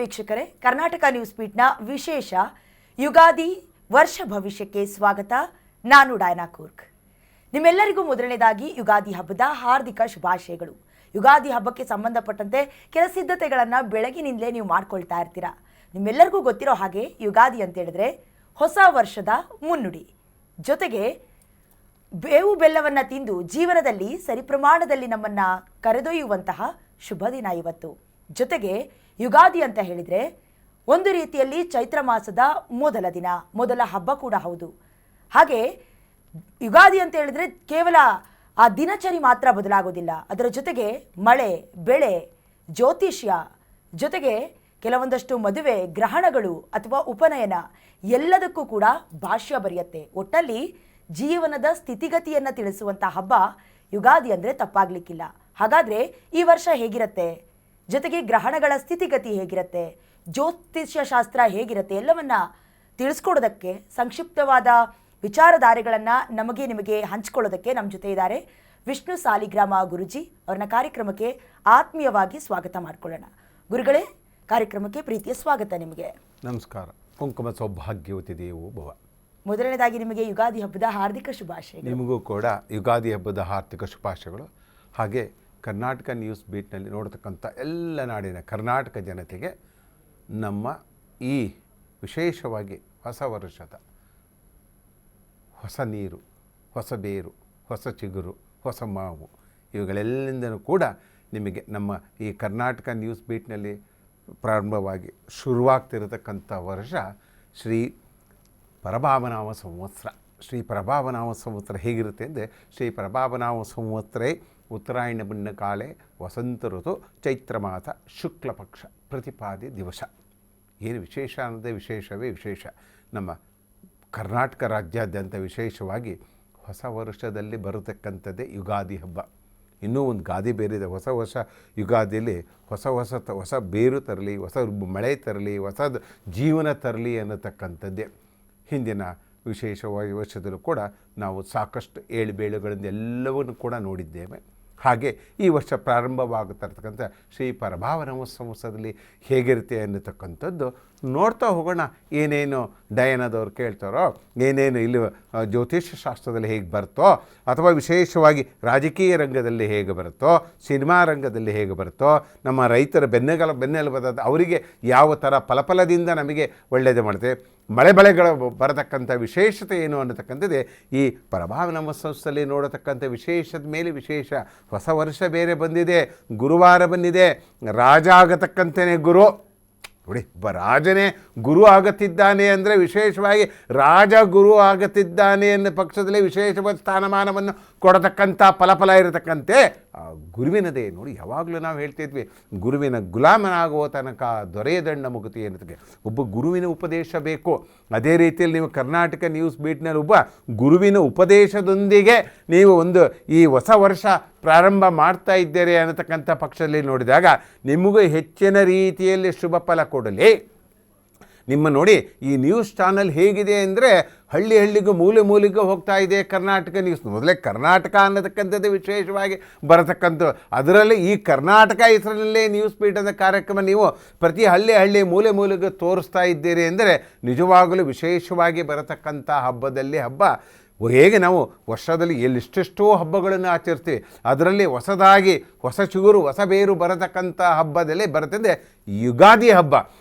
ವೀಕ್ಷಕರೇ, ಕರ್ನಾಟಕ ನ್ಯೂಸ್ ಬೀಟ್ನ ವಿಶೇಷ ಯುಗಾದಿ ವರ್ಷ ಭವಿಷ್ಯಕ್ಕೆ ಸ್ವಾಗತ. ನಾನು ಡೈನಾ ಕೂರ್ಗ್. ನಿಮ್ಮೆಲ್ಲರಿಗೂ ಮೊದಲನೇದಾಗಿ ಯುಗಾದಿ ಹಬ್ಬದ ಹಾರ್ದಿಕ ಶುಭಾಶಯಗಳು. ಯುಗಾದಿ ಹಬ್ಬಕ್ಕೆ ಸಂಬಂಧಪಟ್ಟಂತೆ ಕೆಲ ಸಿದ್ಧತೆಗಳನ್ನು ಬೆಳಗಿನಿಂದಲೇ ನೀವು ಮಾಡ್ಕೊಳ್ತಾ ಇರ್ತೀರಾ. ನಿಮ್ಮೆಲ್ಲರಿಗೂ ಗೊತ್ತಿರೋ ಹಾಗೆ ಯುಗಾದಿ ಅಂತ ಹೇಳಿದ್ರೆ ಹೊಸ ವರ್ಷದ ಮುನ್ನುಡಿ. ಜೊತೆಗೆ ಬೇವು ಬೆಲ್ಲವನ್ನು ತಿಂದು ಜೀವನದಲ್ಲಿ ಸರಿ ಪ್ರಮಾಣದಲ್ಲಿ ನಮ್ಮನ್ನು ಕರೆದೊಯ್ಯುವಂತಹ ಶುಭ ದಿನ ಇವತ್ತು. ಜೊತೆಗೆ ಯುಗಾದಿ ಅಂತ ಹೇಳಿದರೆ ಒಂದು ರೀತಿಯಲ್ಲಿ ಚೈತ್ರ ಮಾಸದ ಮೊದಲ ದಿನ, ಮೊದಲ ಹಬ್ಬ ಕೂಡ ಹೌದು. ಹಾಗೆ ಯುಗಾದಿ ಅಂತ ಹೇಳಿದರೆ ಕೇವಲ ಆ ದಿನಚರಿ ಮಾತ್ರ ಬದಲಾಗೋದಿಲ್ಲ, ಅದರ ಜೊತೆಗೆ ಮಳೆ, ಬೆಳೆ, ಜ್ಯೋತಿಷ್ಯ, ಜೊತೆಗೆ ಕೆಲವೊಂದಷ್ಟು ಮದುವೆ, ಗ್ರಹಣಗಳು ಅಥವಾ ಉಪನಯನ ಎಲ್ಲದಕ್ಕೂ ಕೂಡ ಭಾಷ್ಯ ಬರೆಯುತ್ತೆ. ಒಟ್ಟಲ್ಲಿ ಜೀವನದ ಸ್ಥಿತಿಗತಿಯನ್ನು ತಿಳಿಸುವಂಥ ಹಬ್ಬ ಯುಗಾದಿ ಅಂದರೆ ತಪ್ಪಾಗಲಿಕ್ಕಿಲ್ಲ. ಹಾಗಾದರೆ ಈ ವರ್ಷ ಹೇಗಿರುತ್ತೆ, ಜೊತೆಗೆ ಗ್ರಹಣಗಳ ಸ್ಥಿತಿಗತಿ ಹೇಗಿರುತ್ತೆ, ಜ್ಯೋತಿಷ್ಯ ಶಾಸ್ತ್ರ ಹೇಗಿರುತ್ತೆ, ಎಲ್ಲವನ್ನ ತಿಳಿಸ್ಕೊಡೋದಕ್ಕೆ ಸಂಕ್ಷಿಪ್ತವಾದ ವಿಚಾರಧಾರೆಗಳನ್ನು ನಿಮಗೆ ಹಂಚಿಕೊಳ್ಳೋದಕ್ಕೆ ನಮ್ಮ ಜೊತೆ ಇದ್ದಾರೆ ವಿಷ್ಣು ಸಾಲಿಗ್ರಾಮ ಗುರುಜಿ. ಅವ್ರನ್ನ ಕಾರ್ಯಕ್ರಮಕ್ಕೆ ಆತ್ಮೀಯವಾಗಿ ಸ್ವಾಗತ ಮಾಡಿಕೊಳ್ಳೋಣ. ಗುರುಗಳೇ, ಕಾರ್ಯಕ್ರಮಕ್ಕೆ ಪ್ರೀತಿಯ ಸ್ವಾಗತ ನಿಮಗೆ. ನಮಸ್ಕಾರ. ಕುಂಕುಮ ಸೌಭಾಗ್ಯವತಿ ದೇವೋ ಭವ. ಮೊದಲನೇದಾಗಿ ನಿಮಗೆ ಯುಗಾದಿ ಹಬ್ಬದ ಹಾರ್ದಿಕ ಶುಭಾಶಯಗಳು. ನಿಮಗೂ ಕೂಡ ಯುಗಾದಿ ಹಬ್ಬದ ಹಾರ್ದಿಕ ಶುಭಾಶಯಗಳು. ಹಾಗೆ ಕರ್ನಾಟಕ ನ್ಯೂಸ್ ಬೀಟ್ನಲ್ಲಿ ನೋಡ್ತಕ್ಕಂಥ ಎಲ್ಲ ನಾಡಿನ ಕರ್ನಾಟಕ ಜನತೆಗೆ ನಮ್ಮ ಈ ವಿಶೇಷವಾಗಿ ಹೊಸ ವರ್ಷದ ಹೊಸ ನೀರು, ಹೊಸ ಬೇರು, ಹೊಸ ಚಿಗುರು, ಹೊಸ ಮಾವು ಇವುಗಳೆಲ್ಲಿಂದನೂ ಕೂಡ ನಿಮಗೆ ನಮ್ಮ ಈ ಕರ್ನಾಟಕ ನ್ಯೂಸ್ ಬೀಟ್ನಲ್ಲಿ ಪ್ರಾರಂಭವಾಗಿ ಶುರುವಾಗ್ತಿರತಕ್ಕಂಥ ವರ್ಷ ಶ್ರೀ ಪರಭಾವನಾಮ ಸಂವತ್ಸರ. ಶ್ರೀ ಪರಭಾವನಾಮ ಸಂವತ್ಸರ ಹೇಗಿರುತ್ತೆ ಅಂದರೆ, ಶ್ರೀ ಪರಭಾವನಾಮ ಸಂವತ್ಸರೇ ಉತ್ತರಾಯಣ ಬಣ್ಣ ಕಾಳೆ ವಸಂತ ಋತು ಚೈತ್ರ ಮಾಸ ಶುಕ್ಲ ಪಕ್ಷ ಪ್ರತಿಪಾದಿ ದಿವಸ. ಏನು ವಿಶೇಷ ಅನ್ನೋದೇ ವಿಶೇಷವೇ ವಿಶೇಷ. ನಮ್ಮ ಕರ್ನಾಟಕ ರಾಜ್ಯಾದ್ಯಂತ ವಿಶೇಷವಾಗಿ ಹೊಸ ವರ್ಷದಲ್ಲಿ ಬರತಕ್ಕಂಥದ್ದೇ ಯುಗಾದಿ ಹಬ್ಬ. ಇನ್ನೂ ಒಂದು ಗಾದೆ ಬೇರಿದೆ. ಹೊಸ ವರ್ಷ ಯುಗಾದಿಯಲ್ಲಿ ಹೊಸ ಬೇರು ತರಲಿ, ಹೊಸ ಮಳೆ ತರಲಿ, ಹೊಸ ಜೀವನ ತರಲಿ ಅನ್ನತಕ್ಕಂಥದ್ದೇ. ಹಿಂದಿನ ವಿಶೇಷವಾಗಿ ವರ್ಷದಲ್ಲೂ ಕೂಡ ನಾವು ಸಾಕಷ್ಟು ಏಳುಬೀಳುಗಳಿಂದ ಎಲ್ಲವನ್ನು ಕೂಡ ನೋಡಿದ್ದೇವೆ. ಹಾಗೆ ಈ ವರ್ಷ ಪ್ರಾರಂಭವಾಗುತ್ತಿರ್ತಕ್ಕಂಥ ಶ್ರೀ ಪರಭಾವನಾಮ ಸಂವತ್ಸರದಲ್ಲಿ ಹೇಗಿರುತ್ತೆ ಅನ್ನತಕ್ಕಂಥದ್ದು ನೋಡ್ತಾ ಹೋಗೋಣ. ಏನೇನು ಡಯನದವ್ರು ಕೇಳ್ತಾರೋ, ಏನೇನು ಇಲ್ಲಿ ಜ್ಯೋತಿಷ್ಯ ಶಾಸ್ತ್ರದಲ್ಲಿ ಹೇಗೆ ಬರುತ್ತೋ, ಅಥವಾ ವಿಶೇಷವಾಗಿ ರಾಜಕೀಯ ರಂಗದಲ್ಲಿ ಹೇಗೆ ಬರುತ್ತೋ, ಸಿನಿಮಾ ರಂಗದಲ್ಲಿ ಹೇಗೆ ಬರುತ್ತೋ, ನಮ್ಮ ರೈತರ ಬೆನ್ನೆಲುಬಾದ ಅವರಿಗೆ ಯಾವ ಥರ ಫಲದಿಂದ ನಮಗೆ ಒಳ್ಳೆಯದು ಮಾಡುತ್ತೆ, ಮಳೆಗಳು ಬರತಕ್ಕಂಥ ವಿಶೇಷತೆ ಏನು ಅನ್ನತಕ್ಕಂಥದ್ದೇ ಈ ಪರಭಾವನಾಮ ಸಂವತ್ಸರದಲ್ಲಿ ನೋಡತಕ್ಕಂಥ ವಿಶೇಷದ ಮೇಲೆ ವಿಶೇಷ. ಹೊಸ ವರ್ಷ ಬೇರೆ ಬಂದಿದೆ, ಗುರುವಾರ ಬಂದಿದೆ, ರಾಜ ಆಗತಕ್ಕಂಥನೇ ಗುರು. ನೋಡಿ, ರಾಜನೇ ಗುರು ಆಗುತ್ತಿದ್ದಾನೆ ಅಂದರೆ ವಿಶೇಷವಾಗಿ ರಾಜ ಗುರು ಆಗುತ್ತಿದ್ದಾನೆ ಅನ್ನೋ ಪಕ್ಷದಲ್ಲಿ ವಿಶೇಷವಾದ ಸ್ಥಾನಮಾನವನ್ನು ಕೊಡತಕ್ಕಂಥ ಫಲ ಇರತಕ್ಕಂತೆ ಗುರುವಿನದೇ. ನೋಡಿ, ಯಾವಾಗಲೂ ನಾವು ಹೇಳ್ತಿದ್ವಿ, ಗುರುವಿನ ಗುಲಾಮನಾಗುವ ತನಕ ದೊರೆಯದಂಡ ಮುಗುತಿ ಅನ್ನೋದಕ್ಕೆ ಒಬ್ಬ ಗುರುವಿನ ಉಪದೇಶ ಬೇಕು. ಅದೇ ರೀತಿಯಲ್ಲಿ ನೀವು ಕರ್ನಾಟಕ ನ್ಯೂಸ್ ಬೀಟ್ನಲ್ಲಿ ಒಬ್ಬ ಗುರುವಿನ ಉಪದೇಶದೊಂದಿಗೆ ನೀವು ಈ ಹೊಸ ವರ್ಷ ಪ್ರಾರಂಭ ಮಾಡ್ತಾ ಇದ್ದೀರಿ ಅನ್ನತಕ್ಕಂಥ ಪಕ್ಷದಲ್ಲಿ ನೋಡಿದಾಗ ನಿಮಗೂ ಹೆಚ್ಚಿನ ರೀತಿಯಲ್ಲಿ ಶುಭ ಫಲ ಕೊಡಲಿ. ನಿಮ್ಮ ನೋಡಿ, ಈ ನ್ಯೂಸ್ ಚಾನಲ್ ಹೇಗಿದೆ ಅಂದರೆ ಹಳ್ಳಿಗೂ ಮೂಲೆಗೂ ಹೋಗ್ತಾ ಇದೆ ಕರ್ನಾಟಕ ನ್ಯೂಸ್. ಮೊದಲೇ ಕರ್ನಾಟಕ ಅನ್ನತಕ್ಕಂಥದ್ದು ವಿಶೇಷವಾಗಿ ಬರತಕ್ಕಂಥದ್ದು. ಅದರಲ್ಲಿ ಈ ಕರ್ನಾಟಕ ಹೆಸರಿನಲ್ಲೇ ನ್ಯೂಸ್ ಪೀಠದ ಕಾರ್ಯಕ್ರಮ ನೀವು ಪ್ರತಿ ಹಳ್ಳಿ ಮೂಲೆಗೂ ತೋರಿಸ್ತಾ ಇದ್ದೀರಿ ಅಂದರೆ ನಿಜವಾಗಲೂ ವಿಶೇಷವಾಗಿ ಬರತಕ್ಕಂಥ ಹಬ್ಬದಲ್ಲಿ ಹಬ್ಬ. ಹೇಗೆ ನಾವು ವರ್ಷದಲ್ಲಿ ಎಷ್ಟೆಷ್ಟೋ ಹಬ್ಬಗಳನ್ನು ಆಚರಿಸ್ತೀವಿ, ಅದರಲ್ಲಿ ಹೊಸದಾಗಿ ಹೊಸ ಚಿಗುರು, ಹೊಸ ಬೇರು ಬರತಕ್ಕಂಥ ಹಬ್ಬದಲ್ಲೇ ಬರುತ್ತದೆ ಯುಗಾದಿ ಹಬ್ಬ.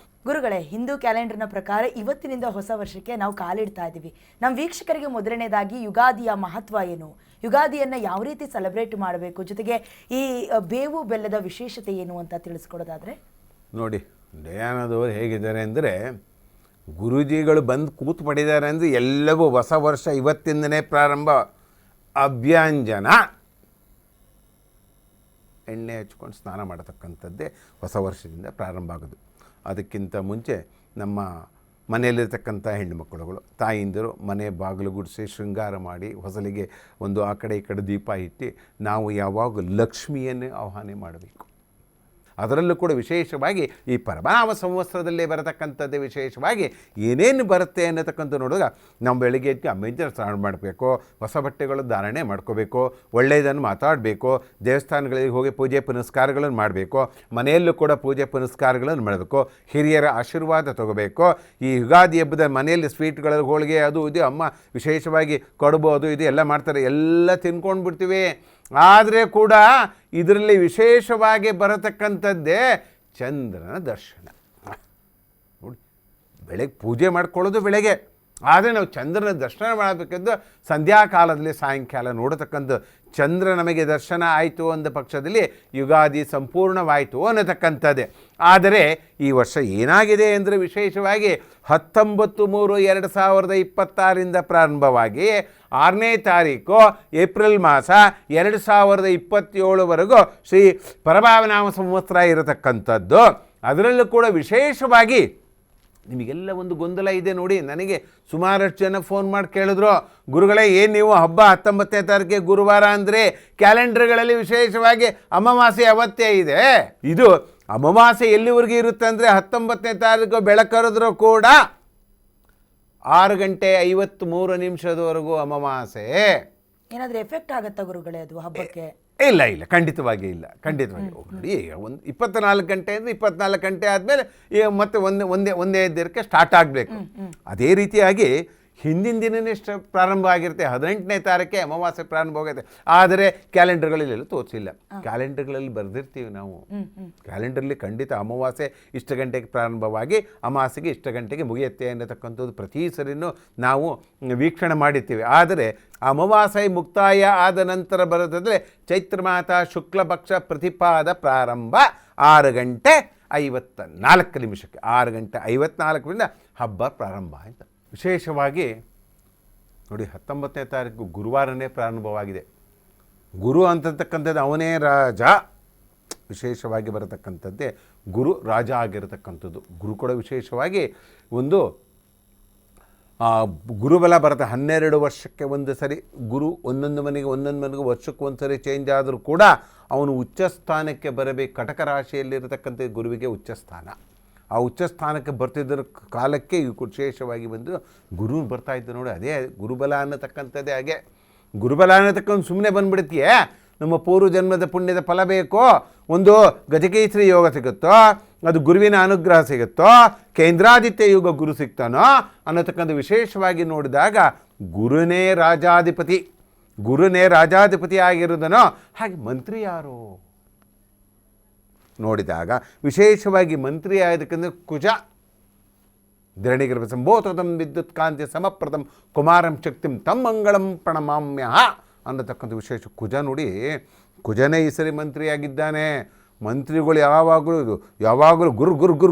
ಗುರುಗಳೇ, ಹಿಂದೂ ಕ್ಯಾಲೆಂಡರ್ನ ಪ್ರಕಾರ ಇವತ್ತಿನಿಂದ ಹೊಸ ವರ್ಷಕ್ಕೆ ನಾವು ಕಾಲಿಡ್ತಾ ಇದ್ದೀವಿ. ನಮ್ಮ ವೀಕ್ಷಕರಿಗೆ ಮೊದಲನೇದಾಗಿ ಯುಗಾದಿಯ ಮಹತ್ವ ಏನು, ಯುಗಾದಿಯನ್ನು ಯಾವ ರೀತಿ ಸೆಲೆಬ್ರೇಟ್ ಮಾಡಬೇಕು, ಜೊತೆಗೆ ಈ ಬೇವು ಬೆಲ್ಲದ ವಿಶೇಷತೆ ಏನು ಅಂತ ತಿಳಿಸ್ಕೊಡೋದಾದರೆ. ನೋಡಿ, ಡಯಾನದವರು ಹೇಗಿದ್ದಾರೆ ಅಂದರೆ, ಗುರೂಜಿಗಳು ಬಂದು ಕೂತು ಪಡಿದ್ದಾರೆ ಅಂದರೆ ಎಲ್ಲವೂ ಹೊಸ ವರ್ಷ ಇವತ್ತಿಂದನೇ ಪ್ರಾರಂಭ. ಅಭ್ಯಂಜನ, ಎಣ್ಣೆ ಹಚ್ಕೊಂಡು ಸ್ನಾನ ಮಾಡತಕ್ಕಂಥದ್ದೇ ಹೊಸ ವರ್ಷದಿಂದ ಪ್ರಾರಂಭ ಆಗೋದು. ಅದಕ್ಕಿಂತ ಮುಂಚೆ ನಮ್ಮ ಮನೆಯಲ್ಲಿರ್ತಕ್ಕಂಥ ಹೆಣ್ಣುಮಕ್ಕಳುಗಳು, ತಾಯಿಂದರು ಮನೆ ಬಾಗಿಲು ಗುಡಿಸಿ ಶೃಂಗಾರ ಮಾಡಿ ಹೊಸಲಿಗೆ ಆ ಕಡೆ ಈ ಕಡೆ ದೀಪ ಇಟ್ಟು ನಾವು ಯಾವಾಗ ಲಕ್ಷ್ಮಿಯನ್ನೇ ಆಹ್ವಾನ ಮಾಡಬೇಕು. ಅದರಲ್ಲೂ ಕೂಡ ವಿಶೇಷವಾಗಿ ಈ ಪರಮಾವ ಸಂವತ್ಸರದಲ್ಲೇ ಬರತಕ್ಕಂಥದ್ದೇ ವಿಶೇಷವಾಗಿ ಏನೇನು ಬರುತ್ತೆ ಅನ್ನತಕ್ಕಂಥ ನೋಡುವಾಗ ನಾವು ಬೆಳಿಗ್ಗೆ ಎದ್ದು ಅಮೇಜರ್ ಸ್ನಾನ ಮಾಡಬೇಕು, ಹೊಸ ಬಟ್ಟೆಗಳು ಧಾರಣೆ ಮಾಡ್ಕೋಬೇಕು, ಒಳ್ಳೆಯದನ್ನು ಮಾತಾಡಬೇಕು, ದೇವಸ್ಥಾನಗಳಿಗೆ ಹೋಗಿ ಪೂಜೆ ಪುನಸ್ಕಾರಗಳನ್ನು ಮಾಡಬೇಕು, ಮನೆಯಲ್ಲೂ ಕೂಡ ಪೂಜೆ ಪುನಸ್ಕಾರಗಳನ್ನು ಮಾಡಬೇಕು, ಹಿರಿಯರ ಆಶೀರ್ವಾದ ತಗೋಬೇಕು. ಈ ಯುಗಾದಿ ಹಬ್ಬದ ಮನೆಯಲ್ಲಿ ಸ್ವೀಟ್ಗಳಲ್ಲಿ ಹೋಳಿಗೆ ಅದು ಇದು ಅಮ್ಮ ವಿಶೇಷವಾಗಿ ಕಡುಬು ಅದು ಇದು ಎಲ್ಲ ಮಾಡ್ತಾರೆ, ಎಲ್ಲ ತಿನ್ಕೊಂಡು ಬಿಡ್ತೀವಿ. ಆದರೆ ಕೂಡ ಇದರಲ್ಲಿ ವಿಶೇಷವಾಗಿ ಬರತಕ್ಕಂಥದ್ದೇ ಚಂದ್ರನ ದರ್ಶನ. ನೋಡಿ, ಬೆಳಗ್ಗೆ ಪೂಜೆ ಮಾಡ್ಕೊಳ್ಳೋದು ಬೆಳಗ್ಗೆ, ಆದರೆ ನಾವು ಚಂದ್ರನ ದರ್ಶನ ಮಾಡಬೇಕೆಂದು ಸಂಧ್ಯಾಕಾಲದಲ್ಲಿ ಸಾಯಂಕಾಲ ನೋಡತಕ್ಕಂಥ ಚಂದ್ರ ನಮಗೆ ದರ್ಶನ ಆಯಿತು ಅಂದ ಪಕ್ಷದಲ್ಲಿ ಯುಗಾದಿ ಸಂಪೂರ್ಣವಾಯಿತು ಅನ್ನತಕ್ಕಂಥದ್ದೇ. ಆದರೆ ಈ ವರ್ಷ ಏನಾಗಿದೆ ಅಂದರೆ ವಿಶೇಷವಾಗಿ 19/3/2026 ಪ್ರಾರಂಭವಾಗಿ 6ನೇ ತಾರೀಕು ಏಪ್ರಿಲ್ ಮಾಸ 2027ವರೆಗೂ ಶ್ರೀ ಪರಭಾವನಾಮ ಸಂವತ್ಸರ ಇರತಕ್ಕಂಥದ್ದು. ಅದರಲ್ಲೂ ಕೂಡ ವಿಶೇಷವಾಗಿ ನಿಮಗೆಲ್ಲ ಒಂದು ಗೊಂದಲ ಇದೆ ನೋಡಿ. ನನಗೆ ಸುಮಾರಷ್ಟು ಜನ ಫೋನ್ ಮಾಡಿ ಕೇಳಿದ್ರು, ಗುರುಗಳೇ ಏನು ನೀವು ಹಬ್ಬ 19ನೇ ತಾರೀಕಿಗೆ ಗುರುವಾರ ಅಂದರೆ ಕ್ಯಾಲೆಂಡರ್ಗಳಲ್ಲಿ ವಿಶೇಷವಾಗಿ ಅಮಾವಾಸ್ಯೆ ಅವತ್ತೇ ಇದೆ. ಇದು ಅಮಾವಾಸ್ಯೆ ಎಲ್ಲಿವರೆಗೆ ಇರುತ್ತೆ ಅಂದರೆ 19ನೇ ತಾರೀಕು ಬೆಳಕರಿದ್ರೂ ಕೂಡ 6:53 ಅಮಾವಾಸ್ಯೆ. ಏನಾದರೂ ಎಫೆಕ್ಟ್ ಆಗುತ್ತಾ ಗುರುಗಳೇ ಅದು ಹಬ್ಬಕ್ಕೆ? ಇಲ್ಲ, ಖಂಡಿತವಾಗಿ ಇಲ್ಲ. ನೋಡಿ, ಒಂದು 24 ಗಂಟೆ ಅಂದರೆ 24 ಗಂಟೆ ಆದಮೇಲೆ ಮತ್ತೆ ಒಂದೇ ದಿನಕ್ಕೆ ಸ್ಟಾರ್ಟ್ ಆಗಬೇಕು. ಅದೇ ರೀತಿಯಾಗಿ ಹಿಂದಿನ ದಿನವೇ ಪ್ರಾರಂಭ ಆಗಿರುತ್ತೆ. 18ನೇ ತಾರೀಕೆ ಅಮಾವಾಸ್ಯೆ ಪ್ರಾರಂಭವಾಗುತ್ತೆ. ಆದರೆ ಕ್ಯಾಲೆಂಡರ್ಗಳಲ್ಲೆಲ್ಲ ತೋರಿಸಿಲ್ಲ. ಕ್ಯಾಲೆಂಡರ್ಗಳಲ್ಲಿ ಬರೆದಿರ್ತೀವಿ ನಾವು. ಕ್ಯಾಲೆಂಡರ್ಲಿ ಖಂಡಿತ ಅಮಾವಾಸ್ಯೆ ಇಷ್ಟು ಗಂಟೆಗೆ ಪ್ರಾರಂಭವಾಗಿ ಅಮಾವಾಸ್ಯೆಗೆ ಇಷ್ಟು ಗಂಟೆಗೆ ಮುಗಿಯುತ್ತೆ ಅನ್ನತಕ್ಕಂಥದ್ದು ಪ್ರತಿ ಸರಿನೂ ನಾವು ವೀಕ್ಷಣೆ ಮಾಡಿರ್ತೀವಿ. ಆದರೆ ಅಮಾವಾಸ್ಯೆ ಮುಕ್ತಾಯ ಆದ ನಂತರ ಬರೋದಾದರೆ ಚೈತ್ರ ಮಾಸ ಶುಕ್ಲ ಪಕ್ಷ ಪ್ರತಿಪಾದ ಪ್ರಾರಂಭ 6:54 6:54 ಹಬ್ಬ ಪ್ರಾರಂಭ ಆಯಿತು. ವಿಶೇಷವಾಗಿ ನೋಡಿ, 19ನೇ ತಾರೀಕು ಗುರುವಾರನೇ ಪ್ರಾರಂಭವಾಗಿದೆ. ಗುರು ಅಂತಕ್ಕಂಥದ್ದು ಅವನೇ ರಾಜ. ವಿಶೇಷವಾಗಿ ಬರತಕ್ಕಂಥದ್ದೇ ಗುರು ರಾಜ ಆಗಿರತಕ್ಕಂಥದ್ದು. ಗುರು ಕೂಡ ವಿಶೇಷವಾಗಿ ಒಂದು ಗುರುಬಲ ಬರುತ್ತೆ. 12 ವರ್ಷಕ್ಕೆ ಒಂದು ಸರಿ ಗುರು ಒಂದೊಂದು ಮನೆಗೆ ವರ್ಷಕ್ಕೆ ಒಂದು ಸರಿ ಚೇಂಜ್ ಆದರೂ ಕೂಡ ಅವನು ಉಚ್ಚ ಸ್ಥಾನಕ್ಕೆ ಬರಬೇಕು. ಕಟಕ ರಾಶಿಯಲ್ಲಿರತಕ್ಕಂಥ ಗುರುವಿಗೆ ಉಚ್ಚ ಸ್ಥಾನ. ಆ ಉಚ್ಚ ಸ್ಥಾನಕ್ಕೆ ಬರ್ತಿದ್ದರ ಕಾಲಕ್ಕೆ ವಿಶೇಷವಾಗಿ ಬಂದು ಗುರು ಬರ್ತಾಯಿದ್ದ ನೋಡಿ. ಅದೇ ಗುರುಬಲ ಅನ್ನತಕ್ಕಂಥದ್ದೇ. ಹಾಗೆ ಗುರುಬಲ ಅನ್ನತಕ್ಕಂಥ ಸುಮ್ಮನೆ ಬಂದುಬಿಡ್ತೀಯೇ, ನಮ್ಮ ಪೂರ್ವ ಜನ್ಮದ ಪುಣ್ಯದ ಫಲ ಬೇಕೋ, ಒಂದು ಗಜಕೇಸರಿ ಯೋಗ ಸಿಗುತ್ತೋ, ಅದು ಗುರುವಿನ ಅನುಗ್ರಹ ಸಿಗುತ್ತೋ, ಕೇಂದ್ರಾದಿತ್ಯ ಯೋಗ ಗುರು ಸಿಗ್ತಾನೋ ಅನ್ನತಕ್ಕಂಥ ವಿಶೇಷವಾಗಿ ನೋಡಿದಾಗ ಗುರುನೇ ರಾಜಾಧಿಪತಿ ಆಗಿರೋದನೋ. ಹಾಗೆ ಮಂತ್ರಿ ಯಾರು ನೋಡಿದಾಗ ವಿಶೇಷವಾಗಿ ಮಂತ್ರಿ ಆಗೋದಕ್ಕಂದ್ರೆ ಕುಜ. ಧರಣಿಗರ್ಭ ಸಂಭೋತಂ ವಿದ್ಯುತ್ ಕಾಂತಿ ಸಮಪ್ರದಂ ಕುಮಾರಂ ಶಕ್ತಿಂ ತಮ್ಮ ಮಂಗಳಂ ಪ್ರಣಮಾಮ್ಯ ಅನ್ನತಕ್ಕಂಥ ವಿಶೇಷ ಕುಜ. ನೋಡಿ, ಕುಜನೇ ಈ ಸರಿ ಮಂತ್ರಿಯಾಗಿದ್ದಾನೆ. ಮಂತ್ರಿಗಳು ಯಾವಾಗಲೂ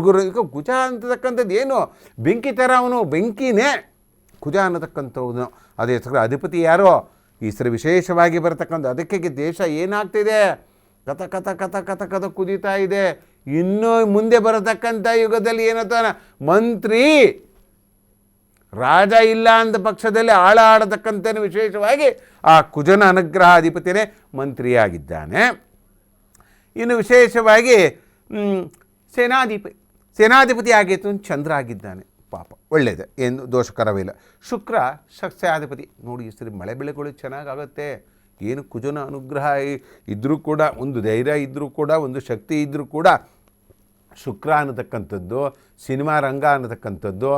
ಗುರು ಈಗ ಕುಜ ಅಂತಕ್ಕಂಥದ್ದು ಏನು ಬೆಂಕಿ ಥರ, ಅವನು ಬೆಂಕಿನೇ ಕುಜ ಅನ್ನತಕ್ಕಂಥವನು. ಅದೇ ಹೆಸರು ಅಧಿಪತಿ ಯಾರೋ ಈ ಸರಿ ವಿಶೇಷವಾಗಿ ಬರತಕ್ಕಂಥ. ಅದಕ್ಕೆ ದೇಶ ಏನಾಗ್ತಿದೆ, ಕಥ ಕುದೀತಾ ಇದೆ. ಇನ್ನೂ ಮುಂದೆ ಬರತಕ್ಕಂಥ ಯುಗದಲ್ಲಿ ಏನಂತಾನೆ, ಮಂತ್ರಿ ರಾಜ ಇಲ್ಲ ಅಂದ ಪಕ್ಷದಲ್ಲಿ ಆಡತಕ್ಕಂಥ ವಿಶೇಷವಾಗಿ ಆ ಕುಜನ ಅನುಗ್ರಹ ಅಧಿಪತಿಯೇ ಮಂತ್ರಿಯಾಗಿದ್ದಾನೆ. ಇನ್ನು ವಿಶೇಷವಾಗಿ ಸೇನಾಧಿಪತಿ ಆಗಿತ್ತು ಚಂದ್ರ ಆಗಿದ್ದಾನೆ. ಪಾಪ ಒಳ್ಳೆಯದು, ಏನು ದೋಷಕರವಿಲ್ಲ. ಶುಕ್ರ ಸಸ್ಯಾಧಿಪತಿ. ನೋಡಿ, ಈ ಸರಿ ಮಳೆ ಬೆಳೆಗಳು ಚೆನ್ನಾಗಾಗುತ್ತೆ. ಏನು ಕುಜನ ಅನುಗ್ರಹ ಇದ್ದರೂ ಕೂಡ, ಒಂದು ಧೈರ್ಯ ಇದ್ದರೂ ಕೂಡ, ಒಂದು ಶಕ್ತಿ ಇದ್ದರೂ ಕೂಡ, ಶುಕ್ರ ಅನ್ನತಕ್ಕಂಥದ್ದು, ಸಿನಿಮಾ ರಂಗ ಅನ್ನತಕ್ಕಂಥದ್ದು,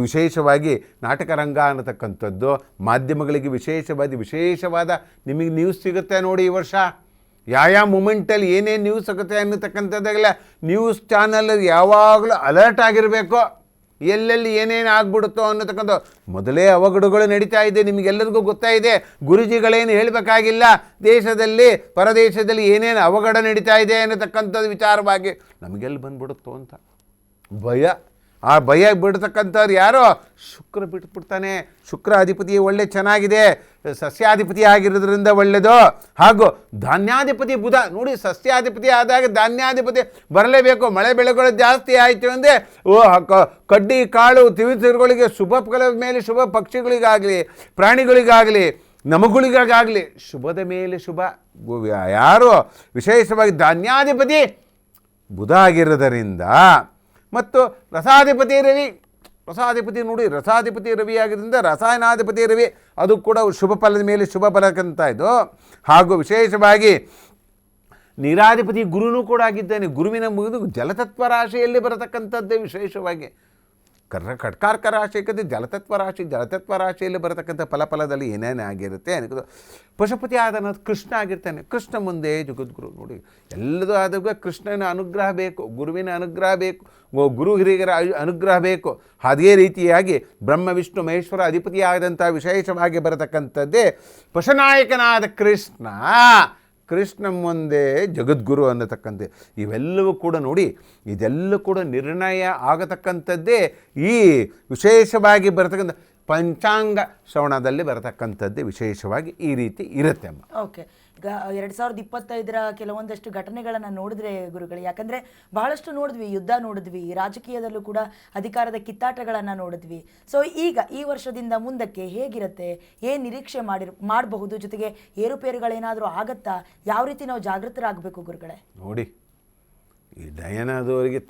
ವಿಶೇಷವಾಗಿ ನಾಟಕ ರಂಗ ಅನ್ನತಕ್ಕಂಥದ್ದು, ಮಾಧ್ಯಮಗಳಿಗೆ ವಿಶೇಷವಾದ ನಿಮಗೆ ನ್ಯೂಸ್ ಸಿಗುತ್ತೆ ನೋಡಿ. ಈ ವರ್ಷ ಯಾವ ಮೂಮೆಂಟಲ್ಲಿ ಏನೇನು ನ್ಯೂಸ್ ಆಗುತ್ತೆ ಅನ್ನತಕ್ಕಂಥದ್ದಾಗಲ್ಲ. ನ್ಯೂಸ್ ಚಾನಲ್ ಯಾವಾಗಲೂ ಅಲರ್ಟ್ ಆಗಿರಬೇಕು. ಎಲ್ಲೆಲ್ಲಿ ಏನೇನು ಆಗ್ಬಿಡುತ್ತೋ ಅನ್ನತಕ್ಕಂಥ ಮೊದಲೇ ಅವಘಡಗಳು ನಡೀತಾ ಇದೆ. ನಿಮಗೆಲ್ಲರಿಗೂ ಗೊತ್ತಾಯಿದೆ. ಗುರುಜಿಗಳೇನು ಹೇಳಬೇಕಾಗಿಲ್ಲ. ದೇಶದಲ್ಲಿ ಪರದೇಶದಲ್ಲಿ ಏನೇನು ಅವಘಡ ನಡೀತಾ ಇದೆ ಅನ್ನತಕ್ಕಂಥದ್ದು ವಿಚಾರವಾಗಿ ನಮಗೆಲ್ಲಿ ಬಂದ್ಬಿಡುತ್ತೋ ಅಂತ ಭಯ. ಆ ಭಯ ಬಿಡ್ತಕ್ಕಂಥವ್ರು ಯಾರೋ ಶುಕ್ರ ಬಿಟ್ಬಿಡ್ತಾನೆ. ಶುಕ್ರ ಅಧಿಪತಿ ಒಳ್ಳೆ ಚೆನ್ನಾಗಿದೆ, ಸಸ್ಯಾಧಿಪತಿ ಆಗಿರೋದ್ರಿಂದ ಒಳ್ಳೆಯದು. ಹಾಗೂ ಧಾನ್ಯಾಧಿಪತಿ ಬುಧ. ನೋಡಿ, ಸಸ್ಯಾಧಿಪತಿ ಆದಾಗ ಧಾನ್ಯಾಧಿಪತಿ ಬರಲೇಬೇಕು. ಮಳೆ ಬೆಳೆಗಳು ಜಾಸ್ತಿ ಆಯಿತು ಅಂದರೆ ಕಡ್ಡಿ ಕಾಳು ತಿರುಗಳಿಗೆ ಶುಭ ಫಲದ ಮೇಲೆ ಶುಭ, ಪಕ್ಷಿಗಳಿಗಾಗಲಿ ಪ್ರಾಣಿಗಳಿಗಾಗಲಿ ನಮಗಳಿಗಾಗಲಿ ಶುಭದ ಮೇಲೆ ಶುಭ. ಯಾರು ವಿಶೇಷವಾಗಿ ಧಾನ್ಯಾಧಿಪತಿ ಬುಧ ಆಗಿರೋದರಿಂದ ಮತ್ತು ರಸಾಧಿಪತಿ ನೋಡಿ ರಸಾಧಿಪತಿ ರವಿ ಆಗಿದ್ದರಿಂದ ರಸಾಯನಾಧಿಪತಿ ರವಿ ಅದು ಕೂಡ ಶುಭ ಫಲದ ಮೇಲೆ ಶುಭ ಫಲಕ್ಕಂತ ಇದು. ಹಾಗೂ ವಿಶೇಷವಾಗಿ ನೀರಾಧಿಪತಿ ಗುರುನೂ ಕೂಡ ಆಗಿದ್ದಾನೆ. ಗುರುವಿನ ಮುಗಿದು ಜಲತತ್ವ ರಾಶಿಯಲ್ಲಿ ಬರತಕ್ಕಂಥದ್ದೇ ವಿಶೇಷವಾಗಿ ಕರ್ಕಾಟಕ ರಾಶಿ ಯಾಕಂದರೆ ಜಲತತ್ವ ರಾಶಿಯಲ್ಲಿ ಬರತಕ್ಕಂಥ ಫಲದಲ್ಲಿ ಏನೇನೇ ಆಗಿರುತ್ತೆ ಅನ್ನೋದು. ಪಶುಪತಿ ಆದ ಕೃಷ್ಣ ಆಗಿರ್ತಾನೆ. ಕೃಷ್ಣ ಮುಂದೆ ಜಗದ್ಗುರು ನೋಡಿ ಎಲ್ಲದೂ ಆದಾಗ ಕೃಷ್ಣನ ಅನುಗ್ರಹ ಬೇಕು, ಗುರುವಿನ ಅನುಗ್ರಹ ಬೇಕು, ಗುರು ಹಿರಿಯರ ಅನುಗ್ರಹ ಬೇಕು. ಅದೇ ರೀತಿಯಾಗಿ ಬ್ರಹ್ಮ ವಿಷ್ಣು ಮಹೇಶ್ವರ ಅಧಿಪತಿಯಾದಂಥ ವಿಶೇಷವಾಗಿ ಬರತಕ್ಕಂಥದ್ದೇ ಪಶುನಾಯಕನಾದ ಕೃಷ್ಣ ಮುಂದೆ ಜಗದ್ಗುರು ಅನ್ನತಕ್ಕಂಥ ಇವೆಲ್ಲವೂ ಕೂಡ ನೋಡಿ ಇದೆಲ್ಲ ಕೂಡ ನಿರ್ಣಯ ಆಗತಕ್ಕಂಥದ್ದೇ ಈ ವಿಶೇಷವಾಗಿ ಬರತಕ್ಕಂಥ ಪಂಚಾಂಗ ಶ್ರವಣದಲ್ಲಿ ಬರತಕ್ಕಂಥದ್ದೇ ವಿಶೇಷವಾಗಿ ಈ ರೀತಿ ಇರುತ್ತೆ ಅಮ್ಮ. ಓಕೆ, ಈಗ 2025ರ ಕೆಲವೊಂದಷ್ಟು ಘಟನೆಗಳನ್ನು ನೋಡಿದ್ರೆ ಗುರುಗಳು, ಯಾಕಂದರೆ ಬಹಳಷ್ಟು ನೋಡಿದ್ವಿ, ಯುದ್ಧ ನೋಡಿದ್ವಿ, ರಾಜಕೀಯದಲ್ಲೂ ಕೂಡ ಅಧಿಕಾರದ ಕಿತ್ತಾಟಗಳನ್ನು ನೋಡಿದ್ವಿ. ಸೊ ಈಗ ಈ ವರ್ಷದಿಂದ ಮುಂದಕ್ಕೆ ಹೇಗಿರುತ್ತೆ, ಏನು ನಿರೀಕ್ಷೆ ಮಾಡಬಹುದು, ಜೊತೆಗೆ ಏರುಪೇರುಗಳೇನಾದರೂ ಆಗತ್ತಾ, ಯಾವ ರೀತಿ ನಾವು ಜಾಗೃತರಾಗಬೇಕು ಗುರುಗಳೇ? ನೋಡಿ, ಈ ಡಯನದವರಿಗೆ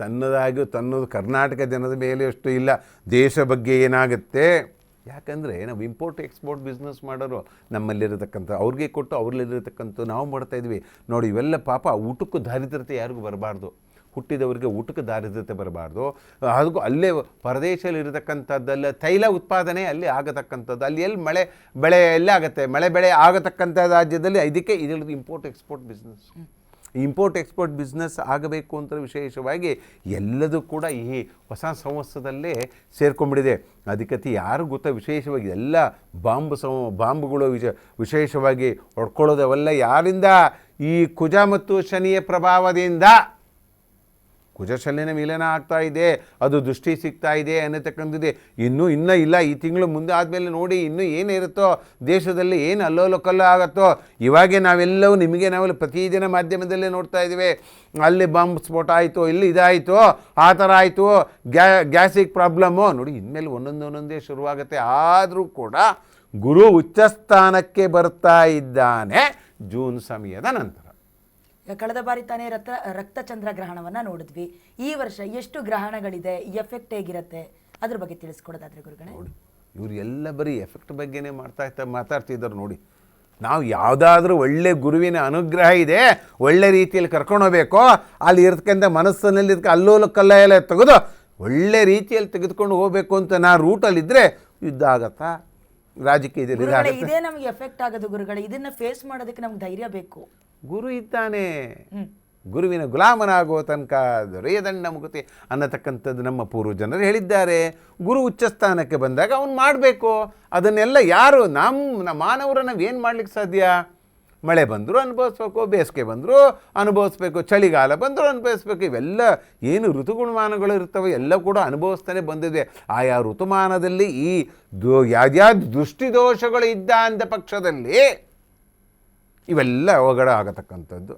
ತನ್ನದು ಕರ್ನಾಟಕ ಜನದ ಮೇಲೆ ಅಷ್ಟು ಇಲ್ಲ, ದೇಶ ಬಗ್ಗೆ ಏನಾಗುತ್ತೆ. ಯಾಕಂದರೆ ನಾವು ಇಂಪೋರ್ಟ್ ಎಕ್ಸ್ಪೋರ್ಟ್ ಬಿಸ್ನೆಸ್ ಮಾಡೋರು ನಮ್ಮಲ್ಲಿರತಕ್ಕಂಥ ಅವ್ರಿಗೆ ಕೊಟ್ಟು ಅವ್ರಲ್ಲಿರತಕ್ಕಂಥ ನಾವು ಮಾಡ್ತಾಯಿದ್ವಿ ನೋಡಿ. ಇವೆಲ್ಲ ಪಾಪ ಊಟಕ್ಕೂ ದಾರಿದ್ರತೆ ಯಾರಿಗೂ ಬರಬಾರ್ದು, ಹುಟ್ಟಿದವರಿಗೆ ಊಟಕ್ಕೆ ದಾರಿದ್ರತೆ ಬರಬಾರ್ದು. ಅದಕ್ಕೂ ಅಲ್ಲೇ ಪರದೇಶದಲ್ಲಿರತಕ್ಕಂಥದ್ದೆಲ್ಲ ತೈಲ ಉತ್ಪಾದನೆ ಅಲ್ಲಿ ಆಗತಕ್ಕಂಥದ್ದು, ಅಲ್ಲಿ ಎಲ್ಲಿ ಬೆಳೆ ಎಲ್ಲ ಆಗುತ್ತೆ, ಬೆಳೆ ಆಗತಕ್ಕಂಥ ರಾಜ್ಯದಲ್ಲಿ ಇದಕ್ಕೆ ಇದರದ್ದು ಇಂಪೋರ್ಟ್ ಎಕ್ಸ್ಪೋರ್ಟ್ ಬಿಸ್ನೆಸ್ ಆಗಬೇಕು ಅಂತ ವಿಶೇಷವಾಗಿ ಎಲ್ಲದೂ ಕೂಡ ಈ ಹೊಸ ಸಂವತ್ಸರದಲ್ಲೇ ಸೇರ್ಕೊಂಡ್ಬಿಟ್ಟಿದೆ. ಅದಕ್ಕೆ ಯಾರು ಗೊತ್ತಾ, ವಿಶೇಷವಾಗಿ ಎಲ್ಲ ಬಾಂಬುಗಳು ವಿಶೇಷವಾಗಿ ಹೊಡ್ಕೊಳ್ಳೋದು ಅವೆಲ್ಲ ಯಾರಿಂದ, ಈ ಕುಜ ಮತ್ತು ಶನಿಯ ಪ್ರಭಾವದಿಂದ. ಕುಜ ಶನಿನ ವಿಲನ ಆಗ್ತಾ ಇದೆ, ಅದು ದೃಷ್ಟಿ ಸಿಗ್ತಾ ಇದೆ ಅನ್ನತಕ್ಕಂಥದ್ದೇ. ಇನ್ನೂ ಇಲ್ಲ, ಈ ತಿಂಗಳು ಮುಂದೆ ಆದಮೇಲೆ ನೋಡಿ ಇನ್ನೂ ಏನಿರುತ್ತೋ ದೇಶದಲ್ಲಿ, ಏನು ಅಲ್ಲೋಲಕಲ್ಲ ಆಗುತ್ತೋ. ಇವಾಗೇ ನಾವೆಲ್ಲ ಪ್ರತಿದಿನ ಮಾಧ್ಯಮದಲ್ಲೇ ನೋಡ್ತಾ ಇದ್ದೀವಿ, ಅಲ್ಲಿ ಬಾಂಬ್ ಸ್ಫೋಟ ಆಯಿತು, ಇಲ್ಲಿ ಇದಾಯಿತು, ಆ ಥರ ಆಯಿತು, ಗ್ಯಾಸಿಗೆ ಪ್ರಾಬ್ಲಮ್ಮು ನೋಡಿ. ಇನ್ಮೇಲೆ ಒಂದೊಂದೇ ಶುರುವಾಗುತ್ತೆ. ಆದರೂ ಕೂಡ ಗುರು ಉಚ್ಚಸ್ಥಾನಕ್ಕೆ ಬರ್ತಾ ಇದ್ದಾನೆ ಜೂನ್ ಸಮಯದ ನಂತರ. ಕಳೆದ ಬಾರಿ ತಾನೇ ರಕ್ತಚಂದ್ರ ಗ್ರಹಣವನ್ನು ನೋಡಿದ್ವಿ. ಈ ವರ್ಷ ಎಷ್ಟು ಗ್ರಹಣಗಳಿದೆ, ಎಫೆಕ್ಟ್ ಹೇಗಿರುತ್ತೆ, ಅದ್ರ ಬಗ್ಗೆ ತಿಳಿಸ್ಕೊಡೋದಾದ್ರೆ ಗುರುಗಳೇ? ನೋಡಿ, ಇವರು ಎಲ್ಲ ಬರೀ ಎಫೆಕ್ಟ್ ಬಗ್ಗೆನೇ ಮಾತಾಡ್ತಿದ್ದಾರೆ ನೋಡಿ. ನಾವು ಯಾವುದಾದ್ರೂ ಒಳ್ಳೆ ಗುರುವಿನ ಅನುಗ್ರಹ ಇದೆ, ಒಳ್ಳೆ ರೀತಿಯಲ್ಲಿ ಕರ್ಕೊಂಡು ಹೋಗಬೇಕು, ಅಲ್ಲಿ ಇರ್ತಕ್ಕಂಥ ಮನಸ್ಸಿನಲ್ಲಿ ಅಲ್ಲೋಲಕ್ಕಲ್ಲ ಎಲ್ಲ ತೆಗೆದು ಒಳ್ಳೆ ರೀತಿಯಲ್ಲಿ ತೆಗೆದುಕೊಂಡು ಹೋಗಬೇಕು ಅಂತ ನಾ ರೂಟಲ್ಲಿದ್ದರೆ ಯುದ್ಧ ಆಗತ್ತಾ, ರಾಜಕೀಯದಲ್ಲಿ ಇದೇ ನಮಗೆ ಎಫೆಕ್ಟ್ ಆಗೋದು ಗುರುಗಳೇ. ಇದನ್ನ ಫೇಸ್ ಮಾಡೋದಕ್ಕೆ ನಮ್ಗೆ ಧೈರ್ಯ ಬೇಕು. ಗುರು ಇದ್ದಾನೆ, ಗುರುವಿನ ಗುಲಾಮನಾಗುವ ತನಕ ದೊರೆಯದಂಡ ಮುಗುತಿ ಅನ್ನತಕ್ಕಂಥದ್ದು ನಮ್ಮ ಪೂರ್ವಜನರು ಹೇಳಿದ್ದಾರೆ. ಗುರು ಉಚ್ಚಸ್ಥಾನಕ್ಕೆ ಬಂದಾಗ ಅವನು ಮಾಡಬೇಕು. ಅದನ್ನೆಲ್ಲ ಯಾರು ನಮ್ಮ ಮಾನವರು ನಾವೇನು ಮಾಡ್ಲಿಕ್ಕೆ ಸಾಧ್ಯ? ಮಳೆ ಬಂದರೂ ಅನುಭವಿಸ್ಬೇಕು, ಬೇಸಿಗೆ ಬಂದರೂ ಅನುಭವಿಸ್ಬೇಕು, ಚಳಿಗಾಲ ಬಂದರೂ ಅನುಭವಿಸ್ಬೇಕು. ಇವೆಲ್ಲ ಏನು ಋತುಗುಣಮಾನಗಳು ಇರ್ತವೆ ಎಲ್ಲ ಕೂಡ ಅನುಭವಿಸ್ತಾನೆ ಬಂದಿದೆ. ಆಯಾ ಋತುಮಾನದಲ್ಲಿ ಈ ಯಾವ್ಯಾವ ದೃಷ್ಟಿದೋಷಗಳು ಇದ್ದ ಅಂದ ಪಕ್ಷದಲ್ಲಿ ಇವೆಲ್ಲ ಅವಘಡ ಆಗತಕ್ಕಂಥದ್ದು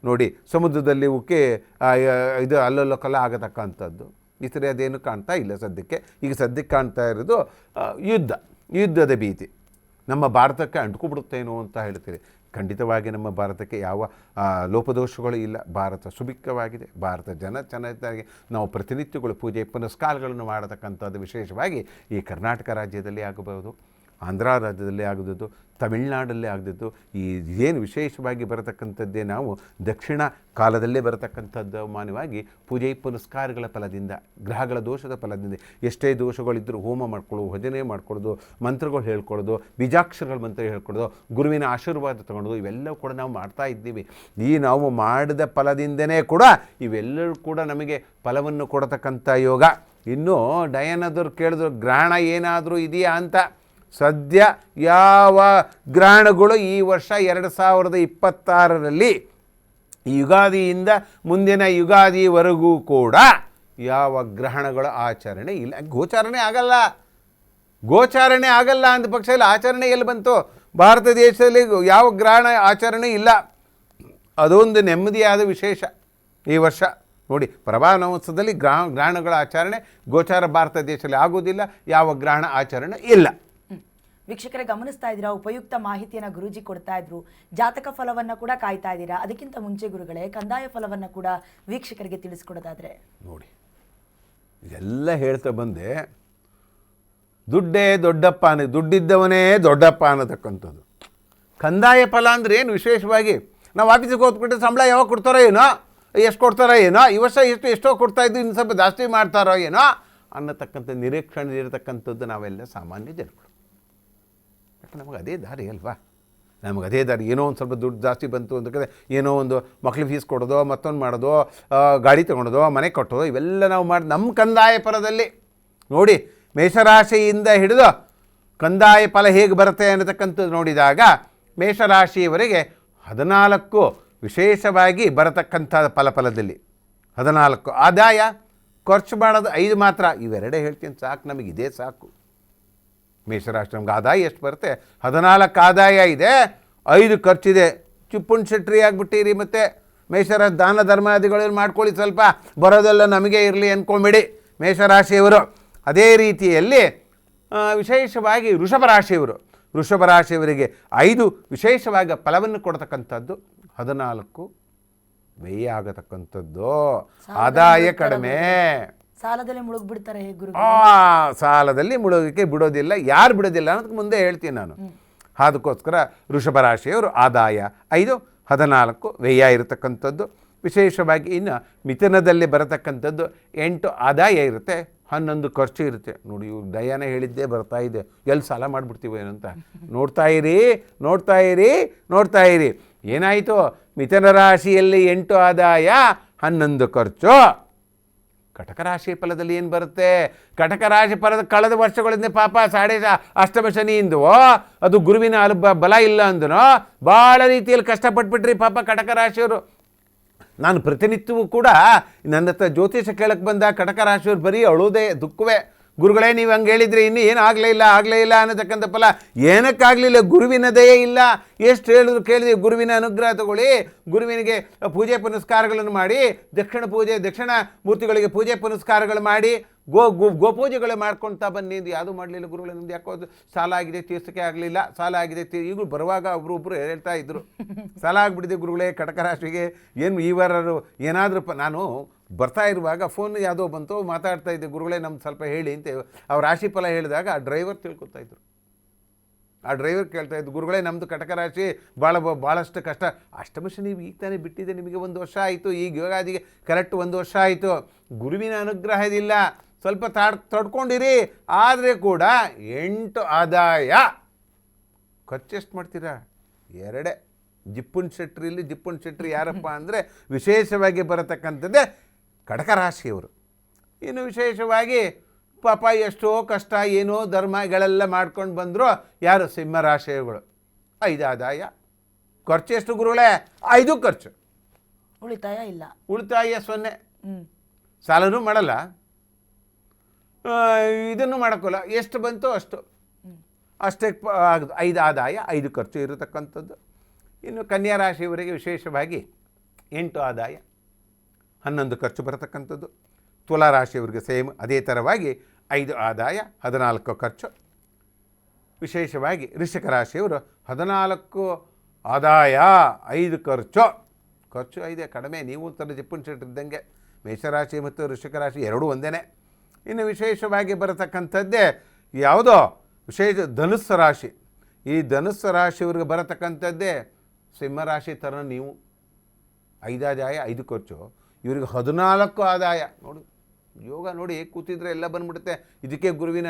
ನೋಡಿ. ಸಮುದ್ರದಲ್ಲಿ ಉಕ್ಕೆ ಇದು ಅಲ್ಲೋಲಕಲ್ಲ ಆಗತಕ್ಕಂಥದ್ದು ಈ ಥರ ಅದೇನು ಕಾಣ್ತಾ ಇಲ್ಲ ಸದ್ಯಕ್ಕೆ. ಈಗ ಸದ್ಯಕ್ಕೆ ಕಾಣ್ತಾ ಇರೋದು ಯುದ್ಧದ ಭೀತಿ ನಮ್ಮ ಭಾರತಕ್ಕೆ ಅಂಟ್ಕೊಬಿಡುತ್ತೇನೋ ಅಂತ ಹೇಳ್ತೀರಿ. ಖಂಡಿತವಾಗಿ ನಮ್ಮ ಭಾರತಕ್ಕೆ ಯಾವ ಲೋಪದೋಷಗಳು ಇಲ್ಲ. ಭಾರತ ಸುಭಿಕ್ಷವಾಗಿದೆ. ಭಾರತ ಚೆನ್ನಾಗಿ ನಾವು ಪ್ರತಿನಿತ್ಯಗಳು ಪೂಜೆ ಪುನಸ್ಕಾರಗಳನ್ನು ಮಾಡತಕ್ಕಂಥದ್ದು ವಿಶೇಷವಾಗಿ ಈ ಕರ್ನಾಟಕ ರಾಜ್ಯದಲ್ಲಿ ಆಗಬಹುದು, ಆಂಧ್ರ ರಾಜ್ಯದಲ್ಲಿ ಆಗೋದು, ತಮಿಳುನಾಡಲ್ಲೇ ಆಗದಿದ್ದು. ಈ ಏನು ವಿಶೇಷವಾಗಿ ಬರತಕ್ಕಂಥದ್ದೇ ನಾವು ದಕ್ಷಿಣ ಕಾಲದಲ್ಲೇ ಬರತಕ್ಕಂಥದ್ದು ಮಾನ್ಯವಾಗಿ ಪೂಜೆ ಪುನಸ್ಕಾರಗಳ ಫಲದಿಂದ, ಗ್ರಹಗಳ ದೋಷದ ಫಲದಿಂದ ಎಷ್ಟೇ ದೋಷಗಳಿದ್ದರೂ ಹೋಮ ಮಾಡ್ಕೊಳ್ಳೋದು, ಭಜನೆ ಮಾಡ್ಕೊಳ್ಳೋದು, ಮಂತ್ರಗಳು ಹೇಳ್ಕೊಳ್ಳೋದು, ಬೀಜಾಕ್ಷರಗಳ ಮಂತ್ರ ಹೇಳ್ಕೊಳ್ಳೋದು, ಗುರುವಿನ ಆಶೀರ್ವಾದ ತೊಗೊಳೋದು, ಇವೆಲ್ಲವೂ ಕೂಡ ನಾವು ಮಾಡ್ತಾ ಇದ್ದೀವಿ. ಈ ನಾವು ಮಾಡಿದ ಫಲದಿಂದನೇ ಕೂಡ ಇವೆಲ್ಲರೂ ಕೂಡ ನಮಗೆ ಫಲವನ್ನು ಕೊಡತಕ್ಕಂಥ ಯೋಗ. ಇನ್ನೂ ಡಯನದವ್ರು ಕೇಳಿದ್ರು ಗ್ರಹಣ ಏನಾದರೂ ಇದೆಯಾ ಅಂತ. ಸದ್ಯ ಯಾವ ಗ್ರಹಣಗಳು ಈ ವರ್ಷ 2026ರಲ್ಲಿ ಯುಗಾದಿಯಿಂದ ಮುಂದಿನ ಯುಗಾದಿವರೆಗೂ ಕೂಡ ಯಾವ ಗ್ರಹಣಗಳ ಆಚರಣೆ ಇಲ್ಲ. ಗೋಚಾರಣೆ ಆಗಲ್ಲ ಅಂದ ಪಕ್ಷದಲ್ಲಿ ಆಚರಣೆ ಎಲ್ಲಿ ಬಂತು? ಭಾರತ ದೇಶದಲ್ಲಿ ಯಾವ ಗ್ರಹಣ ಆಚರಣೆ ಇಲ್ಲ. ಅದೊಂದು ನೆಮ್ಮದಿಯಾದ ವಿಶೇಷ ಈ ವರ್ಷ ನೋಡಿ. ಪ್ರಭಾವ ನವೋತ್ಸವದಲ್ಲಿ ಗ್ರಹಣಗಳ ಆಚರಣೆ ಗೋಚಾರ ಭಾರತ ದೇಶದಲ್ಲಿ ಆಗೋದಿಲ್ಲ, ಯಾವ ಗ್ರಹಣ ಆಚರಣೆ ಇಲ್ಲ. ವೀಕ್ಷಕರೇ ಗಮನಿಸ್ತಾ ಇದ್ದೀರಾ, ಉಪಯುಕ್ತ ಮಾಹಿತಿಯನ್ನು ಗುರೂಜಿ ಕೊಡ್ತಾ ಇದ್ರು. ಜಾತಕ ಫಲವನ್ನು ಕೂಡ ಕಾಯ್ತಾ ಇದ್ದೀರಾ. ಅದಕ್ಕಿಂತ ಮುಂಚೆ ಗುರುಗಳೇ, ಕಂದಾಯ ಫಲವನ್ನು ಕೂಡ ವೀಕ್ಷಕರಿಗೆ ತಿಳಿಸ್ಕೊಡೋದಾದ್ರೆ ನೋಡಿ, ಇದೆಲ್ಲ ಹೇಳ್ತಾ ಬಂದೆ. ದುಡ್ಡೇ ದೊಡ್ಡಪ್ಪ ದುಡ್ಡಿದ್ದವನೇ ದೊಡ್ಡಪ್ಪ ಅನ್ನತಕ್ಕಂಥದ್ದು. ಕಂದಾಯ ಫಲ ಅಂದರೆ ಏನು ವಿಶೇಷವಾಗಿ ನಾವು ಆಫೀಸಿಗೆ ಹೋಗ್ಬಿಟ್ಟು ಸಂಬಳ ಯಾವಾಗ ಕೊಡ್ತಾರೋ ಏನೋ, ಎಷ್ಟು ಕೊಡ್ತಾರೋ ಏನೋ, ಈ ವರ್ಷ ಎಷ್ಟೋ ಕೊಡ್ತಾಯಿದ್ದು ಇನ್ನು ಸ್ವಲ್ಪ ಜಾಸ್ತಿ ಮಾಡ್ತಾರೋ ಏನೋ ಅನ್ನತಕ್ಕಂಥ ನಿರೀಕ್ಷಣೆ ಇರತಕ್ಕಂಥದ್ದು ನಾವೆಲ್ಲ ಸಾಮಾನ್ಯ ಜನಗಳು. ಯಾಕೆ ನಮಗೆ ಅದೇ ದಾರಿ ಅಲ್ವಾ, ನಮಗೆ ಅದೇ ದಾರಿ. ಏನೋ ಒಂದು ಸ್ವಲ್ಪ ದುಡ್ಡು ಜಾಸ್ತಿ ಬಂತು ಅಂತ ಏನೋ ಒಂದು ಮಕ್ಳಿಗೆ ಫೀಸ್ ಕೊಡೋದು, ಮತ್ತೊಂದು ಮಾಡೋದು, ಗಾಡಿ ತೊಗೊಳೋದು, ಮನೆ ಕಟ್ಟೋದು, ಇವೆಲ್ಲ ನಾವು ಮಾಡಿ ನಮ್ಮ ಕಂದಾಯ ಫಲದಲ್ಲಿ ನೋಡಿ, ಮೇಷರಾಶಿಯಿಂದ ಹಿಡಿದು ಕಂದಾಯ ಫಲ ಹೇಗೆ ಬರುತ್ತೆ ಅನ್ನತಕ್ಕಂಥದ್ದು ನೋಡಿದಾಗ ಮೇಷರಾಶಿಯವರೆಗೆ 14 ವಿಶೇಷವಾಗಿ ಬರತಕ್ಕಂಥ ಫಲದಲ್ಲಿ 14 ಆದಾಯ, ಖರ್ಚು ಮಾಡೋದು 5 ಮಾತ್ರ. ಇವೆರಡೇ ಹೇಳ್ತೀನಿ ಸಾಕು, ನಮಗೆ ಇದೇ ಸಾಕು. ಮೇಷರಾಶಿ ನಮ್ಗೆ ಆದಾಯ ಎಷ್ಟು ಬರುತ್ತೆ? 14 ಆದಾಯ ಇದೆ, 5 ಖರ್ಚಿದೆ. ಚಿಪ್ಪುಣ್ ಶೆಟ್ರಿ ಆಗಿಬಿಟ್ಟಿರಿ. ಮತ್ತು ಮೇಷರಾಶಿ ದಾನ ಧರ್ಮಾದಿಗಳನ್ನು ಮಾಡ್ಕೊಳ್ಳಿ, ಸ್ವಲ್ಪ ಬರೋದೆಲ್ಲ ನಮಗೆ ಇರಲಿ ಅಂದ್ಕೊಂಬೇಡಿ ಮೇಷರಾಶಿಯವರು. ಅದೇ ರೀತಿಯಲ್ಲಿ ವಿಶೇಷವಾಗಿ ವೃಷಭ ರಾಶಿಯವರಿಗೆ 5 ವಿಶೇಷವಾಗಿ ಫಲವನ್ನು ಕೊಡ್ತಕ್ಕಂಥದ್ದು, 14 ವ್ಯಯ ಆಗತಕ್ಕಂಥದ್ದು, ಆದಾಯ ಕಡಿಮೆ. ಸಾಲದಲ್ಲಿ ಮುಳುಗ್ಬಿಡ್ತಾರೆ ಗುರು. ಸಾಲದಲ್ಲಿ ಮುಳುಗಕ್ಕೆ ಬಿಡೋದಿಲ್ಲ. ಯಾರು ಬಿಡೋದಿಲ್ಲ ಅನ್ನೋದಕ್ಕೆ ಮುಂದೆ ಹೇಳ್ತೀನಿ ನಾನು. ಅದಕ್ಕೋಸ್ಕರ ವೃಷಭ ರಾಶಿಯವರು ಆದಾಯ 5, 14 ವ್ಯಯ ಇರತಕ್ಕಂಥದ್ದು. ವಿಶೇಷವಾಗಿ ಇನ್ನು ಮಿಥುನದಲ್ಲಿ ಬರತಕ್ಕಂಥದ್ದು 8 ಆದಾಯ ಇರುತ್ತೆ, 11 ಖರ್ಚು ಇರುತ್ತೆ. ನೋಡಿ, ಇವ್ರು ದಯಾನೇ ಹೇಳಿದ್ದೇ ಬರ್ತಾ ಇದೆ, ಎಲ್ಲಿ ಸಾಲ ಮಾಡಿಬಿಡ್ತೀವಿ ಏನಂತ. ನೋಡ್ತಾ ಇರಿ ಏನಾಯಿತು. ಮಿಥುನ ರಾಶಿಯಲ್ಲಿ 8 ಆದಾಯ, 11 ಖರ್ಚು. ಕಟಕ ರಾಶಿ ಫಲದಲ್ಲಿ ಏನು ಬರುತ್ತೆ? ಕಟಕ ರಾಶಿ ಫಲದ ಕಳೆದ ವರ್ಷಗಳಿಂದ ಪಾಪ ಅಷ್ಟಮ ಶನಿಯಿಂದವೋ ಅದು ಗುರುವಿನ ಬಲ ಇಲ್ಲ ಅಂದನೋ ಭಾಳ ರೀತಿಯಲ್ಲಿ ಕಷ್ಟಪಟ್ಬಿಟ್ರಿ ಪಾಪ ಕಟಕ ರಾಶಿಯವರು. ನಾನು ಪ್ರತಿನಿತ್ಯವೂ ಕೂಡ ನನ್ನ ಹತ್ರ ಜ್ಯೋತಿಷ ಕೇಳಕ್ಕೆ ಬಂದ ಕಟಕ ರಾಶಿಯವ್ರು ಬರೀ ಅಳುವುದೇ ದುಃಖವೇ. ಗುರುಗಳೇ ನೀವು ಹಂಗೆ ಹೇಳಿದ್ರಿ, ಇನ್ನೂ ಏನು ಆಗಲೇ ಇಲ್ಲ ಅನ್ನತಕ್ಕಂಥ ಫಲ ಏನಕ್ಕಾಗಲಿಲ್ಲ? ಗುರುವಿನ ದಯೆ ಇಲ್ಲ. ಎಷ್ಟು ಹೇಳಿದ್ರು ಕೇಳಿದೆ, ಗುರುವಿನ ಅನುಗ್ರಹ ತಗೊಳ್ಳಿ, ಗುರುವಿನಿಗೆ ಪೂಜೆ ಪುನಸ್ಕಾರಗಳನ್ನು ಮಾಡಿ, ದಕ್ಷಿಣ ಮೂರ್ತಿಗಳಿಗೆ ಪೂಜೆ ಪುನಸ್ಕಾರಗಳು ಮಾಡಿ, ಗೋಪೂಜೆಗಳು ಮಾಡ್ಕೊಳ್ತಾ ಬನ್ನಿ. ಯಾವುದೂ ಮಾಡಲಿಲ್ಲ ಗುರುಗಳೇ. ನಮ್ದು ಯಾಕೋ ಸಾಲ ಆಗಿದೆ, ತೀರ್ಸಕ್ಕೆ ಆಗಲಿಲ್ಲ, ಸಾಲ ಆಗಿದೆ. ಈಗಲೂ ಬರುವಾಗ ಒಬ್ಬರು ಹೇಳ್ತಾ ಇದ್ರು, ಸಾಲ ಆಗಿಬಿಟ್ಟಿದೆ ಗುರುಗಳೇ ಕಟಕ ರಾಶಿಗೆ. ಏನು ಈ ವಾರ ಏನಾದರೂ ನಾನು ಬರ್ತಾ ಇರುವಾಗ ಫೋನ್ ಯಾವುದೋ ಬಂತು, ಮಾತಾಡ್ತಾ ಇದ್ದೆ, ಗುರುಗಳೇ ನಮ್ದು ಸ್ವಲ್ಪ ಹೇಳಿ ಅಂತ. ಅವ್ರು ರಾಶಿ ಫಲ ಹೇಳಿದಾಗ ಆ ಡ್ರೈವರ್ ತಿಳ್ಕೊತಾ ಇದ್ರು. ಆ ಡ್ರೈವರ್ ಕೇಳ್ತಾ ಇದ್ದು, ಗುರುಗಳೇ ನಮ್ಮದು ಕಟಕ ರಾಶಿ ಭಾಳಷ್ಟು ಕಷ್ಟ. ಅಷ್ಟಮ ಶನಿ ಈಗ ತಾನೇ ಬಿಟ್ಟಿದೆ, ನಿಮಗೆ 1 ವರ್ಷ ಆಯಿತು. ಈಗ ಯುಗಾದಿಗೆ ಕರೆಕ್ಟ್ 1 ವರ್ಷ ಆಯಿತು. ಗುರುವಿನ ಅನುಗ್ರಹದಿಲ್ಲ, ಸ್ವಲ್ಪ ತಡ್ಕೊಂಡಿರಿ. ಆದರೆ ಕೂಡ 8 ಆದಾಯ, ಖರ್ಚೆಷ್ಟು ಮಾಡ್ತೀರಾ? 2. ಜಿಪ್ಪುಣ್ ಶೆಟ್ರಿ ಯಾರಪ್ಪ ಅಂದರೆ ವಿಶೇಷವಾಗಿ ಬರತಕ್ಕಂಥದ್ದೇ ಕಟಕ ರಾಶಿಯವರು. ಇನ್ನು ವಿಶೇಷವಾಗಿ ಪಾಪ ಎಷ್ಟೋ ಕಷ್ಟ ಏನೋ ಧರ್ಮಗಳೆಲ್ಲ ಮಾಡ್ಕೊಂಡು ಬಂದರು ಯಾರು? ಸಿಂಹರಾಶಿಗಳು. 5 ಆದಾಯ, ಖರ್ಚು ಎಷ್ಟು ಗುರುಗಳೇ? 5 ಖರ್ಚು. ಉಳಿತಾಯ ಇಲ್ಲ. ಉಳಿತಾಯ 0. ಸಾಲನೂ ಮಾಡಲ್ಲ, ಇದನ್ನು ಮಾಡೋಕ್ಕಲ್ಲ. ಎಷ್ಟು ಬಂತು ಅಷ್ಟೇ 5 ಆದಾಯ, 5 ಖರ್ಚು ಇರತಕ್ಕಂಥದ್ದು. ಇನ್ನು ಕನ್ಯಾ ರಾಶಿಯವರಿಗೆ ವಿಶೇಷವಾಗಿ 8 ಆದಾಯ, 11 ಖರ್ಚು ಬರತಕ್ಕಂಥದ್ದು. ತುಲಾ ರಾಶಿಯವರಿಗೆ ಸೇಮ್ ಅದೇ ಥರವಾಗಿ 5 ಆದಾಯ, 14 ಖರ್ಚು. ವಿಶೇಷವಾಗಿ ವೃಶ್ಚಿಕ ರಾಶಿಯವರು 14 ಆದಾಯ, 5 ಖರ್ಚು 5 ಕಡಿಮೆ. ನೀವು ಥರ ಜಿಪ್ಪುಣ್ ಶೆಟ್ಟಿ ಇದ್ದಂಗೆ. ಮೇಷರಾಶಿ ಮತ್ತು ವೃಶ್ಚಿಕ ರಾಶಿ ಎರಡೂ ಒಂದೇ. ಇನ್ನು ವಿಶೇಷವಾಗಿ ಬರತಕ್ಕಂಥದ್ದೇ ಯಾವುದೋ ಧನುಸ್ಸು ರಾಶಿ. ಈ ಧನುಸ್ಸು ರಾಶಿಯವ್ರಿಗೆ ಬರತಕ್ಕಂಥದ್ದೇ ಸಿಂಹರಾಶಿ ಥರ. ನೀವು 5 ಆದಾಯ, 5 ಖರ್ಚು. ಇವ್ರಿಗೆ 14 ಆದಾಯ. ನೋಡಿ ಯೋಗ ನೋಡಿ, ಕೂತಿದ್ರೆ ಎಲ್ಲ ಬಂದ್ಬಿಡುತ್ತೆ. ಇದಕ್ಕೆ ಗುರುವಿನ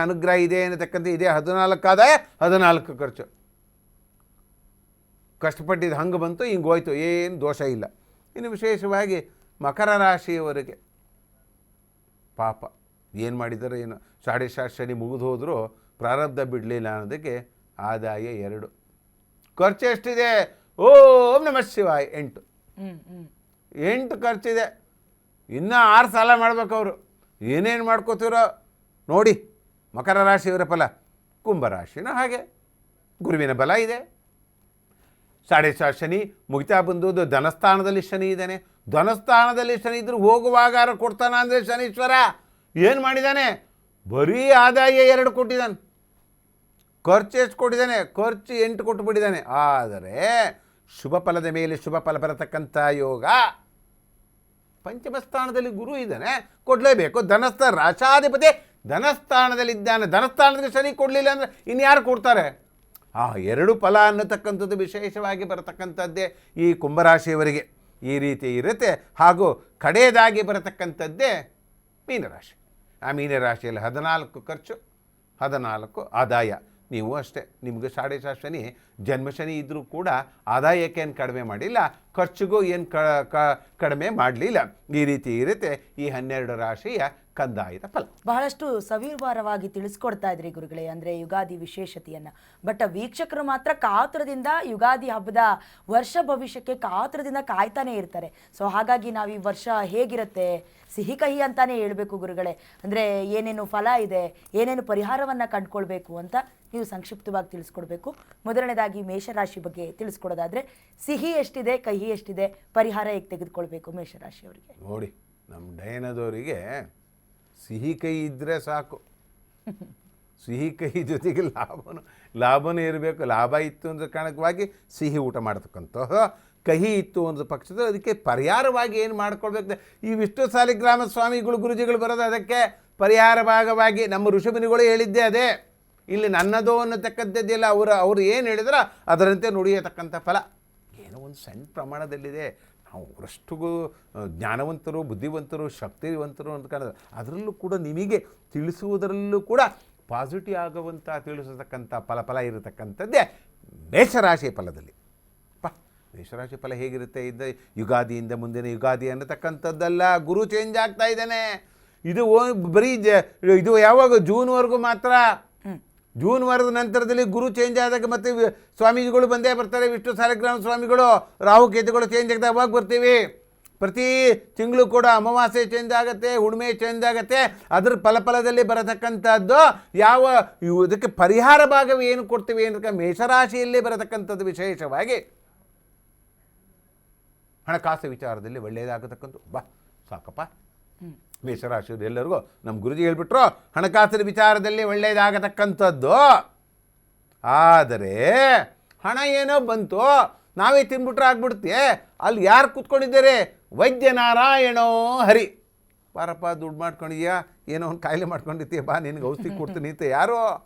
ಅನುಗ್ರಹ ಇದೆ ಅನ್ನತಕ್ಕಂಥ ಇದೆ. 14 ಆದಾಯ, 14 ಖರ್ಚು. ಕಷ್ಟಪಟ್ಟಿದ್ದು ಹಂಗೆ ಬಂತು, ಹಿಂಗೆ ಹೋಯ್ತು, ಏನು ದೋಷ ಇಲ್ಲ. ಇನ್ನು ವಿಶೇಷವಾಗಿ ಮಕರ ರಾಶಿಯವರಿಗೆ ಪಾಪ ಏನು ಮಾಡಿದ್ದಾರೆ ಏನು, 7.5 ಶನಿ ಮುಗಿದು ಹೋದರೂ ಪ್ರಾರಬ್ಧ ಬಿಡಲಿಲ್ಲ ಅನ್ನೋದಕ್ಕೆ ಆದಾಯ 2. ಖರ್ಚು ಎಷ್ಟಿದೆ? ಓಂ ನಮಃ ಶಿವಾಯ 8 ಖರ್ಚಿದೆ. ಇನ್ನೂ 6 ಸಾಲ ಮಾಡ್ಬೇಕು ಅವರು. ಏನೇನು ಮಾಡ್ಕೋತಿರೋ ನೋಡಿ. ಮಕರ ರಾಶಿಯವರ ಫಲ. ಕುಂಭರಾಶಿನೂ ಹಾಗೆ, ಗುರುವಿನ ಬಲ ಇದೆ. 7.5 ಶನಿ ಮುಗಿತಾ ಬಂದು ಧನಸ್ಥಾನದಲ್ಲಿ ಶನಿ ಇದ್ದಾನೆ. ಧನಸ್ಥಾನದಲ್ಲಿ ಶನಿ ಇದ್ರೂ ಹೋಗುವಾಗ ಕೊಡ್ತಾನ ಅಂದರೆ ಶನೀಶ್ವರ ಏನು ಮಾಡಿದ್ದಾನೆ? ಬರೀ ಆದಾಯ 2 ಕೊಟ್ಟಿದ್ದಾನೆ. ಖರ್ಚು ಎಷ್ಟು ಕೊಟ್ಟಿದ್ದಾನೆ? ಖರ್ಚು 8 ಕೊಟ್ಟುಬಿಟ್ಟಿದ್ದಾನೆ. ಆದರೆ ಶುಭ ಫಲದ ಮೇಲೆ ಶುಭ ಫಲ ಬರತಕ್ಕಂಥ ಯೋಗ. ಪಂಚಮ ಸ್ಥಾನದಲ್ಲಿ ಗುರು ಇದ್ದಾನೆ, ಕೊಡಲೇಬೇಕು. ಧನಸ್ಥಾನ ರಾಶಾಧಿಪತಿ ಧನಸ್ಥಾನದಲ್ಲಿದ್ದಾನೆ. ಧನಸ್ಥಾನದಲ್ಲಿ ಶನಿ ಕೊಡಲಿಲ್ಲ ಅಂದರೆ ಇನ್ಯಾರು ಕೊಡ್ತಾರೆ? ಆ 2 ಫಲ ಅನ್ನತಕ್ಕಂಥದ್ದು ವಿಶೇಷವಾಗಿ ಬರತಕ್ಕಂಥದ್ದೇ ಈ ಕುಂಭರಾಶಿಯವರಿಗೆ ಈ ರೀತಿ ಇರುತ್ತೆ. ಹಾಗೂ ಕಡೆಯದಾಗಿ ಬರತಕ್ಕಂಥದ್ದೇ ಮೀನರಾಶಿ. ಆ ಮೀನರಾಶಿಯಲ್ಲಿ 14 ಖರ್ಚು, 14 ಆದಾಯ. ನೀವು ಅಷ್ಟೇ, ನಿಮಗೆ ಸಾಡೆ ಶನಿ ಜನ್ಮಶನಿ ಇದ್ದರೂ ಕೂಡ ಆದಾಯಕ್ಕೆ ಏನು ಕಡಿಮೆ ಮಾಡಿಲ್ಲ, ಖರ್ಚಿಗೂ ಏನು ಕಡಿಮೆ ಮಾಡಲಿಲ್ಲ. ಈ ರೀತಿ ಇರುತ್ತೆ ಈ 12 ರಾಶಿಯ ಕಂದಾಯದ ಫಲ. ಬಹಳಷ್ಟು ಸವಿವರವಾಗಿ ತಿಳಿಸ್ಕೊಡ್ತಾ ಇದ್ರಿ ಗುರುಗಳೇ, ಅಂದರೆ ಯುಗಾದಿ ವಿಶೇಷತೆಯನ್ನು. ಬಟ್ ವೀಕ್ಷಕರು ಮಾತ್ರ ಕಾತುರದಿಂದ ಯುಗಾದಿ ಹಬ್ಬದ ವರ್ಷ ಭವಿಷ್ಯಕ್ಕೆ ಕಾತುರದಿಂದ ಕಾಯ್ತಾನೆ ಇರ್ತಾರೆ. ಸೊ ಹಾಗಾಗಿ ನಾವು ಈ ವರ್ಷ ಹೇಗಿರುತ್ತೆ, ಸಿಹಿ ಕಹಿ ಅಂತಾನೆ ಹೇಳ್ಬೇಕು ಗುರುಗಳೇ. ಅಂದರೆ ಏನೇನು ಫಲ ಇದೆ, ಏನೇನು ಪರಿಹಾರವನ್ನು ಕಂಡುಕೊಳ್ಬೇಕು ಅಂತ ನೀವು ಸಂಕ್ಷಿಪ್ತವಾಗಿ ತಿಳಿಸ್ಕೊಡ್ಬೇಕು. ಮೊದಲನೇದಾಗಿ ಮೇಷರಾಶಿ ಬಗ್ಗೆ ತಿಳಿಸ್ಕೊಡೋದಾದರೆ ಸಿಹಿ ಎಷ್ಟಿದೆ, ಕಹಿ ಎಷ್ಟಿದೆ, ಪರಿಹಾರ ಹೇಗೆ ತೆಗೆದುಕೊಳ್ಬೇಕು ಮೇಷರಾಶಿಯವರಿಗೆ? ನೋಡಿ, ನಮ್ಮ ಡಯನದವರಿಗೆ ಸಿಹಿ ಕೈ ಇದ್ದರೆ ಸಾಕು. ಸಿಹಿ ಕೈ ಜೊತೆಗೆ ಲಾಭನೂ ಇರಬೇಕು. ಲಾಭ ಇತ್ತು ಅಂದರೆ ಕಾರಣಕವಾಗಿ ಸಿಹಿ ಊಟ ಮಾಡ್ತಕ್ಕಂಥ, ಕಹಿ ಇತ್ತು ಒಂದು ಪಕ್ಷದ ಅದಕ್ಕೆ ಪರಿಹಾರವಾಗಿ ಏನು ಮಾಡ್ಕೊಳ್ಬೇಕು? ಈ ವಿಷ್ಣು ಸಾಲಿಗ್ರಾಮ ಸ್ವಾಮಿಗಳು ಗುರುಜಿಗಳು ಬರೋದು ಅದಕ್ಕೆ ಪರಿಹಾರ ಭಾಗವಾಗಿ. ನಮ್ಮ ಋಷಿಮುನಿಗಳು ಹೇಳಿದ್ದೇ ಅದೇ. ಇಲ್ಲಿ ನನ್ನದು ಅನ್ನತಕ್ಕಂಥದ್ದಿಲ್ಲ. ಅವರು ಏನು ಹೇಳಿದ್ರೆ ಅದರಂತೆ ನುಡಿಯತಕ್ಕಂಥ ಫಲ ಏನೋ ಒಂದು ಸಣ್ಣ ಪ್ರಮಾಣದಲ್ಲಿದೆ. ನಾವು ಅವರಷ್ಟು ಜ್ಞಾನವಂತರು, ಬುದ್ಧಿವಂತರು, ಶಕ್ತಿವಂತರು ಅಂತ ಕಾಣೋದು. ಅದರಲ್ಲೂ ಕೂಡ ನಿಮಗೆ ತಿಳಿಸುವುದರಲ್ಲೂ ಕೂಡ ಪಾಸಿಟಿವ್ ಆಗುವಂಥ ತಿಳಿಸತಕ್ಕಂಥ ಫಲ ಇರತಕ್ಕಂಥದ್ದೇ ಮೇಷರಾಶಿ ಫಲದಲ್ಲಿ. ಮೇಷರಾಶಿ ಫಲ ಹೇಗಿರುತ್ತೆ? ಯುಗಾದಿಯಿಂದ ಮುಂದಿನ ಯುಗಾದಿ ಅನ್ನತಕ್ಕಂಥದ್ದಲ್ಲ. ಗುರು ಚೇಂಜ್ ಆಗ್ತಾ ಇದ್ದಾನೆ. ಇದು ಬರೀ ಇದು ಯಾವಾಗ ಜೂನ್ವರೆಗೂ ಮಾತ್ರ. ಜೂನ್ ವಾರದ ನಂತರದಲ್ಲಿ ಗುರು ಚೇಂಜ್ ಆದಾಗ ಮತ್ತೆ ಸ್ವಾಮೀಜಿಗಳು ಬಂದೇ ಬರ್ತಾರೆ. ವಿಷ್ಣು ಸಾಲಿಗ್ರಾಮ ಸ್ವಾಮಿಗಳು, ರಾಹುಕೇತುಗಳು ಚೇಂಜ್ ಆಗಿದಾಗ ಅವಾಗ ಬರ್ತೀವಿ. ಪ್ರತಿ ತಿಂಗಳು ಕೂಡ ಅಮಾವಾಸ್ಯೆ ಚೇಂಜ್ ಆಗುತ್ತೆ, ಹುಣ್ಣಿಮೆ ಚೇಂಜ್ ಆಗುತ್ತೆ. ಅದ್ರ ಫಲದಲ್ಲಿ ಬರತಕ್ಕಂಥದ್ದು ಯಾವ ಇದಕ್ಕೆ ಪರಿಹಾರ ಭಾಗವೇ ಏನು ಕೊಡ್ತೀವಿ ಅಂದರೆ ಮೇಷರಾಶಿಯಲ್ಲೇ ಬರತಕ್ಕಂಥದ್ದು. ವಿಶೇಷವಾಗಿ ಹಣಕಾಸು ವಿಚಾರದಲ್ಲಿ ಒಳ್ಳೆಯದಾಗತಕ್ಕಂಥ ಸಾಕಪ್ಪ. ಮೇಷರಾಶಿಯವರು ಎಲ್ಲರಿಗೂ ನಮ್ಮ ಗುರುಜಿ ಹೇಳ್ಬಿಟ್ರು ಹಣಕಾಸಿನ ವಿಚಾರದಲ್ಲಿ ಒಳ್ಳೆಯದಾಗತಕ್ಕಂಥದ್ದು. ಆದರೆ ಹಣ ಏನೋ ಬಂತು, ನಾವೇ ತಿನ್ಬಿಟ್ರೆ ಆಗ್ಬಿಡುತ್ತೆ. ಅಲ್ಲಿ ಯಾರು ಕೂತ್ಕೊಂಡಿದ್ದಾರೆ? ವೈದ್ಯನಾರಾಯಣೋ ಹರಿ. ಬಾರಪ್ಪ, ದುಡ್ಡು ಮಾಡ್ಕೊಂಡಿದ್ಯಾ, ಏನೋ ಒಂದು ಕಾಯಿಲೆ ಮಾಡ್ಕೊಂಡಿರ್ತೀಯ, ಬಾ ನಿನಗೆ ಔಷಧಿ ಕೊಡ್ತೀನಿ ಅಂತ ಯಾರೋ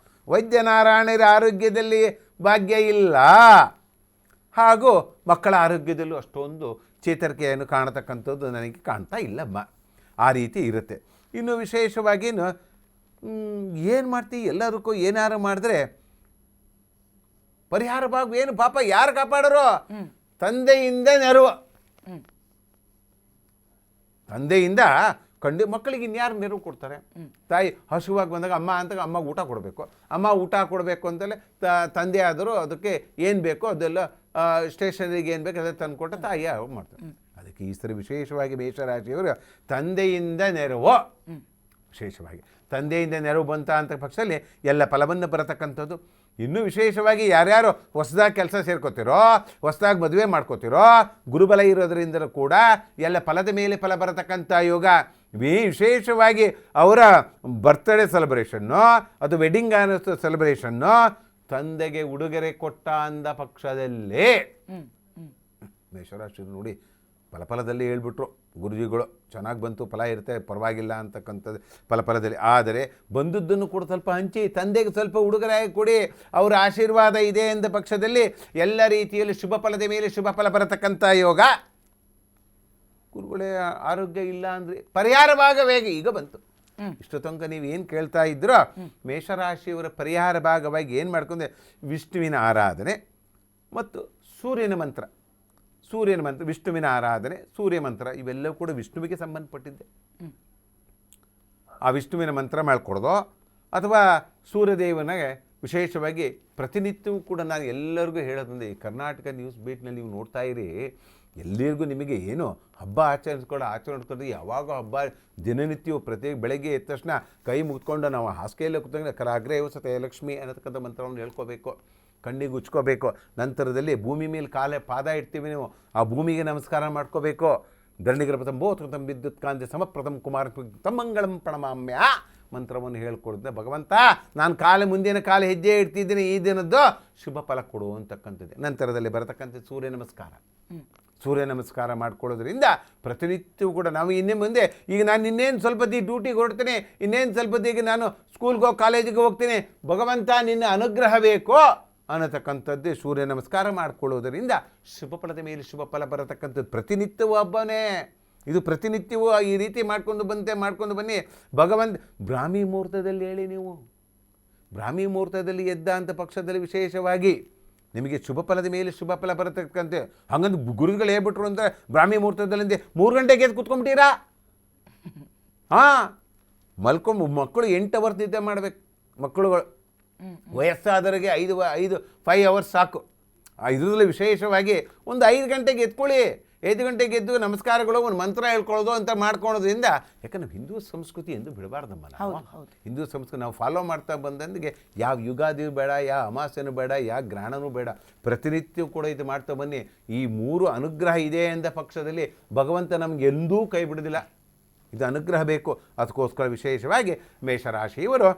ವೈದ್ಯನಾರಾಯಣರ ಆರೋಗ್ಯದಲ್ಲಿ ಭಾಗ್ಯ ಇಲ್ಲ. ಹಾಗೂ ಮಕ್ಕಳ ಆರೋಗ್ಯದಲ್ಲೂ ಅಷ್ಟೊಂದು ಚೇತರಿಕೆಯನ್ನು ಕಾಣತಕ್ಕಂಥದ್ದು ನನಗೆ ಕಾಣ್ತಾ ಇಲ್ಲಮ್ಮ. ಆ ರೀತಿ ಇರುತ್ತೆ. ಇನ್ನು ವಿಶೇಷವಾಗಿ ಏನು ಮಾಡ್ತೀವಿ, ಎಲ್ಲದಕ್ಕೂ ಏನಾರು ಮಾಡಿದ್ರೆ ಪರಿಹಾರ ಭಾಗ ಏನು ಪಾಪ ಯಾರು ಕಾಪಾಡರು? ತಂದೆಯಿಂದ ನೆರವು. ತಂದೆಯಿಂದ ಮಕ್ಕಳಿಗೆ ಇನ್ಯಾರು ನೆರವು ಕೊಡ್ತಾರೆ? ತಾಯಿ ಹಸುವಾಗಿ ಬಂದಾಗ ಅಮ್ಮ ಅಂತ ಅಮ್ಮಗೆ ಊಟ ಕೊಡಬೇಕು. ಅಮ್ಮ ಊಟ ಕೊಡಬೇಕು ಅಂತಲೇ ತಂದೆ ಆದರೂ ಅದಕ್ಕೆ ಏನು ಬೇಕೋ ಅದೆಲ್ಲ ಸ್ಟೇಷನರಿಗೆ ಏನು ಬೇಕು ಅದೆಲ್ಲ ತಂದು ಕೊಟ್ಟ ತಾಯಿ ಮಾಡ್ತಾರೆ. ಅದಕ್ಕೆ ಈ ಸರಿ ವಿಶೇಷವಾಗಿ ಮೇಷರಾಶಿಯವರು ತಂದೆಯಿಂದ ನೆರವು. ವಿಶೇಷವಾಗಿ ತಂದೆಯಿಂದ ನೆರವು ಬಂತ ಅಂತ ಪಕ್ಷದಲ್ಲಿ ಎಲ್ಲ ಫಲವನ್ನು ಬರತಕ್ಕಂಥದ್ದು. ಇನ್ನೂ ವಿಶೇಷವಾಗಿ ಯಾರ್ಯಾರು ಹೊಸದಾಗಿ ಕೆಲಸ ಸೇರ್ಕೋತಿರೋ, ಹೊಸದಾಗಿ ಮದುವೆ ಮಾಡ್ಕೋತಿರೋ, ಗುರುಬಲ ಇರೋದರಿಂದಲೂ ಕೂಡ ಎಲ್ಲ ಫಲದ ಮೇಲೆ ಫಲ ಬರತಕ್ಕಂಥ ಯೋಗ. ವಿಶೇಷವಾಗಿ ಅವರ ಬರ್ತ್ಡೇ ಸೆಲೆಬ್ರೇಷನ್ನು, ಅದು ವೆಡ್ಡಿಂಗ್ ಆನಿವರ್ಸರಿ ಸೆಲೆಬ್ರೇಷನ್ನು ತಂದೆಗೆ ಉಡುಗೊರೆ ಕೊಟ್ಟ ಅಂದ ಪಕ್ಷದಲ್ಲೇ ಮೇಷರಾಶಿ ನೋಡಿ ಫಲದಲ್ಲಿ ಹೇಳ್ಬಿಟ್ರು ಗುರುಜಿಗಳು. ಚೆನ್ನಾಗಿ ಬಂತು, ಫಲ ಇರುತ್ತೆ, ಪರವಾಗಿಲ್ಲ ಅಂತಕ್ಕಂಥದ್ದು ಫಲದಲ್ಲಿ. ಆದರೆ ಬಂದದ್ದನ್ನು ಕೂಡ ಸ್ವಲ್ಪ ಹಂಚಿ, ತಂದೆಗೆ ಸ್ವಲ್ಪ ಉಡುಗೊರೆ ಕೊಡಿ, ಅವರ ಆಶೀರ್ವಾದ ಇದೆ ಎಂದ ಪಕ್ಷದಲ್ಲಿ ಎಲ್ಲ ರೀತಿಯಲ್ಲಿ ಶುಭ ಫಲದ ಮೇಲೆ ಶುಭ ಫಲ ಬರತಕ್ಕಂಥ ಯೋಗ. ಗುರುಗಳೇ ಆರೋಗ್ಯ ಇಲ್ಲ ಅಂದರೆ ಪರಿಹಾರ ಭಾಗವಾಗಿ ಈಗ ಬಂತು. ಇಷ್ಟು ತನಕ ನೀವು ಏನು ಕೇಳ್ತಾ ಇದ್ರೋ ಮೇಷರಾಶಿಯವರ ಪರಿಹಾರ ಭಾಗವಾಗಿ ಏನು ಮಾಡ್ಕೊಂಡೆ? ವಿಷ್ಣುವಿನ ಆರಾಧನೆ ಮತ್ತು ಸೂರ್ಯನ ಮಂತ್ರ. ವಿಷ್ಣುವಿನ ಆರಾಧನೆ, ಸೂರ್ಯ ಮಂತ್ರ ಇವೆಲ್ಲವೂ ಕೂಡ ವಿಷ್ಣುವಿಗೆ ಸಂಬಂಧಪಟ್ಟಿದ್ದೆ. ಆ ವಿಷ್ಣುವಿನ ಮಂತ್ರ ಮಾಡಿಕೊಡೋದು ಅಥವಾ ಸೂರ್ಯದೇವನಿಗೆ ವಿಶೇಷವಾಗಿ ಪ್ರತಿನಿತ್ಯವೂ ಕೂಡ ನಾನು ಎಲ್ಲರಿಗೂ ಹೇಳೋದಂದ್ರೆ, ಈ ಕರ್ನಾಟಕ ನ್ಯೂಸ್ ಬೀಟ್ನಲ್ಲಿ ನೀವು ನೋಡ್ತಾ ಇರಿ, ಎಲ್ಲರಿಗೂ ನಿಮಗೆ ಏನು ಹಬ್ಬ ಆಚರಿಸ್ಕೊಂಡು ಯಾವಾಗ ಹಬ್ಬ ದಿನನಿತ್ಯವೂ ಪ್ರತಿ ಬೆಳಗ್ಗೆ ಎದ್ದ ತಕ್ಷಣ ಕೈ ಮುಗ್ಕೊಂಡು ನಾವು ಹಾಸಿಗೆಯಲ್ಲೇ ಕೂತ್ಕೊಂಡು ಕರಾಗ್ರೇ ವಸತೆ ಲಕ್ಷ್ಮಿ ಅನ್ನತಕ್ಕಂಥ ಮಂತ್ರವನ್ನು ಹೇಳ್ಕೋಬೇಕು, ಕಣ್ಣಿಗೆ ಉಚ್ಕೋಬೇಕು. ನಂತರದಲ್ಲಿ ಭೂಮಿ ಮೇಲೆ ಪಾದ ಇಡ್ತೀವಿ ನೀವು, ಆ ಭೂಮಿಗೆ ನಮಸ್ಕಾರ ಮಾಡ್ಕೋಬೇಕು. ಧರಣಿಗರ ಪ್ರಥಮ ಬೋಧಕೃತಂ ವಿದ್ಯುತ್ ಕಾಂತಿ ಸಮಪ್ರಥಮ ಕುಮಾರ ತಮ್ಮಂಗಳಂ ಪ್ರಣಮಾಮ್ಯ ಮಂತ್ರವನ್ನು ಹೇಳ್ಕೊಡುತ್ತೆ. ಭಗವಂತ ನಾನು ಮುಂದಿನ ಕಾಲ ಹೆಜ್ಜೆ ಇಡ್ತಿದ್ದೀನಿ, ಈ ದಿನದ್ದು ಶುಭ ಫಲ ಕೊಡು ಅಂತಕ್ಕಂಥದ್ದು. ನಂತರದಲ್ಲಿ ಬರತಕ್ಕಂಥದ್ದು ಸೂರ್ಯ ನಮಸ್ಕಾರ. ಸೂರ್ಯ ನಮಸ್ಕಾರ ಮಾಡ್ಕೊಳ್ಳೋದ್ರಿಂದ ಪ್ರತಿನಿತ್ಯವೂ ಕೂಡ ನಾವು ಮುಂದೆ ಈಗ ನಾನು ಇನ್ನೇನು ಸ್ವಲ್ಪ ಡ್ಯೂಟಿಗೆ ಹೊರಡ್ತೀನಿ, ಇನ್ನೇನು ಸ್ವಲ್ಪ ಹೊತ್ತಿಗೆ ನಾನು ಸ್ಕೂಲ್ಗೋ ಕಾಲೇಜಿಗೆ ಹೋಗ್ತೀನಿ, ಭಗವಂತ ನಿನ್ನ ಅನುಗ್ರಹ ಬೇಕೋ ಅನ್ನತಕ್ಕಂಥದ್ದೇ ಸೂರ್ಯ ನಮಸ್ಕಾರ ಮಾಡ್ಕೊಳ್ಳೋದರಿಂದ ಶುಭ ಫಲದ ಮೇಲೆ ಶುಭ ಫಲ ಬರತಕ್ಕಂಥದ್ದು. ಪ್ರತಿನಿತ್ಯವೂ ಹಬ್ಬನೇ ಇದು, ಪ್ರತಿನಿತ್ಯವೂ ಈ ರೀತಿ ಮಾಡ್ಕೊಂಡು ಬನ್ನಿ. ಭಗವಂತ ಬ್ರಾಹ್ಮಿ ಮುಹೂರ್ತದಲ್ಲಿ ಹೇಳಿ, ನೀವು ಬ್ರಾಹ್ಮಿ ಮುಹೂರ್ತದಲ್ಲಿ ಎದ್ದ ಅಂತ ಪಕ್ಷದಲ್ಲಿ ವಿಶೇಷವಾಗಿ ನಿಮಗೆ ಶುಭ ಫಲದ ಮೇಲೆ ಶುಭ ಫಲ ಬರತಕ್ಕಂಥ. ಹಂಗಂದು ಗುರುಗಳು ಹೇಳ್ಬಿಟ್ರು ಅಂದರೆ ಬ್ರಾಹ್ಮಿ ಮುಹೂರ್ತದಲ್ಲಿ 3 ಗಂಟೆಗೆ ಎದ್ದು ಕುತ್ಕೊಂಡ್ಬಿಟ್ಟಿರಾ? ಮಲ್ಕೊಂಡು ಮಕ್ಕಳು 8 ಅವರ್ಸ್ ನಿದ್ದೆ ಮಾಡಬೇಕು. ಮಕ್ಕಳುಗಳು ವಯಸ್ಸಾದವರಿಗೆ 5 ಅವರ್ಸ್ ಸಾಕು. ಇದರಲ್ಲಿ ವಿಶೇಷವಾಗಿ ಒಂದು 5 ಗಂಟೆಗೆ ಎತ್ಕೊಳ್ಳಿ. 5 ಗಂಟೆಗೆ ಎದ್ದು ನಮಸ್ಕಾರಗಳು, ಒಂದು ಮಂತ್ರ ಹೇಳ್ಕೊಳ್ಳೋದು ಅಂತ ಮಾಡ್ಕೊಳೋದ್ರಿಂದ, ಯಾಕಂದ್ರೆ ಹಿಂದೂ ಸಂಸ್ಕೃತಿ ಎಂದು ಬಿಡಬಾರ್ದಮ್ಮ. ನಾವು ಹಿಂದೂ ಸಂಸ್ಕೃತಿ ನಾವು ಫಾಲೋ ಮಾಡ್ತಾ ಬಂದಂಗೆ ಯಾವ ಯುಗಾದಿಯೂ ಬೇಡ, ಯಾವ ಅಮಾಸ್ಯನೂ ಬೇಡ, ಯಾವ ಗ್ರಹಣನೂ ಬೇಡ, ಪ್ರತಿನಿತ್ಯವೂ ಕೂಡ ಇದು ಮಾಡ್ತಾ ಬನ್ನಿ. ಈ 3 ಅನುಗ್ರಹ ಇದೆ ಎಂದ ಪಕ್ಷದಲ್ಲಿ ಭಗವಂತ ನಮ್ಗೆ ಎಂದೂ ಕೈ ಬಿಡೋದಿಲ್ಲ. ಇದು ಅನುಗ್ರಹ ಬೇಕು. ಅದಕ್ಕೋಸ್ಕರ ವಿಶೇಷವಾಗಿ ಮೇಷರಾಶಿಯವರು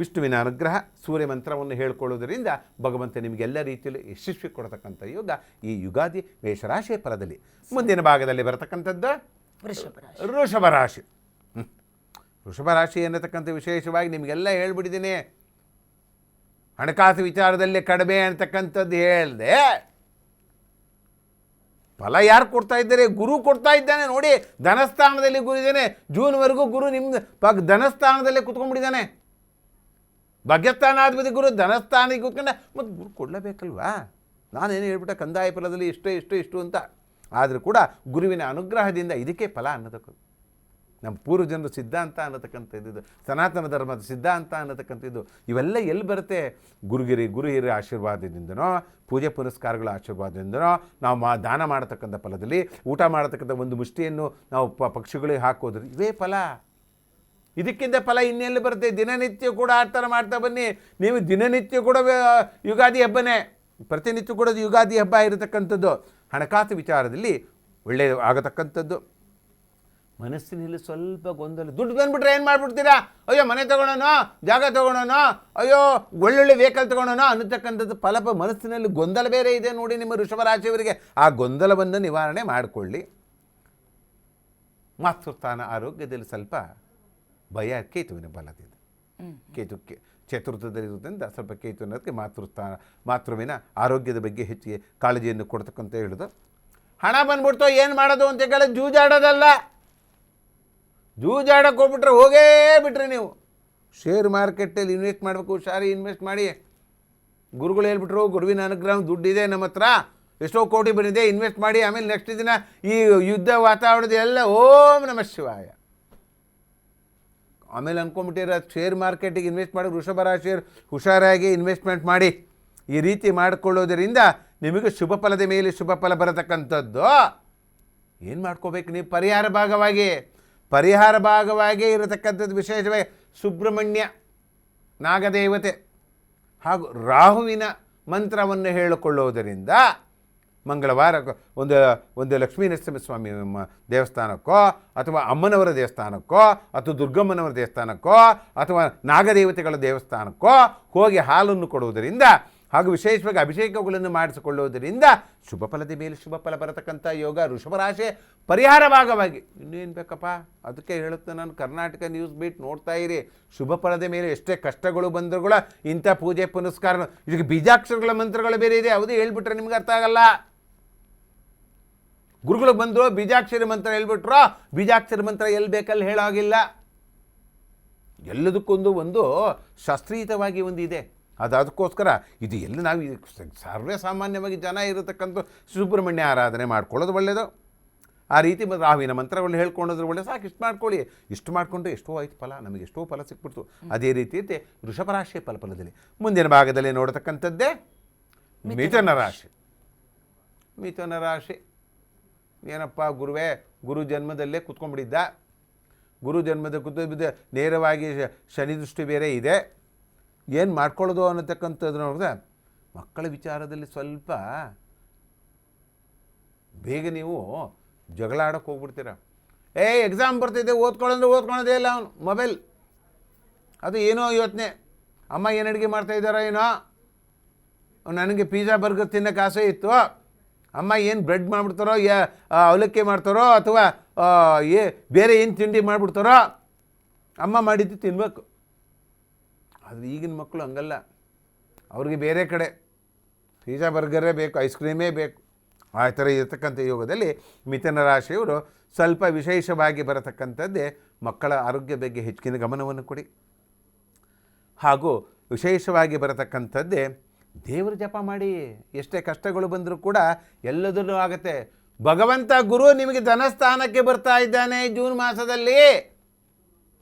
ವಿಷ್ಣುವಿನ ಅನುಗ್ರಹ, ಸೂರ್ಯ ಮಂತ್ರವನ್ನು ಹೇಳ್ಕೊಳ್ಳೋದ್ರಿಂದ ಭಗವಂತ ನಿಮಗೆಲ್ಲ ರೀತಿಯಲ್ಲಿ ಯಶಸ್ವಿ ಕೊಡತಕ್ಕಂಥ ಯೋಗ ಈ ಯುಗಾದಿ ಮೇಷರಾಶಿಯ ಫಲದಲ್ಲಿ. ಮುಂದಿನ ಭಾಗದಲ್ಲಿ ಬರತಕ್ಕಂಥದ್ದು ವೃಷಭ ರಾಶಿ. ವೃಷಭ ರಾಶಿ ಅನ್ನತಕ್ಕಂಥ ವಿಶೇಷವಾಗಿ ನಿಮಗೆಲ್ಲ ಹೇಳ್ಬಿಟ್ಟಿದ್ದೀನಿ. ಹಣಕಾಸು ವಿಚಾರದಲ್ಲಿ ಕಡಿಮೆ ಅಂತಕ್ಕಂಥದ್ದು ಹೇಳಿದೆ. ಫಲ ಯಾರು ಕೊಡ್ತಾ ಇದ್ದಾರೆ? ಗುರು ಕೊಡ್ತಾ ಇದ್ದಾನೆ ನೋಡಿ. ಧನಸ್ಥಾನದಲ್ಲಿ ಗುರು ಇದ್ದಾನೆ. ಜೂನ್ವರೆಗೂ ಗುರು ನಿಮ್ಮ ಧನಸ್ಥಾನದಲ್ಲೇ ಕುತ್ಕೊಂಡ್ಬಿಟ್ಟಿದ್ದಾನೆ. ಭಾಗ್ಯಸ್ಥಾನಾಧಿಪತಿ ಗುರು ಧನಸ್ಥಾನಕ್ಕೆ ಕೂತ್ಕೊಂಡೆ, ಮತ್ತು ಗುರು ಕೊಡಲೇಬೇಕಲ್ವಾ? ನಾನೇನು ಹೇಳ್ಬಿಟ್ಟೆ ಕಂದಾಯ ಫಲದಲ್ಲಿ ಇಷ್ಟು ಅಂತ. ಆದರೂ ಕೂಡ ಗುರುವಿನ ಅನುಗ್ರಹದಿಂದ ಇದಕ್ಕೆ ಫಲ ಅನ್ನೋದಕ್ಕೂ ನಮ್ಮ ಪೂರ್ವಜನರು ಸಿದ್ಧಾಂತ ಅನ್ನತಕ್ಕಂಥದ್ದು, ಸನಾತನ ಧರ್ಮದ ಸಿದ್ಧಾಂತ ಅನ್ನತಕ್ಕಂಥದ್ದು ಇವೆಲ್ಲ ಎಲ್ಲಿ ಬರುತ್ತೆ? ಗುರು ಹಿರಿಯ ಆಶೀರ್ವಾದದಿಂದನೋ, ಪೂಜೆ ಪುನಸ್ಕಾರಗಳ ಆಶೀರ್ವಾದದಿಂದನೋ, ನಾವು ದಾನ ಮಾಡತಕ್ಕಂಥ ಫಲದಲ್ಲಿ, ಊಟ ಮಾಡತಕ್ಕಂಥ ಒಂದು ಮುಷ್ಟಿಯನ್ನು ನಾವು ಪಕ್ಷಿಗಳಿಗೆ ಹಾಕೋದ್ರಿ ಇವೇ ಫಲ. ಇದಕ್ಕಿಂತ ಫಲ ಇನ್ನೆಲ್ಲಿ ಬರುತ್ತೆ? ದಿನನಿತ್ಯ ಕೂಡ ಆಡ್ತಾರ ಮಾಡ್ತಾ ಬನ್ನಿ. ನೀವು ದಿನನಿತ್ಯ ಕೂಡ ಯುಗಾದಿ ಹಬ್ಬನೇ, ಪ್ರತಿನಿತ್ಯ ಕೂಡ ಯುಗಾದಿ ಹಬ್ಬ ಇರತಕ್ಕಂಥದ್ದು. ಹಣಕಾಸು ವಿಚಾರದಲ್ಲಿ ಒಳ್ಳೆಯ ಆಗತಕ್ಕಂಥದ್ದು. ಮನಸ್ಸಿನಲ್ಲಿ ಸ್ವಲ್ಪ ಗೊಂದಲ, ದುಡ್ಡು ಬಂದುಬಿಟ್ರೆ ಏನು ಮಾಡಿಬಿಡ್ತೀರಾ? ಅಯ್ಯೋ ಮನೆ ತೊಗೊಳೋಣ, ಜಾಗ ತೊಗೊಳೋಣ, ಅಯ್ಯೋ ಒಳ್ಳೊಳ್ಳೆ ವೆಹಿಕಲ್ ತೊಗೊಳೋಣ ಅನ್ನತಕ್ಕಂಥದ್ದು ಮನಸ್ಸಿನಲ್ಲಿ ಗೊಂದಲ ಬೇರೆ ಇದೆ ನೋಡಿ ನಿಮ್ಮ ವೃಷಭರಾಶಿಯವರಿಗೆ. ಆ ಗೊಂದಲವನ್ನು ನಿವಾರಣೆ ಮಾಡಿಕೊಳ್ಳಿ. ಮಾತೃಸ್ಥಾನ ಆರೋಗ್ಯದಲ್ಲಿ ಸ್ವಲ್ಪ ಭಯ ಕೇತುವಿನ ಬಲದಿಂದ. ಕೇತುಕ್ಕೆ ಚತುರ್ಥದಲ್ಲಿರೋದ್ರಿಂದ ಸ್ವಲ್ಪ ಕೇತು ಅನ್ನೋದಕ್ಕೆ ಮಾತೃವಿನ ಆರೋಗ್ಯದ ಬಗ್ಗೆ ಹೆಚ್ಚಿಗೆ ಕಾಳಜಿಯನ್ನು ಕೊಡ್ತಕ್ಕಂತ ಹೇಳೋದು. ಹಣ ಬಂದ್ಬಿಡ್ತು ಏನು ಮಾಡೋದು ಅಂತ ಕೇಳಿ ಜೂಜಾಡೋದಲ್ಲ. ಜೂಜಾಡಕ್ಕೆ ಹೋಗ್ಬಿಟ್ರೆ ಹೋಗೇ ಬಿಟ್ರೆ ನೀವು ಶೇರ್ ಮಾರ್ಕೆಟಲ್ಲಿ ಇನ್ವೆಸ್ಟ್ ಮಾಡಬೇಕು, ಹುಷಾರಿ ಇನ್ವೆಸ್ಟ್ ಮಾಡಿ. ಗುರುಗಳು ಹೇಳ್ಬಿಟ್ರು, ಗುರುವಿನ ಅನುಗ್ರಹ ದುಡ್ಡಿದೆ ನಮ್ಮ ಹತ್ರ, ಎಷ್ಟೋ ಕೋಟಿ ಬಂದಿದೆ, ಇನ್ವೆಸ್ಟ್ ಮಾಡಿ. ಆಮೇಲೆ ನೆಕ್ಸ್ಟ್ ದಿನ ಈ ಯುದ್ಧ ವಾತಾವರಣದ ಎಲ್ಲ ಓಂ ನಮಃ ಶಿವಾಯ. ಆಮೇಲೆ ಅಂದ್ಕೊಂಬಿಟ್ಟಿರ ಶೇರ್ ಮಾರ್ಕೆಟಿಗೆ ಇನ್ವೆಸ್ಟ್ ಮಾಡಿ, ವೃಷಭ ರಾಶಿಯರು ಹುಷಾರಾಗಿ ಇನ್ವೆಸ್ಟ್ಮೆಂಟ್ ಮಾಡಿ. ಈ ರೀತಿ ಮಾಡಿಕೊಳ್ಳೋದರಿಂದ ನಿಮಗೆ ಶುಭ ಫಲದ ಮೇಲೆ ಶುಭ ಫಲ ಬರತಕ್ಕಂಥದ್ದು. ಏನು ಮಾಡ್ಕೋಬೇಕು ನೀವು? ಪರಿಹಾರ ಭಾಗವಾಗಿ ಇರತಕ್ಕಂಥದ್ದು ವಿಶೇಷವಾಗಿ ಸುಬ್ರಹ್ಮಣ್ಯ ನಾಗದೇವತೆ ಹಾಗೂ ರಾಹುವಿನ ಮಂತ್ರವನ್ನು ಹೇಳಿಕೊಳ್ಳುವುದರಿಂದ ಮಂಗಳವಾರ ಒಂದು ಲಕ್ಷ್ಮೀ ನರಸಿಂಹಸ್ವಾಮಿ ದೇವಸ್ಥಾನಕ್ಕೋ, ಅಥವಾ ಅಮ್ಮನವರ ದೇವಸ್ಥಾನಕ್ಕೋ, ಅಥವಾ ದುರ್ಗಮ್ಮನವರ ದೇವಸ್ಥಾನಕ್ಕೋ, ಅಥವಾ ನಾಗದೇವತೆಗಳ ದೇವಸ್ಥಾನಕ್ಕೋ ಹೋಗಿ ಹಾಲನ್ನು ಕೊಡುವುದರಿಂದ ಹಾಗೂ ವಿಶೇಷವಾಗಿ ಅಭಿಷೇಕಗಳನ್ನು ಮಾಡಿಸಿಕೊಳ್ಳುವುದರಿಂದ ಶುಭ ಫಲದ ಮೇಲೆ ಶುಭ ಫಲ ಬರತಕ್ಕಂಥ ಯೋಗ ವೃಷಭರಾಶಿ ಪರಿಹಾರ ಭಾಗವಾಗಿ. ಇನ್ನೇನು ಬೇಕಪ್ಪ? ಅದಕ್ಕೆ ಹೇಳುತ್ತೆ ನಾನು, ಕರ್ನಾಟಕ ನ್ಯೂಸ್ ಬೀಟ್ ನೋಡ್ತಾ ಇರಿ. ಶುಭ ಫಲದ ಮೇಲೆ ಎಷ್ಟೇ ಕಷ್ಟಗಳು ಬಂದರೂ ಕೂಡ ಇಂಥ ಪೂಜೆ ಪುನಸ್ಕಾರ, ಇದಕ್ಕೆ ಬೀಜಾಕ್ಷರಗಳ ಮಂತ್ರಗಳು ಬೇರೆ ಇದೆ. ಹೌದು, ಹೇಳ್ಬಿಟ್ರೆ ನಿಮ್ಗೆ ಅರ್ಥ ಆಗಲ್ಲ. ಗುರುಗಳು ಬಂದರು ಬೀಜಾಕ್ಷರ ಮಂತ್ರ ಹೇಳ್ಬಿಟ್ರು, ಬೀಜಾಕ್ಷರ ಮಂತ್ರ ಎಲ್ಲಿ ಬೇಕಲ್ಲಿ ಹೇಳೋಗಿಲ್ಲ. ಎಲ್ಲದಕ್ಕೊಂದು ಶಾಸ್ತ್ರೀಯವಾಗಿ ಇದೆ. ಅದಕ್ಕೋಸ್ಕರ ಇದು ಎಲ್ಲ ನಾವು ಸರ್ವೇ ಸಾಮಾನ್ಯವಾಗಿ ಜನ ಇರತಕ್ಕಂಥ ಸುಬ್ರಹ್ಮಣ್ಯ ಆರಾಧನೆ ಮಾಡ್ಕೊಳ್ಳೋದು ಒಳ್ಳೆಯದು. ಆ ರೀತಿ ರಾಹುವಿನ ಮಂತ್ರಗಳನ್ನ ಹೇಳ್ಕೊಳ್ಳೋದ್ರ ಒಳ್ಳೆ ಸಾಕು. ಇಷ್ಟು ಮಾಡ್ಕೊಳ್ಳಿ. ಇಷ್ಟು ಮಾಡಿಕೊಂಡು ಎಷ್ಟೋ ಆಯ್ತು ಫಲ, ನಮಗೆ ಎಷ್ಟೋ ಫಲ ಸಿಕ್ಬಿಡ್ತು. ಅದೇ ರೀತಿ ವೃಷಭರಾಶಿಯ ಫಲದಲ್ಲಿ ಮುಂದಿನ ಭಾಗದಲ್ಲಿ ನೋಡತಕ್ಕಂಥದ್ದೇ ಮಿಥುನ ರಾಶಿ. ಮಿಥುನ ರಾಶಿ ಏನಪ್ಪ ಗುರುವೇ, ಗುರು ಜನ್ಮದಲ್ಲೇ ಕುತ್ಕೊಂಡ್ಬಿಟ್ಟಿದ್ದ. ಗುರು ಜನ್ಮದ ಕೂತ್ಬಿದ್ದ ನೇರವಾಗಿ ಶನಿ ದೃಷ್ಟಿ ಬೇರೆ ಇದೆ. ಏನು ಮಾಡ್ಕೊಳ್ಳೋದು ಅನ್ನತಕ್ಕಂಥದ್ದು ನೋಡಿದ್ರೆ ಮಕ್ಕಳ ವಿಚಾರದಲ್ಲಿ ಸ್ವಲ್ಪ ಬೇಗ ನೀವು ಜಗಳ ಆಡೋಕ್ಕೆ ಹೋಗ್ಬಿಡ್ತೀರ. ಎಕ್ಸಾಮ್ ಬರ್ತಿದ್ದೆ, ಓದ್ಕೊಳ್ಳೋದೇ ಇಲ್ಲ ಅವನು. ಮೊಬೈಲ್ ಅದು ಏನೋ ಯೋಚನೆ, ಅಮ್ಮ ಏನು ಅಡುಗೆ ಮಾಡ್ತಾಯಿದ್ದಾರೋ ಏನೋ, ನನಗೆ ಪಿಜ್ಜಾ ಬರ್ಗರ್ ತಿನ್ನೋಕ್ಕೆ ಆಸೆ ಇತ್ತು, ಅಮ್ಮ ಏನು ಬ್ರೆಡ್ ಮಾಡಿಬಿಡ್ತಾರೋ ಅವಲಕ್ಕಿ ಮಾಡ್ತಾರೋ ಅಥವಾ ಬೇರೆ ಏನು ತಿಂಡಿ ಮಾಡಿಬಿಡ್ತಾರೋ, ಅಮ್ಮ ಮಾಡಿದ್ದು ತಿನ್ನಬೇಕು. ಆದರೆ ಈಗಿನ ಮಕ್ಕಳು ಹಂಗಲ್ಲ, ಅವ್ರಿಗೆ ಬೇರೆ ಕಡೆ ಪಿಜ್ಜಾ ಬರ್ಗರೇ ಬೇಕು, ಐಸ್ ಕ್ರೀಮೇ ಬೇಕು. ಆ ಥರ ಇರತಕ್ಕಂಥ ಯೋಗದಲ್ಲಿ ಮಿಥುನ ರಾಶಿಯವರು ಸ್ವಲ್ಪ ವಿಶೇಷವಾಗಿ ಬರತಕ್ಕಂಥದ್ದೇ ಮಕ್ಕಳ ಆರೋಗ್ಯ ಬಗ್ಗೆ ಹೆಚ್ಚಿನ ಗಮನವನ್ನು ಕೊಡಿ. ಹಾಗೂ ವಿಶೇಷವಾಗಿ ಬರತಕ್ಕಂಥದ್ದೇ ದೇವರ ಜಪ ಮಾಡಿ. ಎಷ್ಟೇ ಕಷ್ಟಗಳು ಬಂದರೂ ಕೂಡ ಎಲ್ಲದೂ ಆಗುತ್ತೆ. ಭಗವಂತ ಗುರು ನಿಮಗೆ ಧನಸ್ಥಾನಕ್ಕೆ ಬರ್ತಾ ಇದ್ದಾನೆ ಜೂನ್ ಮಾಸದಲ್ಲಿ.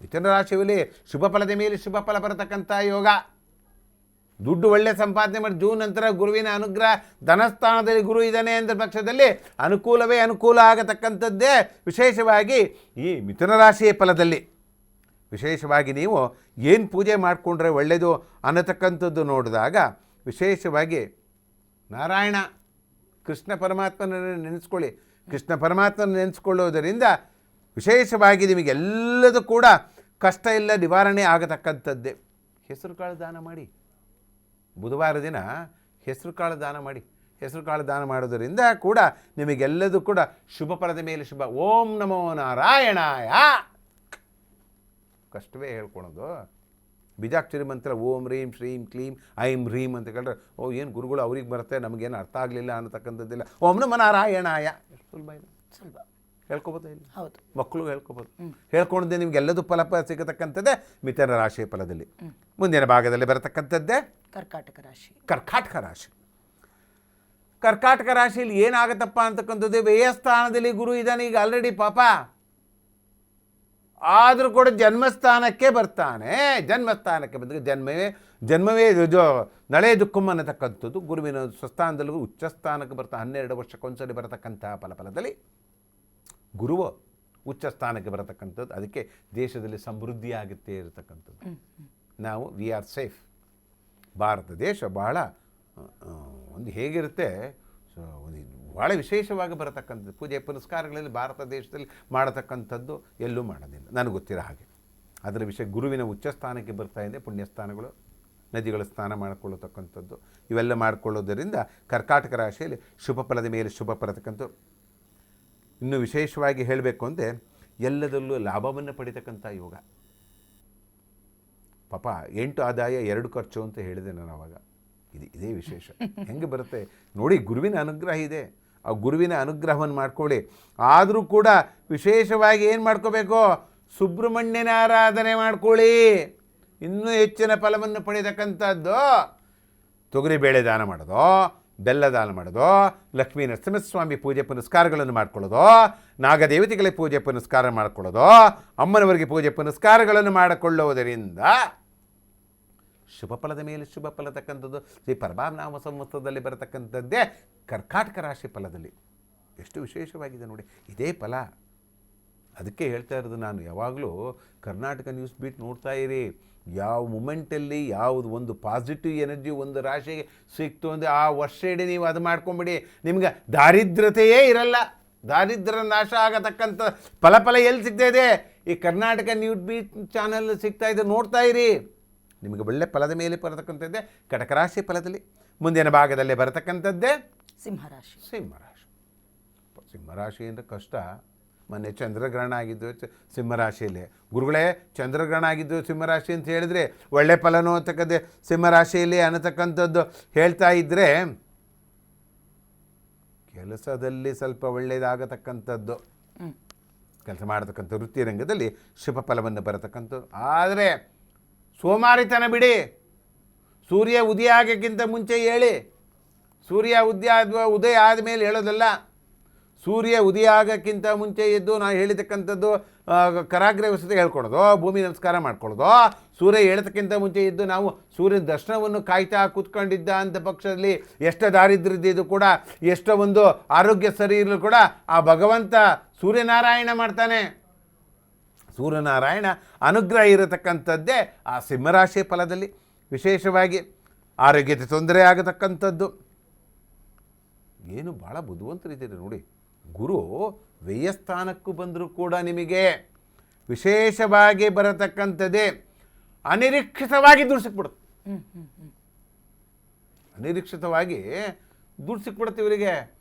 ಮಿಥುನ ರಾಶಿಯಲ್ಲಿ ಶುಭ ಫಲದ ಮೇಲೆ ಶುಭ ಫಲ ಬರತಕ್ಕಂಥ ಯೋಗ. ದುಡ್ಡು ಒಳ್ಳೆ ಸಂಪಾದನೆ ಮಾಡಿ ಜೂನ್ ನಂತರ ಗುರುವಿನ ಅನುಗ್ರಹ, ಧನಸ್ಥಾನದಲ್ಲಿ ಗುರು ಇದ್ದಾನೆ ಎಂದ ಪಕ್ಷದಲ್ಲಿ ಅನುಕೂಲವೇ ಅನುಕೂಲ ಆಗತಕ್ಕಂಥದ್ದೇ. ವಿಶೇಷವಾಗಿ ಈ ಮಿಥುನ ರಾಶಿಯ ಫಲದಲ್ಲಿ ವಿಶೇಷವಾಗಿ ನೀವು ಏನು ಪೂಜೆ ಮಾಡಿಕೊಂಡ್ರೆ ಒಳ್ಳೆಯದು ಅನ್ನತಕ್ಕಂಥದ್ದು ನೋಡಿದಾಗ ವಿಶೇಷವಾಗಿ ನಾರಾಯಣ ಕೃಷ್ಣ ಪರಮಾತ್ಮನ ನೆನೆಸ್ಕೊಳ್ಳಿ. ಕೃಷ್ಣ ಪರಮಾತ್ಮನ ನೆನೆಸ್ಕೊಳ್ಳೋದರಿಂದ ವಿಶೇಷವಾಗಿ ನಿಮಗೆಲ್ಲದೂ ಕೂಡ ಕಷ್ಟ ಇಲ್ಲ ನಿವಾರಣೆ ಆಗತಕ್ಕಂಥದ್ದೇ. ಹೆಸರು ಕಾಳು ದಾನ ಮಾಡಿ. ಬುಧವಾರ ದಿನ ಹೆಸರು ಕಾಳು ದಾನ ಮಾಡಿ. ಹೆಸರು ಕಾಳು ದಾನ ಮಾಡೋದರಿಂದ ಕೂಡ ನಿಮಗೆಲ್ಲದೂ ಕೂಡ ಶುಭ ಫಲದ ಮೇಲೆ ಶುಭ. ಓಂ ನಮೋ ನಾರಾಯಣಾಯ. ಕಷ್ಟವೇ ಹೇಳ್ಕೊಳೋದು. ಬೀಜಾಕ್ಷರಿ ಮಂತ್ರ ಓಂ ರೀಂ ಶ್ರೀಂ ಕ್ಲೀಂ ಐಂ ಹ್ರೀಂ ಅಂತ ಕೇಳಿದ್ರೆ ಏನು ಗುರುಗಳು ಅವ್ರಿಗೆ ಬರುತ್ತೆ, ನಮಗೇನು ಅರ್ಥ ಆಗಲಿಲ್ಲ ಅನ್ನತಕ್ಕಂಥದ್ದಿಲ್ಲ. ಓಂ ನಮೋ ನಾರಾಯಣಾಯ ಎಷ್ಟು ಸುಲಭ ಇದೆ, ಸುಲಭ ಹೇಳ್ಕೊಬೋದು. ಇಲ್ಲ ಹೌದು, ಮಕ್ಕಳು ಹೇಳ್ಕೊಬೋದು. ಹೇಳ್ಕೊಂಡೆ ನಿಮಗೆಲ್ಲದೂ ಫಲ ಸಿಗತಕ್ಕಂಥದ್ದೇ ಮಿಥುನ ರಾಶಿಯ ಫಲದಲ್ಲಿ. ಮುಂದಿನ ಭಾಗದಲ್ಲಿ ಬರತಕ್ಕಂಥದ್ದೇ ಕರ್ಕಾಟಕ ರಾಶಿ. ಕರ್ಕಾಟಕ ರಾಶಿ. ಕರ್ಕಾಟಕ ರಾಶಿಯಲ್ಲಿ ಏನಾಗತ್ತಪ್ಪ ಅಂತಕ್ಕಂಥದ್ದು, ವ್ಯಯಸ್ಥಾನದಲ್ಲಿ ಗುರು ಇದ್ದಾನೆ ಈಗ ಆಲ್ರೆಡಿ ಪಾಪ. ಆದರೂ ಕೂಡ ಜನ್ಮಸ್ಥಾನಕ್ಕೆ ಬರ್ತಾನೆ. ಜನ್ಮಸ್ಥಾನಕ್ಕೆ ಬಂದರೆ ಜನ್ಮವೇ ನಳೆ ದುಃಖಂ ಅನ್ನತಕ್ಕಂಥದ್ದು ಗುರುವಿನ ಸ್ವಸ್ಥಾನದಲ್ಲೂ ಉಚ್ಚ ಸ್ಥಾನಕ್ಕೆ ಬರ್ತಾನೆ. 12 ವರ್ಷಕ್ಕೊಂದ್ಸರಿ ಬರತಕ್ಕಂಥ ಫಲದಲ್ಲಿ ಗುರುವು ಉಚ್ಚ ಸ್ಥಾನಕ್ಕೆ ಬರತಕ್ಕಂಥದ್ದು. ಅದಕ್ಕೆ ದೇಶದಲ್ಲಿ ಸಮೃದ್ಧಿ ಆಗುತ್ತೆ ಇರತಕ್ಕಂಥದ್ದು. ನಾವು ವಿ ಆರ್ ಸೇಫ್. ಭಾರತ ದೇಶ ಬಹಳ ಒಂದು ಹೇಗಿರುತ್ತೆ, ಒಂದು ಭಾಳ ವಿಶೇಷವಾಗಿ ಬರತಕ್ಕಂಥದ್ದು. ಪೂಜೆ ಪುನಸ್ಕಾರಗಳಲ್ಲಿ ಭಾರತ ದೇಶದಲ್ಲಿ ಮಾಡತಕ್ಕಂಥದ್ದು ಎಲ್ಲೂ ಮಾಡೋದಿಲ್ಲ ನನಗೆ ಗೊತ್ತಿರೋ ಹಾಗೆ. ಅದರ ವಿಷಯ ಗುರುವಿನ ಉಚ್ಚ ಸ್ಥಾನಕ್ಕೆ ಬರ್ತಾ ಇದೆ. ಪುಣ್ಯಸ್ಥಾನಗಳು, ನದಿಗಳ ಸ್ನಾನ ಮಾಡಿಕೊಳ್ಳತಕ್ಕಂಥದ್ದು ಇವೆಲ್ಲ ಮಾಡಿಕೊಳ್ಳೋದರಿಂದ ಕರ್ಕಾಟಕ ರಾಶಿಯಲ್ಲಿ ಶುಭ ಫಲದ ಮೇಲೆ ಶುಭ ಬರತಕ್ಕಂಥ. ಇನ್ನು ವಿಶೇಷವಾಗಿ ಹೇಳಬೇಕು ಅಂದರೆ ಎಲ್ಲದರಲ್ಲೂ ಲಾಭವನ್ನು ಪಡಿತಕ್ಕಂಥ ಯೋಗ. ಪಾಪ 8 ಆದಾಯ 2 ಖರ್ಚು ಅಂತ ಹೇಳಿದೆ ನಾನು ಆವಾಗ. ಇದೇ ವಿಶೇಷ. ಹೆಂಗೆ ಬರುತ್ತೆ ನೋಡಿ, ಗುರುವಿನ ಅನುಗ್ರಹ ಇದೆ. ಆ ಗುರುವಿನ ಅನುಗ್ರಹವನ್ನು ಮಾಡ್ಕೊಳ್ಳಿ. ಆದರೂ ಕೂಡ ವಿಶೇಷವಾಗಿ ಏನು ಮಾಡ್ಕೋಬೇಕು, ಸುಬ್ರಹ್ಮಣ್ಯನ ಆರಾಧನೆ ಮಾಡ್ಕೊಳ್ಳಿ. ಇನ್ನೂ ಹೆಚ್ಚಿನ ಫಲವನ್ನು ಪಡೆಯತಕ್ಕಂಥದ್ದು. ತೊಗರಿಬೇಳೆ ದಾನ ಮಾಡೋದು, ಬೆಲ್ಲ ದಾನ ಮಾಡೋದು, ಲಕ್ಷ್ಮೀ ನರಸಿಂಹಸ್ವಾಮಿ ಪೂಜೆ ಪುನಸ್ಕಾರಗಳನ್ನು ಮಾಡ್ಕೊಳ್ಳೋದು, ನಾಗದೇವತೆಗಳಿಗೆ ಪೂಜೆ ಪುನಸ್ಕಾರ ಮಾಡಿಕೊಳ್ಳೋದು, ಅಮ್ಮನವರಿಗೆ ಪೂಜೆ ಪುನಸ್ಕಾರಗಳನ್ನು ಮಾಡಿಕೊಳ್ಳುವುದರಿಂದ ಶುಭ ಫಲದ ಮೇಲೆ ಶುಭ ಫಲತಕ್ಕಂಥದ್ದು. ಶ್ರೀ ಪರಮಾನಾಮ ಸಂವತ್ಸರದಲ್ಲಿ ಬರತಕ್ಕಂಥದ್ದೇ ಕರ್ಕಾಟಕ ರಾಶಿ ಫಲದಲ್ಲಿ. ಎಷ್ಟು ವಿಶೇಷವಾಗಿದೆ ನೋಡಿ ಇದೇ ಫಲ. ಅದಕ್ಕೆ ಹೇಳ್ತಾ ಇರೋದು ನಾನು ಯಾವಾಗಲೂ ಕರ್ನಾಟಕ ನ್ಯೂಸ್ ಬೀಟ್ ನೋಡ್ತಾ ಇರಿ. ಯಾವ ಮೂಮೆಂಟಲ್ಲಿ ಯಾವುದು ಒಂದು ಪಾಸಿಟಿವ್ ಎನರ್ಜಿ ಒಂದು ರಾಶಿಗೆ ಸಿಕ್ತು ಅಂದರೆ ಆ ವರ್ಷ ಇಡೀ ನೀವು ಅದು ಮಾಡ್ಕೊಂಬಿಡಿ. ನಿಮ್ಗೆ ದಾರಿದ್ರ್ಯತೆಯೇ ಇರಲ್ಲ. ದಾರಿದ್ರ್ಯ ನಾಶ ಆಗತಕ್ಕಂಥ ಫಲ ಎಲ್ಲಿ ಸಿಗ್ತಾ ಇದೆ, ಈ ಕರ್ನಾಟಕ ನ್ಯೂಸ್ ಬೀಟ್ ಚಾನಲ್ ಸಿಗ್ತಾ ಇದೆ, ನೋಡ್ತಾ ಇರಿ. ನಿಮಗೆ ಒಳ್ಳೆ ಫಲದ ಮೇಲೆ ಬರತಕ್ಕಂಥದ್ದೇ ಕಟಕ ರಾಶಿ ಫಲದಲ್ಲಿ. ಮುಂದಿನ ಭಾಗದಲ್ಲೇ ಬರತಕ್ಕಂಥದ್ದೇ ಸಿಂಹರಾಶಿ. ಸಿಂಹರಾಶಿ ಅಂದರೆ ಕಷ್ಟ. ಮೊನ್ನೆ ಚಂದ್ರಗ್ರಹಣ ಆಗಿದ್ದು ಸಿಂಹರಾಶಿಯಲ್ಲಿ. ಗುರುಗಳೇ ಚಂದ್ರಗ್ರಹಣ ಆಗಿದ್ದು ಸಿಂಹರಾಶಿ ಅಂತ ಹೇಳಿದರೆ ಒಳ್ಳೆ ಫಲನೋ ಅಂತಕ್ಕಂಥ ಸಿಂಹರಾಶಿಯಲ್ಲಿ ಅನ್ನತಕ್ಕಂಥದ್ದು ಹೇಳ್ತಾ ಇದ್ದರೆ ಕೆಲಸದಲ್ಲಿ ಸ್ವಲ್ಪ ಒಳ್ಳೆಯದಾಗತಕ್ಕಂಥದ್ದು, ಕೆಲಸ ಮಾಡತಕ್ಕಂಥ ವೃತ್ತಿ ರಂಗದಲ್ಲಿ ಶುಭ ಫಲವನ್ನು ಬರತಕ್ಕಂಥದ್ದು. ಆದರೆ ಸೋಮಾರಿತನ ಬಿಡಿ. ಸೂರ್ಯ ಉದಯ ಆಗೋಕ್ಕಿಂತ ಮುಂಚೆ ಹೇಳಿ. ಸೂರ್ಯ ಉದಯ ಆದಮೇಲೆ ಹೇಳೋದಲ್ಲ. ಸೂರ್ಯ ಉದಯ ಆಗೋಕ್ಕಿಂತ ಮುಂಚೆ ಎದ್ದು ನಾನು ಹೇಳಿರ್ತಕ್ಕಂಥದ್ದು ಕರಾಗ್ರೆ ವಸತಿ ಹೇಳ್ಕೊಡೋದು, ಭೂಮಿ ನಮಸ್ಕಾರ ಮಾಡ್ಕೊಳ್ಳೋದು. ಸೂರ್ಯ ಹೇಳೋದಕ್ಕಿಂತ ಮುಂಚೆ ಎದ್ದು ನಾವು ಸೂರ್ಯನ ದರ್ಶನವನ್ನು ಕಾಯ್ತಾ ಕೂತ್ಕೊಂಡಿದ್ದ ಅಂತ ಪಕ್ಷದಲ್ಲಿ ಎಷ್ಟು ದಾರಿದ್ರ್ಯದ್ದು ಕೂಡ, ಎಷ್ಟೋ ಒಂದು ಆರೋಗ್ಯ ಸರಿ ಇರಲು ಕೂಡ ಆ ಭಗವಂತ ಸೂರ್ಯನಾರಾಯಣ ಮಾಡ್ತಾನೆ. ಸೂರ್ಯನಾರಾಯಣ ಅನುಗ್ರಹ ಇರತಕ್ಕಂಥದ್ದೇ ಆ ಸಿಂಹರಾಶಿ ಫಲದಲ್ಲಿ. ವಿಶೇಷವಾಗಿ ಆರೋಗ್ಯತೆ ತೊಂದರೆ ಆಗತಕ್ಕಂಥದ್ದು. ಏನು ಭಾಳ ಬುದ್ಧಿವಂತರಿದ್ದೀರಿ ನೋಡಿ. ಗುರು ವ್ಯಯಸ್ಥಾನಕ್ಕೂ ಬಂದರೂ ಕೂಡ ನಿಮಗೆ ವಿಶೇಷವಾಗಿ ಬರತಕ್ಕಂಥದ್ದೇ ಅನಿರೀಕ್ಷಿತವಾಗಿ ದುಡ್ಡು ಸಿಕ್ಬಿಡುತ್ತೆ. ಅನಿರೀಕ್ಷಿತವಾಗಿ ದುಡ್ಡು ಸಿಕ್ಬಿಡುತ್ತೆ ಇವರಿಗೆ.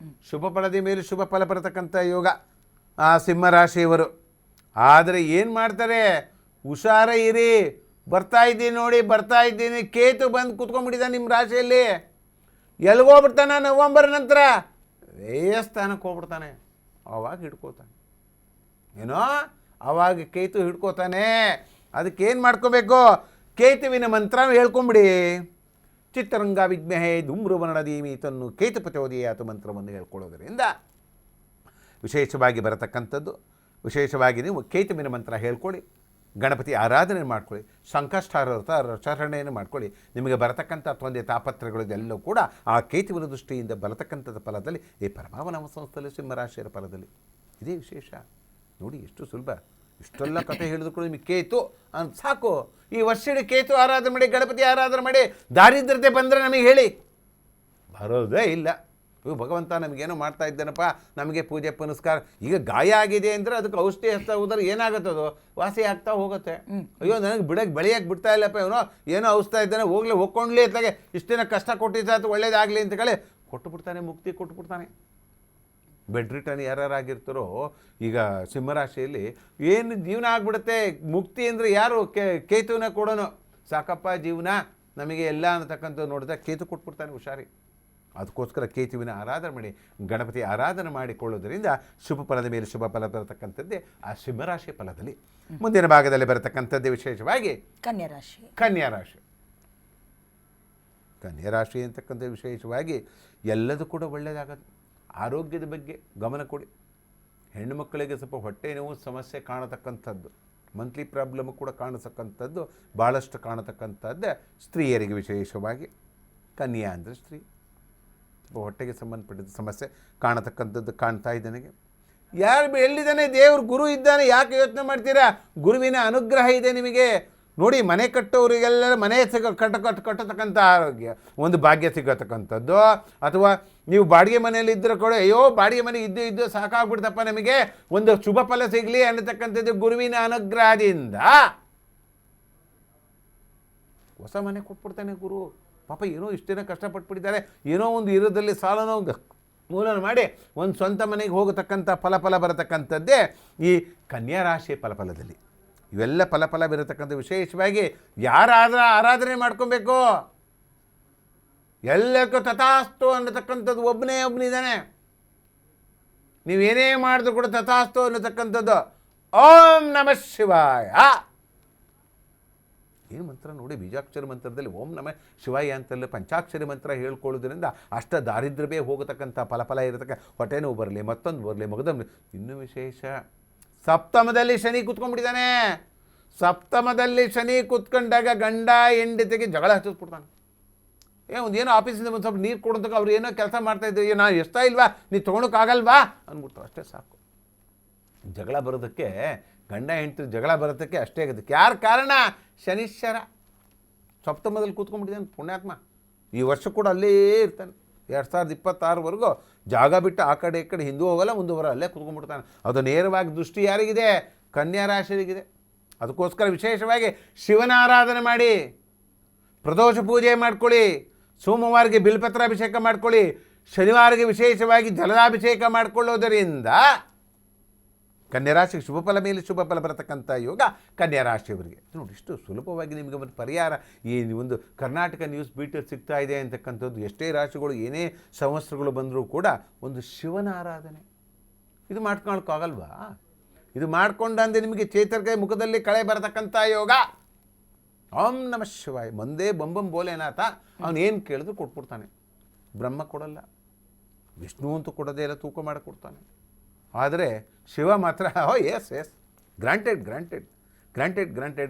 ಶುಭ ಫಲದ ಮೇಲೆ ಶುಭ ಫಲ ಬರತಕ್ಕಂಥ ಯೋಗ ಆ ಸಿಂಹರಾಶಿಯವರು. ಆದರೆ ಏನು ಮಾಡ್ತಾರೆ, ಹುಷಾರ ಇರಿ. ಬರ್ತಾ ಇದ್ದೀನಿ ನೋಡಿ, ಬರ್ತಾ ಇದ್ದೀನಿ. ಕೇತು ಬಂದು ಕೂತ್ಕೊಂಡ್ಬಿಟ್ಟಿದ್ದಾನೆ ನಿಮ್ಮ ರಾಶಿಯಲ್ಲಿ. ಎಲ್ಲಿಗೋಗ್ಬಿಡ್ತಾನೆ ನವಂಬರ್ ನಂತರ? ಸ್ಥಾನಕ್ಕೆ ಹೋಗ್ಬಿಡ್ತಾನೆ. ಆವಾಗ ಹಿಡ್ಕೋತಾನೆ ಏನೋ, ಆವಾಗ ಕೇತು ಹಿಡ್ಕೋತಾನೆ. ಅದಕ್ಕೇನು ಮಾಡ್ಕೋಬೇಕು, ಕೇತುವಿನ ಮಂತ್ರ ಹೇಳ್ಕೊಂಬಿಡಿ. ಚಿತ್ತರಂಗ ವಿಜ್ಞಹೇ ಧೂಮ್ರವರ್ಣದೀಮಿ ತನ್ನು ಕೇತು ಪ್ರಚೋದಯಾತು ಮಂತ್ರವನ್ನು ಹೇಳ್ಕೊಳ್ಳೋದರಿಂದ ವಿಶೇಷವಾಗಿ ಬರತಕ್ಕಂಥದ್ದು. ವಿಶೇಷವಾಗಿ ನೀವು ಕೇತುವಿನ ಮಂತ್ರ ಹೇಳ್ಕೊಳ್ಳಿ, ಗಣಪತಿ ಆರಾಧನೆ ಮಾಡ್ಕೊಳ್ಳಿ, ಸಂಕಷ್ಟಾಚರಣೆಯನ್ನು ಮಾಡ್ಕೊಳ್ಳಿ. ನಿಮಗೆ ಬರತಕ್ಕಂಥ ತೊಂದರೆ ತಾಪತ್ರಗಳಿಗೆಲ್ಲವೂ ಕೂಡ ಆ ಕೇತುವಿನ ದೃಷ್ಟಿಯಿಂದ ಬರತಕ್ಕಂಥದ್ದು ಫಲದಲ್ಲಿ ಈ ಪರಮಾವನ ಸಂಸ್ಥೆಯಲ್ಲಿ ಸಿಂಹರಾಶಿಯರ ಫಲದಲ್ಲಿ ಇದೇ ವಿಶೇಷ. ನೋಡಿ ಎಷ್ಟು ಸುಲಭ. ಇಷ್ಟೆಲ್ಲ ಕಥೆ ಹೇಳಿದ್ರು ಕೂಡ ನಿಮಗೆ ಕೇತು ಅಂತ ಸಾಕು. ಈ ವರ್ಷಿಡಿ ಕೇತು ಆರಾಧನೆ ಮಾಡಿ, ಗಣಪತಿ ಆರಾಧನೆ ಮಾಡಿ. ದಾರಿದ್ರ್ಯತೆ ಬಂದರೆ ನಮಗೆ ಹೇಳಿ, ಬರೋದೇ ಇಲ್ಲ. ಇವು ಭಗವಂತ ನಮಗೇನೋ ಮಾಡ್ತಾ ಇದ್ದಾನಪ್ಪ, ನಮಗೆ ಪೂಜೆ ಪುನಸ್ಕಾರ. ಈಗ ಗಾಯ ಆಗಿದೆ ಅಂದರೆ ಅದಕ್ಕೆ ಔಷಧಿ ಹಚ್ತಾ ಹೋದ್ರೆ ಏನಾಗುತ್ತದೋ ವಾಸಿ ಆಗ್ತಾ ಹೋಗುತ್ತೆ. ಅಯ್ಯೋ ನನಗೆ ಬೆಳೆಯಕ್ಕೆ ಬಿಡ್ತಾ ಇಲ್ಲಪ್ಪ, ಏನೋ ಔಷಧ ಇದ್ದಾನೆ, ಹೋಗ್ಕೊಂಡ್ಲಿ ಇತ್ತಾಗೆ ಇಷ್ಟು ದಿನ ಕಷ್ಟ ಕೊಟ್ಟಿದ್ದಾತು, ಒಳ್ಳೇದಾಗಲಿ ಅಂತ ಕೇಳಿ ಕೊಟ್ಟುಬಿಡ್ತಾನೆ, ಮುಕ್ತಿ ಕೊಟ್ಟುಬಿಡ್ತಾನೆ. ಬೆಡ್ ರಿಟರ್ನ್ ಯಾರ್ಯಾರಾಗಿರ್ತಾರೋ ಈಗ ಸಿಂಹರಾಶಿಯಲ್ಲಿ ಏನು ಜೀವನ ಆಗ್ಬಿಡುತ್ತೆ. ಮುಕ್ತಿ ಅಂದರೆ ಯಾರು? ಕೇತುವಿನ ಕೊಡೋನು. ಸಾಕಪ್ಪ ಜೀವನ ನಮಗೆ ಎಲ್ಲ ಅನ್ನತಕ್ಕಂಥ ನೋಡಿದ್ರೆ ಕೇತು ಕೊಟ್ಬಿಡ್ತಾನೆ, ಹುಷಾರಿ. ಅದಕ್ಕೋಸ್ಕರ ಕೇತುವಿನ ಆರಾಧನೆ ಮಾಡಿ, ಗಣಪತಿ ಆರಾಧನೆ ಮಾಡಿಕೊಳ್ಳೋದ್ರಿಂದ ಶುಭ ಫಲದ ಮೇಲೆ ಶುಭ ಫಲ ಬರತಕ್ಕಂಥದ್ದೇ ಆ ಸಿಂಹರಾಶಿ ಫಲದಲ್ಲಿ. ಮುಂದಿನ ಭಾಗದಲ್ಲಿ ಬರತಕ್ಕಂಥದ್ದೇ ವಿಶೇಷವಾಗಿ ಕನ್ಯಾರಾಶಿ. ಕನ್ಯಾರಾಶಿ ಅಂತಕ್ಕಂಥ ವಿಶೇಷವಾಗಿ ಎಲ್ಲದೂ ಕೂಡ ಒಳ್ಳೆಯದಾಗತ್ತೆ. ಆರೋಗ್ಯದ ಬಗ್ಗೆ ಗಮನ ಕೊಡಿ. ಹೆಣ್ಣು ಮಕ್ಕಳಿಗೆ ಸ್ವಲ್ಪ ಹೊಟ್ಟೆ ನೋವು ಸಮಸ್ಯೆ ಕಾಣತಕ್ಕಂಥದ್ದು, ಮಂತ್ಲಿ ಪ್ರಾಬ್ಲಮ್ ಕೂಡ ಕಾಣತಕ್ಕಂಥದ್ದು ಭಾಳಷ್ಟು ಕಾಣತಕ್ಕಂಥದ್ದೇ ಸ್ತ್ರೀಯರಿಗೆ ವಿಶೇಷವಾಗಿ. ಕನ್ಯಾ ಅಂದರೆ ಸ್ತ್ರೀ, ಸ್ವಲ್ಪ ಹೊಟ್ಟೆಗೆ ಸಂಬಂಧಪಟ್ಟಿದ್ದ ಸಮಸ್ಯೆ ಕಾಣತಕ್ಕಂಥದ್ದು ಕಾಣ್ತಾ ಇದೆ ನನಗೆ. ಯಾರು ಎಲ್ಲಿದ್ದಾನೆ ದೇವ್ರು? ಗುರು ಇದ್ದಾನೆ. ಯಾಕೆ ಯೋಚನೆ ಮಾಡ್ತೀರಾ? ಗುರುವಿನ ಅನುಗ್ರಹ ಇದೆ ನಿಮಗೆ. ನೋಡಿ, ಮನೆ ಕಟ್ಟೋರಿಗೆಲ್ಲ ಮನೆ ಕಟ್ಟತಕ್ಕಂಥ ಆರೋಗ್ಯ, ಒಂದು ಭಾಗ್ಯ ಸಿಗತಕ್ಕಂಥದ್ದು. ಅಥವಾ ನೀವು ಬಾಡಿಗೆ ಮನೆಯಲ್ಲಿ ಇದ್ದರೂ ಕೂಡ ಅಯ್ಯೋ ಬಾಡಿಗೆ ಮನೆ ಇದ್ದು ಸಾಕಾಗ್ಬಿಡ್ತಪ್ಪ, ನಮಗೆ ಒಂದು ಶುಭ ಫಲ ಸಿಗಲಿ ಅನ್ನತಕ್ಕಂಥದ್ದು ಗುರುವಿನ ಅನುಗ್ರಹದಿಂದ ಹೊಸ ಮನೆ ಕೊಟ್ಬಿಡ್ತಾನೆ ಗುರು. ಪಾಪ ಏನೋ ಇಷ್ಟು ದಿನ ಕಷ್ಟಪಟ್ಬಿಟ್ಟಿದ್ದಾರೆ, ಏನೋ ಒಂದು ಇರೋದಲ್ಲಿ ಸಾಲನೋ ಮೂಲನ ಮಾಡಿ ಒಂದು ಸ್ವಂತ ಮನೆಗೆ ಹೋಗತಕ್ಕಂಥ ಫಲ ಬರತಕ್ಕಂಥದ್ದೇ ಈ ಕನ್ಯಾ ರಾಶಿ ಫಲದಲ್ಲಿ. ಇವೆಲ್ಲ ಫಲ ಬರತಕ್ಕಂಥ ವಿಶೇಷವಾಗಿ ಯಾರಾದರೂ ಆರಾಧನೆ ಮಾಡ್ಕೊಬೇಕು. ಎಲ್ಲಕ್ಕೂ ತಥಾಸ್ತು ಅನ್ನತಕ್ಕಂಥದ್ದು ಒಬ್ಬನಿದ್ದಾನೆ. ನೀವೇನೇ ಮಾಡಿದ್ರು ಕೂಡ ತಥಾಸ್ತು ಅನ್ನತಕ್ಕಂಥದ್ದು ಓಂ ನಮಃ ಶಿವಾಯ. ಏನು ಮಂತ್ರ ನೋಡಿ, ಬೀಜಾಕ್ಷರಿ ಮಂತ್ರದಲ್ಲಿ ಓಂ ನಮಃ ಶಿವಾಯ ಅಂತಲ್ಲ ಪಂಚಾಕ್ಷರಿ ಮಂತ್ರ ಹೇಳ್ಕೊಳ್ಳೋದ್ರಿಂದ ಅಷ್ಟ ದಾರಿದ್ರ್ಯವೇ ಹೋಗತಕ್ಕಂಥ ಫಲ ಇರತಕ್ಕ. ಹೊಟ್ಟೆ ನೋವು ಬರಲಿ, ಮತ್ತೊಂದು ಬರಲಿ, ಮಗದೊಂದು. ಇನ್ನೂ ವಿಶೇಷ, ಸಪ್ತಮದಲ್ಲಿ ಶನಿ ಕೂತ್ಕೊಂಡ್ಬಿಟ್ಟಿದ್ದಾನೆ. ಸಪ್ತಮದಲ್ಲಿ ಶನಿ ಕೂತ್ಕೊಂಡಾಗ ಗಂಡ ಹೆಂಡತಿಗೆ ಜಗಳ ಹಚ್ಚಿಸ್ಬಿಡ್ತಾನೆ. ಏನೋ ಆಫೀಸಿಂದ ಒಂದು ಸ್ವಲ್ಪ ನೀರು ಕೊಡೋದಕ್ಕೆ ಅವ್ರು ಏನೋ ಕೆಲಸ ಮಾಡ್ತಾಯಿದ್ರು, ನಾನು ಎಷ್ಟಾ ಇಲ್ವಾ, ನೀವು ತೊಗೊಳಕ್ಕಾಗಲ್ವಾ ಅಂದ್ಬಿಡ್ತಾರೆ. ಅಷ್ಟೇ ಸಾಕು. ಜಗಳ ಬರೋದಕ್ಕೆ, ಗಂಡ ಹೆಂಡತಿ ಜಗಳ ಬರೋದಕ್ಕೆ ಅಷ್ಟೇ ಆಗೋದಕ್ಕೆ ಯಾರು ಕಾರಣ? ಶನೀಶ್ವರ ಸಪ್ತಮದಲ್ಲಿ ಕೂತ್ಕೊಂಡ್ಬಿಟ್ಟಿದ್ದಾನೆ ಪುಣ್ಯಾತ್ಮ. ಈ ವರ್ಷ ಕೂಡ ಅಲ್ಲೇ ಇರ್ತಾನೆ. 2026ವರೆಗೂ ಜಾಗ ಬಿಟ್ಟು ಆ ಕಡೆ ಈ ಕಡೆ ಹಿಂದೂ ಹೋಗಲ್ಲ, ಮುಂದೆ ಬರೋ ಅಲ್ಲೇ ಕೂತ್ಕೊಂಡ್ಬಿಡ್ತಾನೆ. ಅದು ನೇರವಾಗಿ ದೃಷ್ಟಿ ಯಾರಿಗಿದೆ? ಕನ್ಯಾ ರಾಶಿಯರಿಗಿದೆ. ಅದಕ್ಕೋಸ್ಕರ ವಿಶೇಷವಾಗಿ ಶಿವನ ಆರಾಧನೆ ಮಾಡಿ, ಪ್ರದೋಷ ಪೂಜೆ ಮಾಡ್ಕೊಳ್ಳಿ, ಸೋಮವಾರಿಗೆ ಬಿಲ್ಪತ್ರಾಭಿಷೇಕ ಮಾಡ್ಕೊಳ್ಳಿ, ಶನಿವಾರಿಗೆ ವಿಶೇಷವಾಗಿ ಜಲದಾಭಿಷೇಕ ಮಾಡಿಕೊಳ್ಳೋದರಿಂದ ಕನ್ಯಾರಾಶಿಗೆ ಶುಭ ಫಲ ಮೇಲೆ ಶುಭ ಫಲ ಬರತಕ್ಕಂಥ ಯೋಗ ಕನ್ಯಾರಾಶಿಯವರಿಗೆ. ನೋಡಿ, ಇಷ್ಟು ಸುಲಭವಾಗಿ ನಿಮಗೆ ಒಂದು ಪರಿಹಾರ ಈ ಒಂದು ಕರ್ನಾಟಕ ನ್ಯೂಸ್ ಬೀಟಲ್ಲಿ ಸಿಗ್ತಾ ಇದೆ ಅಂತಕ್ಕಂಥದ್ದು. ಎಷ್ಟೇ ರಾಶಿಗಳು ಏನೇ ಸಂವತ್ಸರಗಳು ಬಂದರೂ ಕೂಡ ಒಂದು ಶಿವನ ಆರಾಧನೆ ಇದು ಮಾಡ್ಕೊಳಕ್ಕಾಗಲ್ವಾ? ಇದು ಮಾಡ್ಕೊಂಡಂದ್ರೆ ನಿಮಗೆ ಚೇತರಿಕೆ ಮುಖದಲ್ಲಿ ಕಳೆ ಬರತಕ್ಕಂಥ ಯೋಗ. ಓಂ ನಮಃ ಶಿವಾಯ. ಮುಂದೆ ಬಂಬಂ ಬೋಲೆನಾಥ ಅವನೇನು ಕೇಳಿದ್ರು ಕೊಟ್ಬಿಡ್ತಾನೆ. ಬ್ರಹ್ಮ ಕೊಡಲ್ಲ, ವಿಷ್ಣು ಅಂತೂ ಕೊಡೋದೇ ಇಲ್ಲ, ತೂಕ ಮಾಡಿ ಕೊಡ್ತಾನೆ. ಆದರೆ ಶಿವ ಮಾತ್ರ ಎಸ್ ಗ್ರಾಂಟೆಡ್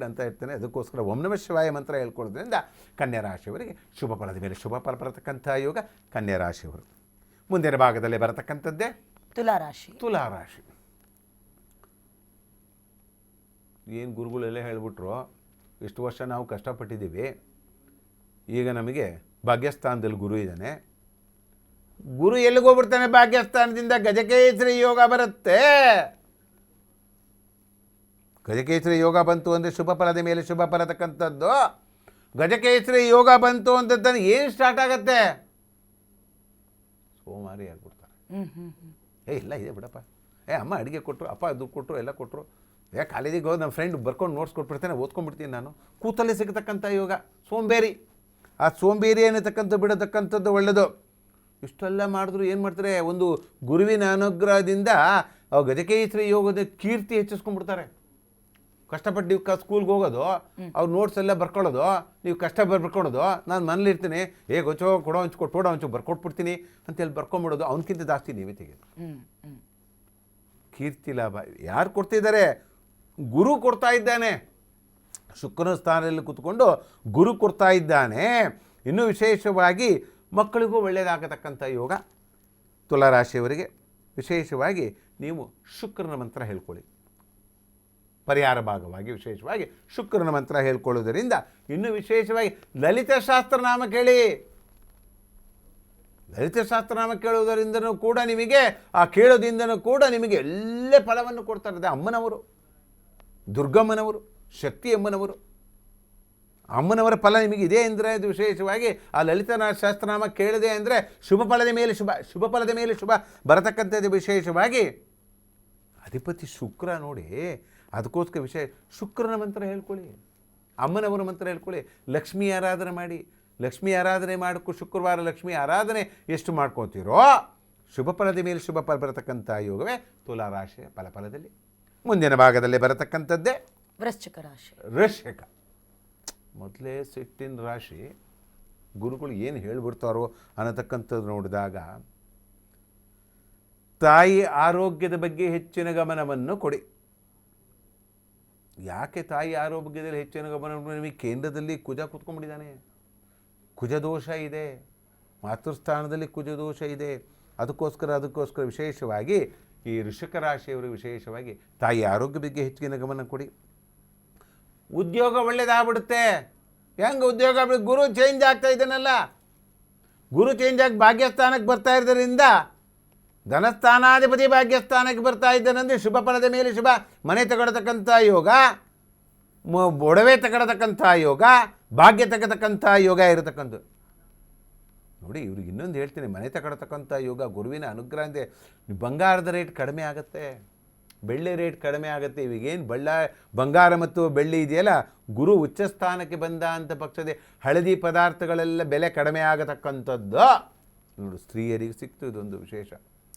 ಅಂತ ಇರ್ತಾನೆ. ಅದಕ್ಕೋಸ್ಕರ ಓಂ ನಮಃ ಶಿವಾಯ ಮಂತ್ರ ಹೇಳ್ಕೊಳ್ಳೋದ್ರಿಂದ ಕನ್ಯಾ ರಾಶಿಯವರಿಗೆ ಶುಭ ಫಲದ ಮೇಲೆ ಶುಭ ಫಲ ಬರತಕ್ಕಂಥ ಯೋಗ ಕನ್ಯಾ ರಾಶಿಯವರು. ಮುಂದಿನ ಭಾಗದಲ್ಲಿ ಬರತಕ್ಕಂಥದ್ದೇ ತುಲಾರಾಶಿ. ಏನು ಗುರುಗಳೆಲ್ಲ ಹೇಳ್ಬಿಟ್ರು, ಇಷ್ಟು ವರ್ಷ ನಾವು ಕಷ್ಟಪಟ್ಟಿದ್ದೀವಿ, ಈಗ ನಮಗೆ ಭಾಗ್ಯಸ್ಥಾನದಲ್ಲಿ ಗುರು ಇದ್ದಾನೆ. ಗುರು ಎಲ್ಲಿಗೋಗ್ಬಿಡ್ತಾನೆ? ಭಾಗ್ಯಸ್ಥಾನದಿಂದ ಗಜಕೇಸರಿ ಯೋಗ ಬರುತ್ತೆ. ಗಜಕೇಸರಿ ಯೋಗ ಬಂತು ಅಂದರೆ ಶುಭ ಫಲದ ಮೇಲೆ ಶುಭ ಫಲ ತಕ್ಕಂಥದ್ದು. ಗಜಕೇಸರಿ ಯೋಗ ಬಂತು ಅಂತಂದ್ರೆ ಏನು ಸ್ಟಾರ್ಟ್ ಆಗತ್ತೆ? ಸೋಮಾರಿ ಆಗ್ಬಿಡ್ತಾರೆ. ಇಲ್ಲ ಇದೆ ಬಿಡಪ್ಪ, ಅಮ್ಮ ಅಡುಗೆ ಕೊಟ್ಟರು, ಅಪ್ಪ ದುಡ್ಡು ಕೊಟ್ಟರು, ಎಲ್ಲ ಕೊಟ್ಟರು, ಕಾಲೇಜಿಗೆ ಹೋಗಿ ನಮ್ಮ ಫ್ರೆಂಡ್ ಬರ್ಕೊಂಡು ನೋಟ್ಸ್ ಕೊಟ್ಬಿಡ್ತೇನೆ, ಓದ್ಕೊಂಡ್ಬಿಡ್ತೀನಿ ನಾನು, ಕೂತಲ್ಲೇ ಸಿಗತಕ್ಕಂಥ ಯೋಗ. ಸೋಂಬೇರಿ, ಆ ಸೋಂಬೇರಿ ಅನ್ನತಕ್ಕಂಥ ಬಿಡತಕ್ಕಂಥದ್ದು ಒಳ್ಳೆಯದು. ಇಷ್ಟೆಲ್ಲ ಮಾಡಿದ್ರು ಏನು ಮಾಡ್ತಾರೆ? ಒಂದು ಗುರುವಿನ ಅನುಗ್ರಹದಿಂದ ಗಜಕೇಸರಿ ಯೋಗದ ಕೀರ್ತಿ ಹೆಚ್ಚಿಸ್ಕೊಂಡ್ಬಿಡ್ತಾರೆ. ಕಷ್ಟಪಟ್ಟು ನೀವು ಸ್ಕೂಲ್ಗೆ ಹೋಗೋದು, ಅವ್ರು ನೋಟ್ಸ್ ಎಲ್ಲ ಬರ್ಕೊಳ್ಳೋದು, ನೀವು ಕಷ್ಟ ಬರ್ಕೊಳೋದು, ನಾನು ಮನೇಲಿರ್ತೀನಿ, ಗೊಚ್ಚೋ ಕೊಡೋ ಹಂಚು ಕೊಟ್ಬಿಡೋ ಹಂಚು ಬರ್ಕೊಟ್ಬಿಡ್ತೀನಿ ಅಂತೇಳಿ ಬರ್ಕೊಂಬಿಡೋದು. ಅವನಕ್ಕಿಂತ ಜಾಸ್ತಿ ನೀವೇ ತೆಗೆದು ಕೀರ್ತಿ ಲಾಭ ಯಾರು ಕೊಡ್ತಿದ್ದಾರೆ? ಗುರು ಕೊಡ್ತಾ ಇದ್ದಾನೆ. ಶುಕ್ರನ ಸ್ಥಾನದಲ್ಲಿ ಕೂತ್ಕೊಂಡು ಗುರು ಕೊಡ್ತಾ ಇದ್ದಾನೆ. ಇನ್ನೂ ವಿಶೇಷವಾಗಿ ಮಕ್ಕಳಿಗೂ ಒಳ್ಳೆಯದಾಗತಕ್ಕಂಥ ಯೋಗ. ತುಲಾರಾಶಿಯವರಿಗೆ ವಿಶೇಷವಾಗಿ ನೀವು ಶುಕ್ರನ ಮಂತ್ರ ಹೇಳ್ಕೊಳ್ಳಿ. ಪರಿಹಾರ ಭಾಗವಾಗಿ ವಿಶೇಷವಾಗಿ ಶುಕ್ರನ ಮಂತ್ರ ಹೇಳ್ಕೊಳ್ಳೋದರಿಂದ ಇನ್ನೂ ವಿಶೇಷವಾಗಿ ಲಲಿತ ಶಾಸ್ತ್ರನಾಮ ಕೇಳಿ. ಲಲಿತ ಶಾಸ್ತ್ರನಾಮ ಕೇಳುವುದರಿಂದನೂ ಕೂಡ ನಿಮಗೆ, ಆ ಕೇಳೋದ್ರಿಂದನೂ ಕೂಡ ನಿಮಗೆ ಎಲ್ಲೇ ಫಲವನ್ನು ಕೊಡ್ತಾ ಇರ್ತದೆ. ಅಮ್ಮನವರು, ದುರ್ಗಮ್ಮನವರು, ಶಕ್ತಿ ಅಮ್ಮನವರು, ಅಮ್ಮನವರ ಫಲ ನಿಮಗಿದೆ ಅಂದರೆ ಅದು ವಿಶೇಷವಾಗಿ ಆ ಲಲಿತ ಶಾಸ್ತ್ರನಾಮ ಕೇಳಿದೆ ಅಂದರೆ ಶುಭ ಫಲದ ಮೇಲೆ ಶುಭ, ಶುಭ ಫಲದ ಮೇಲೆ ಶುಭ ಬರತಕ್ಕಂಥದ್ದು. ವಿಶೇಷವಾಗಿ ಅಧಿಪತಿ ಶುಕ್ರ ನೋಡಿ, ಅದಕ್ಕೋಸ್ಕರ ಶುಕ್ರನ ಮಂತ್ರ ಹೇಳ್ಕೊಳ್ಳಿ, ಅಮ್ಮನವರ ಮಂತ್ರ ಹೇಳ್ಕೊಳ್ಳಿ, ಲಕ್ಷ್ಮೀ ಆರಾಧನೆ ಮಾಡಿ. ಲಕ್ಷ್ಮೀ ಆರಾಧನೆ ಮಾಡೋಕ್ಕೂ ಶುಕ್ರವಾರ ಲಕ್ಷ್ಮೀ ಆರಾಧನೆ ಎಷ್ಟು ಮಾಡ್ಕೊತೀರೋ ಶುಭ ಫಲದ ಮೇಲೆ ಶುಭ ಫಲ ಬರತಕ್ಕಂಥ ಯೋಗವೇ ತುಲಾರಾಶಿಯ ಫಲದಲ್ಲಿ ಮುಂದಿನ ಭಾಗದಲ್ಲಿ ಬರತಕ್ಕಂಥದ್ದೇ ವೃಶ್ಚಿಕ ರಾಶಿ. ವೃಶ್ಚಿಕ ಮೊದಲೇ ಸಿಟ್ಟಿನ ರಾಶಿ. ಗುರುಗಳು ಏನು ಹೇಳ್ಬಿಡ್ತಾರೋ ಅನ್ನತಕ್ಕಂಥದ್ದು ನೋಡಿದಾಗ ತಾಯಿ ಆರೋಗ್ಯದ ಬಗ್ಗೆ ಹೆಚ್ಚಿನ ಗಮನವನ್ನು ಕೊಡಿ. ಯಾಕೆ ತಾಯಿ ಆರೋಗ್ಯದಲ್ಲಿ ಹೆಚ್ಚಿನ ಗಮನವನ್ನು? ನಿಮಗೆ ಕೇಂದ್ರದಲ್ಲಿ ಕುಜ ಕೂತ್ಕೊಂಡ್ಬಿಟ್ಟಿದ್ದಾನೆ, ಕುಜದೋಷ ಇದೆ, ಮಾತೃಸ್ಥಾನದಲ್ಲಿ ಕುಜದೋಷ ಇದೆ. ಅದಕ್ಕೋಸ್ಕರ ವಿಶೇಷವಾಗಿ ಈ ವೃಶ್ಚಿಕ ರಾಶಿಯವರು ವಿಶೇಷವಾಗಿ ತಾಯಿ ಆರೋಗ್ಯ ಬಗ್ಗೆ ಹೆಚ್ಚಿನ ಗಮನ ಕೊಡಿ. ಉದ್ಯೋಗ ಒಳ್ಳೆಯದಾಗ್ಬಿಡುತ್ತೆ. ಹೆಂಗೆ ಉದ್ಯೋಗ? ಗುರು ಚೇಂಜ್ ಆಗ್ತಾ ಇದ್ದಾನಲ್ಲ, ಗುರು ಚೇಂಜ್ ಆಗಿ ಭಾಗ್ಯಸ್ಥಾನಕ್ಕೆ ಬರ್ತಾ ಇರೋದ್ರಿಂದ ಧನಸ್ಥಾನಾಧಿಪತಿ ಭಾಗ್ಯಸ್ಥಾನಕ್ಕೆ ಬರ್ತಾ ಇದ್ದಾನಂದರೆ ಶುಭ ಫಲದ ಮೇಲೆ ಶುಭ, ಮನೆ ತಗೊಳ್ತಕ್ಕಂಥ ಯೋಗ, ಒಡವೆ ತಗೊಳ್ತಕ್ಕಂಥ ಯೋಗ, ಭಾಗ್ಯ ತಗೊಳ್ತಕ್ಕಂಥ ಯೋಗ ಇರತಕ್ಕಂಥ ನೋಡಿ. ಇವ್ರಿಗೆ ಇನ್ನೊಂದು ಹೇಳ್ತೀನಿ, ಮನೆ ತಗೊಳ್ತಕ್ಕಂಥ ಯೋಗ ಗುರುವಿನ ಅನುಗ್ರಹ ಅಂದರೆ ಬಂಗಾರದ ರೇಟ್ ಕಡಿಮೆ ಆಗುತ್ತೆ, ಬೆಳ್ಳಿ ರೇಟ್ ಕಡಿಮೆ ಆಗುತ್ತೆ. ಇವಾಗೇನು ಬಂಗಾರ ಮತ್ತು ಬೆಳ್ಳಿ ಇದೆಯಲ್ಲ, ಗುರು ಉಚ್ಚ ಸ್ಥಾನಕ್ಕೆ ಬಂದ ಅಂತ ಪಕ್ಷದೇ ಹಳದಿ ಪದಾರ್ಥಗಳೆಲ್ಲ ಬೆಲೆ ಕಡಿಮೆ ಆಗತಕ್ಕಂಥದ್ದು ನೋಡು. ಸ್ತ್ರೀಯರಿಗೆ ಸಿಕ್ತು ಇದೊಂದು ವಿಶೇಷ.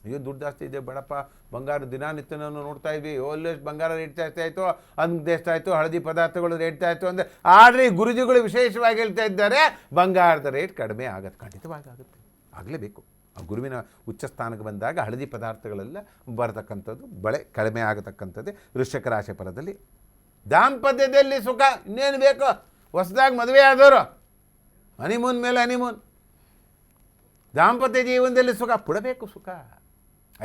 ಅಯ್ಯೋ ದುಡ್ಡು ಜಾಸ್ತಿ ಇದೆ ಬೇಡಪ್ಪ, ಬಂಗಾರ ದಿನನಿತ್ಯ ನಾವು ನೋಡ್ತಾ ಇದ್ವಿ, ಒಳ್ಳೆಷ್ಟು ಬಂಗಾರ ರೇಟ್ ಜಾಸ್ತಿ ಆಯಿತು, ಅಂದು ಎಷ್ಟಾಯಿತು, ಹಳದಿ ಪದಾರ್ಥಗಳು ರೇಟ್ ಆಯಿತು ಅಂದರೆ. ಆದರೆ ಗುರುಜಿಗಳು ವಿಶೇಷವಾಗಿ ಹೇಳ್ತಾ ಇದ್ದಾರೆ, ಬಂಗಾರದ ರೇಟ್ ಕಡಿಮೆ ಆಗುತ್ತೆ. ಖಂಡಿತವಾಗಿ ಆಗುತ್ತೆ, ಆಗಲೇಬೇಕು. ಆ ಗುರುವಿನ ಉಚ್ಚ ಸ್ಥಾನಕ್ಕೆ ಬಂದಾಗ ಹಳದಿ ಪದಾರ್ಥಗಳೆಲ್ಲ ಬರತಕ್ಕಂಥದ್ದು, ಬಳೆ ಕಡಿಮೆ ಆಗತಕ್ಕಂಥದ್ದೇ ವೃಶ್ಚಿಕ ರಾಶಿ ಫಲದಲ್ಲಿ. ದಾಂಪತ್ಯದಲ್ಲಿ ಸುಖ, ಇನ್ನೇನು ಬೇಕು? ಹೊಸದಾಗಿ ಮದುವೆ ಆದವರು ಹನಿಮೂನ್ ಮೇಲೆ ಹನಿಮೂನ್. ದಾಂಪತ್ಯ ಜೀವನದಲ್ಲಿ ಸುಖ ಪಡಬೇಕು. ಸುಖ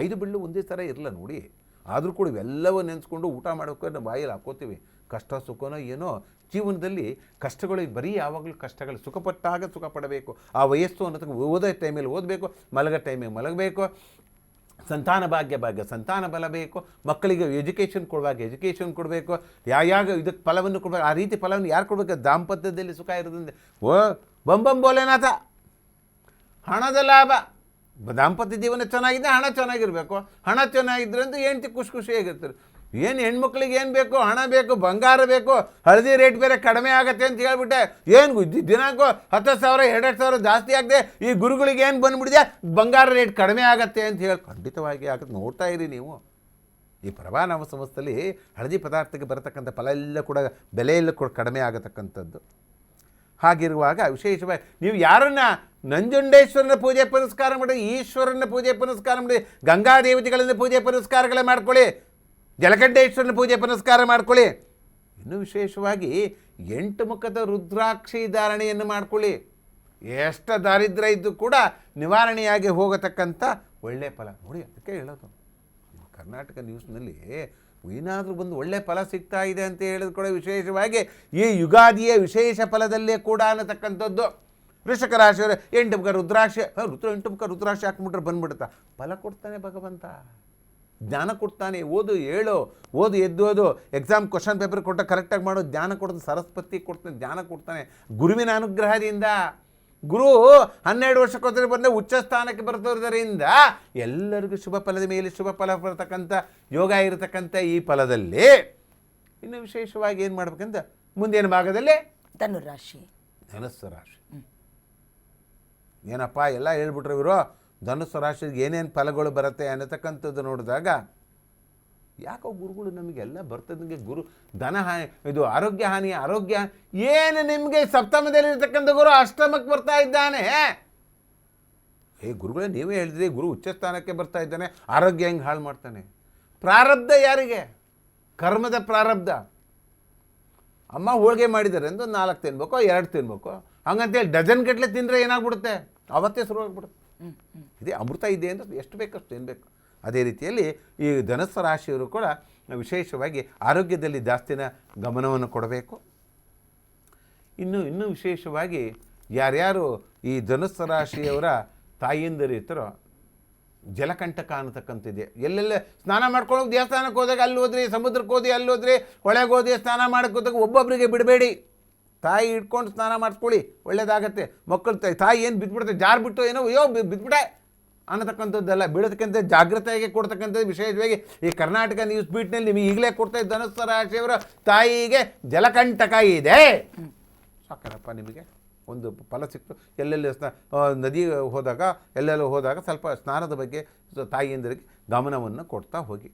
5 ಬಿಲ್ಲು ಒಂದೇ ಥರ ಇರಲ್ಲ ನೋಡಿ. ಆದರೂ ಕೂಡ ಇವೆಲ್ಲವೂ ನೆನೆಸ್ಕೊಂಡು ಊಟ ಮಾಡೋಕ್ಕೆ ನಾವು ಬಾಯಲ್ಲಿ ಹಾಕೋತೀವಿ. ಕಷ್ಟ ಸುಖನೋ ಏನೋ ಜೀವನದಲ್ಲಿ ಕಷ್ಟಗಳು ಬರೀ ಯಾವಾಗಲೂ ಕಷ್ಟಗಳು. ಸುಖಪಟ್ಟಾಗ ಸುಖ ಪಡಬೇಕು. ಆ ವಯಸ್ಸು ಅನ್ನೋದಕ್ಕೆ ಓದೋ ಟೈಮಲ್ಲಿ ಓದಬೇಕು, ಮಲಗೋ ಟೈಮಿಗೆ ಮಲಗಬೇಕು, ಸಂತಾನ ಭಾಗ್ಯ ಸಂತಾನ ಬಲ ಬೇಕು, ಮಕ್ಕಳಿಗೆ ಎಜುಕೇಷನ್ ಕೊಡುವಾಗ ಎಜುಕೇಷನ್ ಕೊಡಬೇಕು, ಯಾವ ಇದಕ್ಕೆ ಫಲವನ್ನು ಕೊಡಬೇಕು. ಆ ರೀತಿ ಫಲವನ್ನು ಯಾರು ಕೊಡಬೇಕು? ದಾಂಪತ್ಯದಲ್ಲಿ ಸುಖ ಇರೋದ್ರಿಂದ ಬಂಬಂ ಬೋಲೆನಾಥ. ಹಣದ ಲಾಭ, ದಾಂಪತ್ಯ ಜೀವನ ಚೆನ್ನಾಗಿದೆ, ಹಣ ಚೆನ್ನಾಗಿರಬೇಕು. ಹಣ ಚೆನ್ನಾಗಿದ್ರೆ ಅಂತ ಹೆಂಡ್ತಿ ಖುಷಿಯಾಗಿರ್ತಾರೆ. ಏನು ಹೆಣ್ಮಕ್ಳಿಗೆ ಏನು ಬೇಕು? ಹಣ ಬೇಕು, ಬಂಗಾರ ಬೇಕು, ಹಳದಿ ರೇಟ್ ಬೇರೆ ಕಡಿಮೆ ಆಗುತ್ತೆ ಅಂತ ಹೇಳ್ಬಿಟ್ಟೆ. ಏನು ದಿನಾಂಕ 10,000 2,000 ಜಾಸ್ತಿ ಆಗದೆ ಈ ಗುರುಗಳಿಗೆ ಏನು ಬಂದುಬಿಟ್ಟಿದೆ? ಬಂಗಾರ ರೇಟ್ ಕಡಿಮೆ ಆಗುತ್ತೆ ಅಂತ ಹೇಳಿ. ಖಂಡಿತವಾಗಿ ಆಗುತ್ತೆ, ನೋಡ್ತಾ ಇರಿ ನೀವು. ಈ ಪ್ರಭಾನಾಮ ಸಂಸ್ಥೆಯಲ್ಲಿ ಹಳದಿ ಪದಾರ್ಥಕ್ಕೆ ಬರತಕ್ಕಂಥ ಫಲ ಎಲ್ಲ ಕೂಡ ಬೆಲೆ ಎಲ್ಲ ಕೂಡ ಕಡಿಮೆ ಆಗತಕ್ಕಂಥದ್ದು. ಹಾಗಿರುವಾಗ ವಿಶೇಷವಾಗಿ ನೀವು ಯಾರನ್ನ ನಂಜುಂಡೇಶ್ವರನ ಪೂಜೆ ಪುನಸ್ಕಾರ ಮಾಡಿ, ಈಶ್ವರನ ಪೂಜೆ ಪುನಸ್ಕಾರ ಮಾಡಿ, ಗಂಗಾ ದೇವತೆಗಳಿಂದ ಪೂಜೆ ಪುನಸ್ಕಾರಗಳೇ ಮಾಡ್ಕೊಳ್ಳಿ, ಜಲಕಂಠೇಶ್ವರನ ಪೂಜೆ ಪುನಸ್ಕಾರ ಮಾಡ್ಕೊಳ್ಳಿ. ಇನ್ನು ವಿಶೇಷವಾಗಿ 8 ಮುಖದ ರುದ್ರಾಕ್ಷಿ ಧಾರಣೆಯನ್ನು ಮಾಡ್ಕೊಳ್ಳಿ. ಎಷ್ಟು ದಾರಿದ್ರ್ಯ ಇದ್ದು ಕೂಡ ನಿವಾರಣೆಯಾಗಿ ಹೋಗತಕ್ಕಂಥ ಒಳ್ಳೆಯ ಫಲ ನೋಡಿ. ಅದಕ್ಕೆ ಹೇಳೋದು, ಕರ್ನಾಟಕ ನ್ಯೂಸ್ನಲ್ಲಿ ಏನಾದರೂ ಬಂದು ಒಳ್ಳೆಯ ಫಲ ಸಿಗ್ತಾ ಇದೆ ಅಂತ ಹೇಳಿದ ಕೂಡ ವಿಶೇಷವಾಗಿ ಈ ಯುಗಾದಿಯ ವಿಶೇಷ ಫಲದಲ್ಲೇ ಕೂಡ ಅನ್ನತಕ್ಕಂಥದ್ದು. ವೃಷಿಕ ರಾಶಿಯವರು 8 ಮುಖ ರುದ್ರಾಕ್ಷಿ, 8 ಮುಖ ರುದ್ರಾಕ್ಷಿ ಹಾಕ್ಬಿಟ್ರೆ ಬಂದ್ಬಿಡುತ್ತಾ? ಫಲ ಕೊಡ್ತಾನೆ ಭಗವಂತ. ಜ್ಞಾನ ಕೊಡ್ತಾನೆ. ಓದು, ಹೇಳು, ಓದು, ಎದ್ದೋದು, ಎಕ್ಸಾಮ್ ಕ್ವಶನ್ ಪೇಪರ್ ಕೊಟ್ಟ ಕರೆಕ್ಟಾಗಿ ಮಾಡೋ ಜ್ಞಾನ ಕೊಡ್ತಾನೆ. ಸರಸ್ವತಿ ಕೊಡ್ತಾನೆ, ಜ್ಞಾನ ಕೊಡ್ತಾನೆ ಗುರುವಿನ ಅನುಗ್ರಹದಿಂದ. ಗುರು 12 ವರ್ಷಕ್ಕೋದ್ರೆ ಬಂದರೆ ಉಚ್ಚ ಸ್ಥಾನಕ್ಕೆ ಬರ್ತೋದ್ರಿಂದ ಎಲ್ಲರಿಗೂ ಶುಭ ಫಲದ ಮೇಲೆ ಶುಭ ಫಲ ಬರ್ತಕ್ಕಂಥ ಯೋಗ ಇರತಕ್ಕಂಥ ಈ ಫಲದಲ್ಲಿ ಇನ್ನು ವಿಶೇಷವಾಗಿ ಏನು ಮಾಡ್ಬೇಕಂತ ಮುಂದಿನ ಭಾಗದಲ್ಲಿ ಧನುರಾಶಿ, ಧನುಸ್ಸು ರಾಶಿ. ಏನಪ್ಪ ಎಲ್ಲ ಹೇಳ್ಬಿಟ್ರೆ ಇವರು ಧನುಸ್ಸು ರಾಶಿಗೆ ಏನೇನು ಫಲಗಳು ಬರುತ್ತೆ ಅನ್ನತಕ್ಕಂಥದ್ದು ನೋಡಿದಾಗ ಯಾಕೋ ಗುರುಗಳು ನಮಗೆಲ್ಲ ಬರ್ತದಂಗೆ ಗುರು ಧನ ಹಾನಿ, ಇದು ಆರೋಗ್ಯ ಹಾನಿ, ಆರೋಗ್ಯ ಏನು ನಿಮಗೆ ಸಪ್ತಮದಲ್ಲಿರ್ತಕ್ಕಂಥ ಗುರು ಅಷ್ಟಮಕ್ಕೆ ಬರ್ತಾ ಇದ್ದಾನೆ. ಗುರುಗಳೇ ನೀವೇ ಹೇಳಿದ್ರಿ ಗುರು ಉಚ್ಚ ಸ್ಥಾನಕ್ಕೆ ಬರ್ತಾ ಇದ್ದಾನೆ, ಆರೋಗ್ಯ ಹೆಂಗೆ ಹಾಳು ಮಾಡ್ತಾನೆ. ಪ್ರಾರಬ್ಧ ಯಾರಿಗೆ? ಕರ್ಮದ ಪ್ರಾರಬ್ಧ. ಅಮ್ಮ ಹೋಳಿಗೆ ಮಾಡಿದ್ದಾರೆ ಎಂದು 4 ತಿನ್ಬೇಕು, 2 ತಿನ್ಬೇಕು, ಹಂಗಂತೇಳಿ ಡಜನ್ ಗಟ್ಟಲೆ ತಿಂದರೆ ಏನಾಗ್ಬಿಡುತ್ತೆ, ಅವತ್ತೇ ಶುರುವಾಗ್ಬಿಡುತ್ತೆ. ಇದೇ ಅಮೃತ ಇದೆ ಅಂದರೆ ಎಷ್ಟು ಬೇಕಷ್ಟು ತಿನ್ನಬೇಕು. ಅದೇ ರೀತಿಯಲ್ಲಿ ಈ ಧನುಸ್ಸು ರಾಶಿಯವರು ಕೂಡ ವಿಶೇಷವಾಗಿ ಆರೋಗ್ಯದಲ್ಲಿ ಜಾಸ್ತಿನ ಗಮನವನ್ನು ಕೊಡಬೇಕು. ಇನ್ನೂ ವಿಶೇಷವಾಗಿ ಯಾರ್ಯಾರು ಈ ಧನುಸ್ಸು ರಾಶಿಯವರ ತಾಯಿಯಂದಿರು ಇರ್ತಾರೋ ಜಲಕಂಟಕ ಅನ್ನತಕ್ಕಂಥದ್ದೆ. ಎಲ್ಲೆಲ್ಲ ಸ್ನಾನ ಮಾಡ್ಕೊಳ್ಳೋಕೆ ದೇವಸ್ಥಾನಕ್ಕೆ ಹೋದಾಗ ಅಲ್ಲಿ ಹೋದ್ರಿ, ಸಮುದ್ರಕ್ಕೆ ಹೋದಿ ಅಲ್ಲಿ ಹೋದ್ರಿ, ಹೊಳೆಗೆ ಹೋದಿ, ಸ್ನಾನ ಮಾಡೋಕ್ಕೆ ಹೋದಾಗ ಒಬ್ಬೊಬ್ಬರಿಗೆ ಬಿಡಬೇಡಿ. ತಾಯಿ ಇಟ್ಕೊಂಡು ಸ್ನಾನ ಮಾಡಿಸ್ಕೊಳ್ಳಿ, ಒಳ್ಳೇದಾಗತ್ತೆ. ಮಕ್ಕಳು ತಾಯಿ ಏನು ಬಿದ್ದುಬಿಡುತ್ತೆ, ಜಾರು ಬಿಟ್ಟು ಏನೋ ಅಯ್ಯೋ ಬಿದ್ದುಬಿಟ್ಟೆ ಅನ್ನತಕ್ಕಂಥದ್ದೆಲ್ಲ ಬೀಳತಕ್ಕಂಥ ಜಾಗೃತೆಯಾಗಿ ಕೊಡ್ತಕ್ಕಂಥದ್ದು. ವಿಶೇಷವಾಗಿ ಈ ಕರ್ನಾಟಕ ನ್ಯೂಸ್ ಬೀಟ್ನಲ್ಲಿ ನಿಮಗೆ ಈಗಲೇ ಕೊಡ್ತಾ ಇದ್ದ ಧನುಸ್ಸು ರಾಶಿಯವರ ತಾಯಿಗೆ ಜಲಕಂಟಕ ಇದೆ. ಸಾಕರಪ್ಪ, ನಿಮಗೆ ಒಂದು ಫಲ ಸಿಕ್ತು. ಎಲ್ಲೆಲ್ಲಿ ನದಿ ಹೋದಾಗ ಎಲ್ಲೆಲ್ಲೋ ಹೋದಾಗ ಸ್ವಲ್ಪ ಸ್ನಾನದ ಬಗ್ಗೆ ತಾಯಿಯಂದರಿಗೆ ಗಮನವನ್ನು ಕೊಡ್ತಾ ಹೋಗಿ.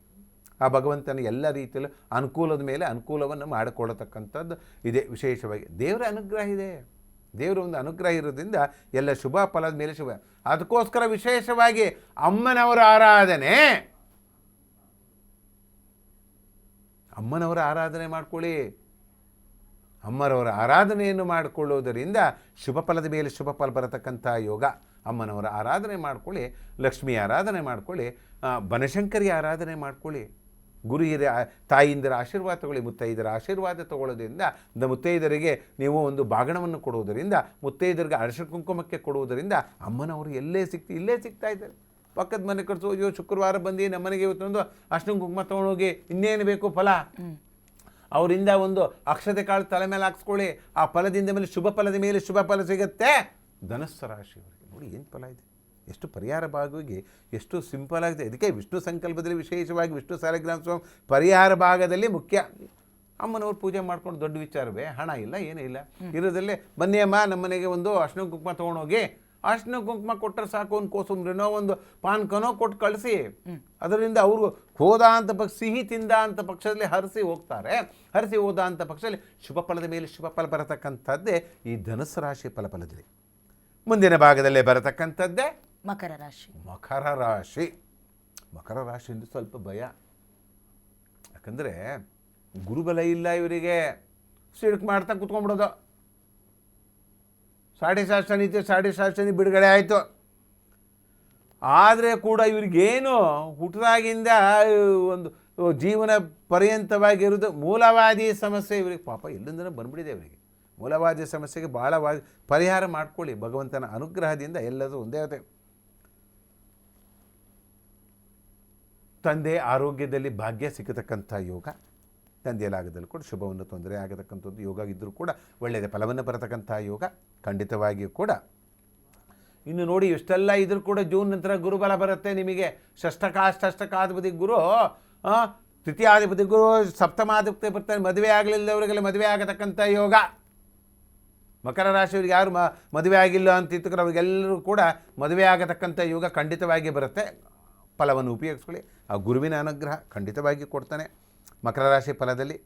ಆ ಭಗವಂತನ ಎಲ್ಲ ರೀತಿಯಲ್ಲೂ ಅನುಕೂಲದ ಮೇಲೆ ಅನುಕೂಲವನ್ನು ಮಾಡಿಕೊಡತಕ್ಕಂಥದ್ದು ಇದೆ. ವಿಶೇಷವಾಗಿ ದೇವರ ಅನುಗ್ರಹ ಇದೆ. ದೇವರ ಒಂದು ಅನುಗ್ರಹ ಇರೋದ್ರಿಂದ ಎಲ್ಲ ಶುಭ ಫಲದ ಮೇಲೆ ಶುಭ. ಅದಕ್ಕೋಸ್ಕರ ವಿಶೇಷವಾಗಿ ಅಮ್ಮನವರ ಆರಾಧನೆ ಮಾಡ್ಕೊಳ್ಳಿ. ಅಮ್ಮನವರ ಆರಾಧನೆಯನ್ನು ಮಾಡಿಕೊಳ್ಳುವುದರಿಂದ ಶುಭ ಫಲದ ಮೇಲೆ ಶುಭ ಫಲ ಬರತಕ್ಕಂಥ ಯೋಗ. ಅಮ್ಮನವರ ಆರಾಧನೆ ಮಾಡ್ಕೊಳ್ಳಿ, ಲಕ್ಷ್ಮಿ ಆರಾಧನೆ ಮಾಡ್ಕೊಳ್ಳಿ, ಬನಶಂಕರಿ ಆರಾಧನೆ ಮಾಡ್ಕೊಳ್ಳಿ. ಗುರು ಹಿರಿಯ ತಾಯಿಯಿಂದರ ಆಶೀರ್ವಾದ ತಗೊಳ್ಳಿ. ಮುತ್ತೈದರ ಆಶೀರ್ವಾದ ತಗೊಳ್ಳೋದ್ರಿಂದ ಮುತ್ತೈದರಿಗೆ ನೀವು ಒಂದು ಬಾಗಣವನ್ನು ಕೊಡುವುದರಿಂದ, ಮುತ್ತೈದರಿಗೆ ಅರಿಶಿಣ ಕುಂಕುಮಕ್ಕೆ ಕೊಡುವುದರಿಂದ ಅಮ್ಮನವರು ಇಲ್ಲೇ ಸಿಗ್ತಾ ಇದ್ದಾರೆ. ಪಕ್ಕದ ಮನೆ ಕಟ್ಸೋ, ಅಯ್ಯೋ ಶುಕ್ರವಾರ ಬಂದು ನಮ್ಮನೆಗೆ ಇವತ್ತೊಂದು ಅರಿಶಿಣ ಕುಂಕುಮ ತೊಗೊಂಡೋಗಿ, ಇನ್ನೇನು ಬೇಕು ಫಲ, ಅವರಿಂದ ಒಂದು ಅಕ್ಷತೆ ಕಾಳು ತಲೆ ಮೇಲೆ ಹಾಕ್ಸ್ಕೊಳ್ಳಿ. ಆ ಫಲದಿಂದ ಮೇಲೆ ಶುಭ ಫಲದ ಮೇಲೆ ಶುಭ ಫಲ ಸಿಗುತ್ತೆ. ಧನುಸ್ಸು ರಾಶಿಯವರಿಗೆ ನೋಡಿ ಏನು ಫಲ ಇದೆ, ಎಷ್ಟು ಪರಿಹಾರ ಭಾಗವಾಗಿ ಎಷ್ಟು ಸಿಂಪಲ್ ಆಗಿದೆ. ಇದಕ್ಕೆ ವಿಷ್ಣು ಸಂಕಲ್ಪದಲ್ಲಿ ವಿಶೇಷವಾಗಿ ವಿಷ್ಣು ಸಾಲಿಗ್ರಾಮ ಸ್ವಾಮಿ ಪರಿಹಾರ ಭಾಗದಲ್ಲಿ ಮುಖ್ಯ. ಅಮ್ಮನವ್ರು ಪೂಜೆ ಮಾಡ್ಕೊಂಡು ದೊಡ್ಡ ವಿಚಾರವೇ, ಹಣ ಇಲ್ಲ ಏನೂ ಇಲ್ಲ ಇರೋದಲ್ಲೇ ಬನ್ನಿ ಅಮ್ಮ ನಮ್ಮನೆಗೆ ಒಂದು ಅರಿಶಿಣ ಕುಂಕುಮ ತೊಗೊಂಡೋಗಿ, ಅರಿಶಿಣ ಕುಂಕುಮ ಕೊಟ್ಟರೆ ಸಾಕು, ಒಂದು ಕೋಸಂಬರಿನೋ ಒಂದು ಪಾನ್ಕನೋ ಕೊಟ್ಟು ಕಳಿಸಿ. ಅದರಿಂದ ಅವರು ಹೋದ ಅಂತ ಪಕ್ಷ, ಸಿಹಿ ತಿಂದ ಅಂತ ಪಕ್ಷದಲ್ಲಿ ಹರಿಸಿ ಹೋಗ್ತಾರೆ. ಹರಿಸಿ ಹೋದ ಅಂತ ಪಕ್ಷದಲ್ಲಿ ಶುಭ ಫಲದ ಮೇಲೆ ಶುಭ ಫಲ ಬರತಕ್ಕಂಥದ್ದೇ ಈ ಧನುಸ್ಸು ರಾಶಿ ಫಲದಲ್ಲಿ. ಮುಂದಿನ ಭಾಗದಲ್ಲೇ ಬರತಕ್ಕಂಥದ್ದೇ ಮಕರ ರಾಶಿ. ಮಕರ ರಾಶಿಯಿಂದ ಸ್ವಲ್ಪ ಭಯ. ಯಾಕಂದರೆ ಗುರುಬಲ ಇಲ್ಲ ಇವರಿಗೆ. ಸಿಡ್ಕ್ ಮಾಡ್ತಾ ಕುತ್ಕೊಂಡ್ಬಿಡೋದು. 7.5 ಶನಿ ಇತ್ತು, 7.5 ಶನಿ ಬಿಡುಗಡೆ ಆಯಿತು. ಆದರೆ ಕೂಡ ಇವ್ರಿಗೇನು ಹುಟ್ಟಿದಾಗಿಂದ ಒಂದು ಜೀವನ ಪರ್ಯಂತವಾಗಿರೋದು ಮೂಲವಾದಿ ಸಮಸ್ಯೆ ಇವರಿಗೆ. ಪಾಪ ಎಲ್ಲಿಂದನೂ ಬಂದ್ಬಿಟ್ಟಿದೆ ಇವರಿಗೆ. ಮೂಲವಾದಿ ಸಮಸ್ಯೆಗೆ ಭಾಳ ಪರಿಹಾರ ಮಾಡ್ಕೊಳ್ಳಿ. ಭಗವಂತನ ಅನುಗ್ರಹದಿಂದ ಎಲ್ಲದೂ ಒಂದೇ ಆಗುತ್ತೆ. ತಂದೆ ಆರೋಗ್ಯದಲ್ಲಿ ಭಾಗ್ಯ ಸಿಗತಕ್ಕಂಥ ಯೋಗ, ತಂದೆಯಲ್ಲಾಗದಲ್ಲಿ ಕೂಡ ಶುಭವನ್ನು ತೊಂದರೆ ಆಗತಕ್ಕಂಥದ್ದು ಯೋಗ ಇದ್ದರೂ ಕೂಡ ಒಳ್ಳೆಯದೇ ಫಲವನ್ನು ಬರತಕ್ಕಂಥ ಯೋಗ ಖಂಡಿತವಾಗಿಯೂ ಕೂಡ. ಇನ್ನು ನೋಡಿ ಇಷ್ಟೆಲ್ಲ ಇದ್ರೂ ಕೂಡ ಜೂನ್ ನಂತರ ಗುರುಬಲ ಬರುತ್ತೆ ನಿಮಗೆ. ಷಷ್ಠಕಾಧಿಪತಿ ಗುರು, ತೃತೀಯಾಧಿಪತಿ ಗುರು, ಸಪ್ತಮಾಧಿಪತಿ ಬರ್ತಾನೆ. ಮದುವೆ ಆಗಲಿಲ್ಲದವರಿಗೆಲ್ಲ ಮದುವೆ ಆಗತಕ್ಕಂಥ ಯೋಗ. ಮಕರ ರಾಶಿಯವರಿಗೆ ಯಾರು ಮದುವೆ ಆಗಿಲ್ಲ ಅಂತಿತ್ತು ಅವರಿಗೆಲ್ಲರೂ ಕೂಡ ಮದುವೆ ಆಗತಕ್ಕಂಥ ಯೋಗ ಖಂಡಿತವಾಗಿ ಬರುತ್ತೆ. ಫಲವನ್ನು ಉಪಯೋಗಿಸ್ಕೊಳ್ಳಿ. ಆ ಗುರುವಿನ ಅನುಗ್ರಹ ಖಂಡಿತವಾಗಿ ಕೊಡ್ತಾನೆ ಮಕರ ರಾಶಿ ಫಲದಲ್ಲಿ.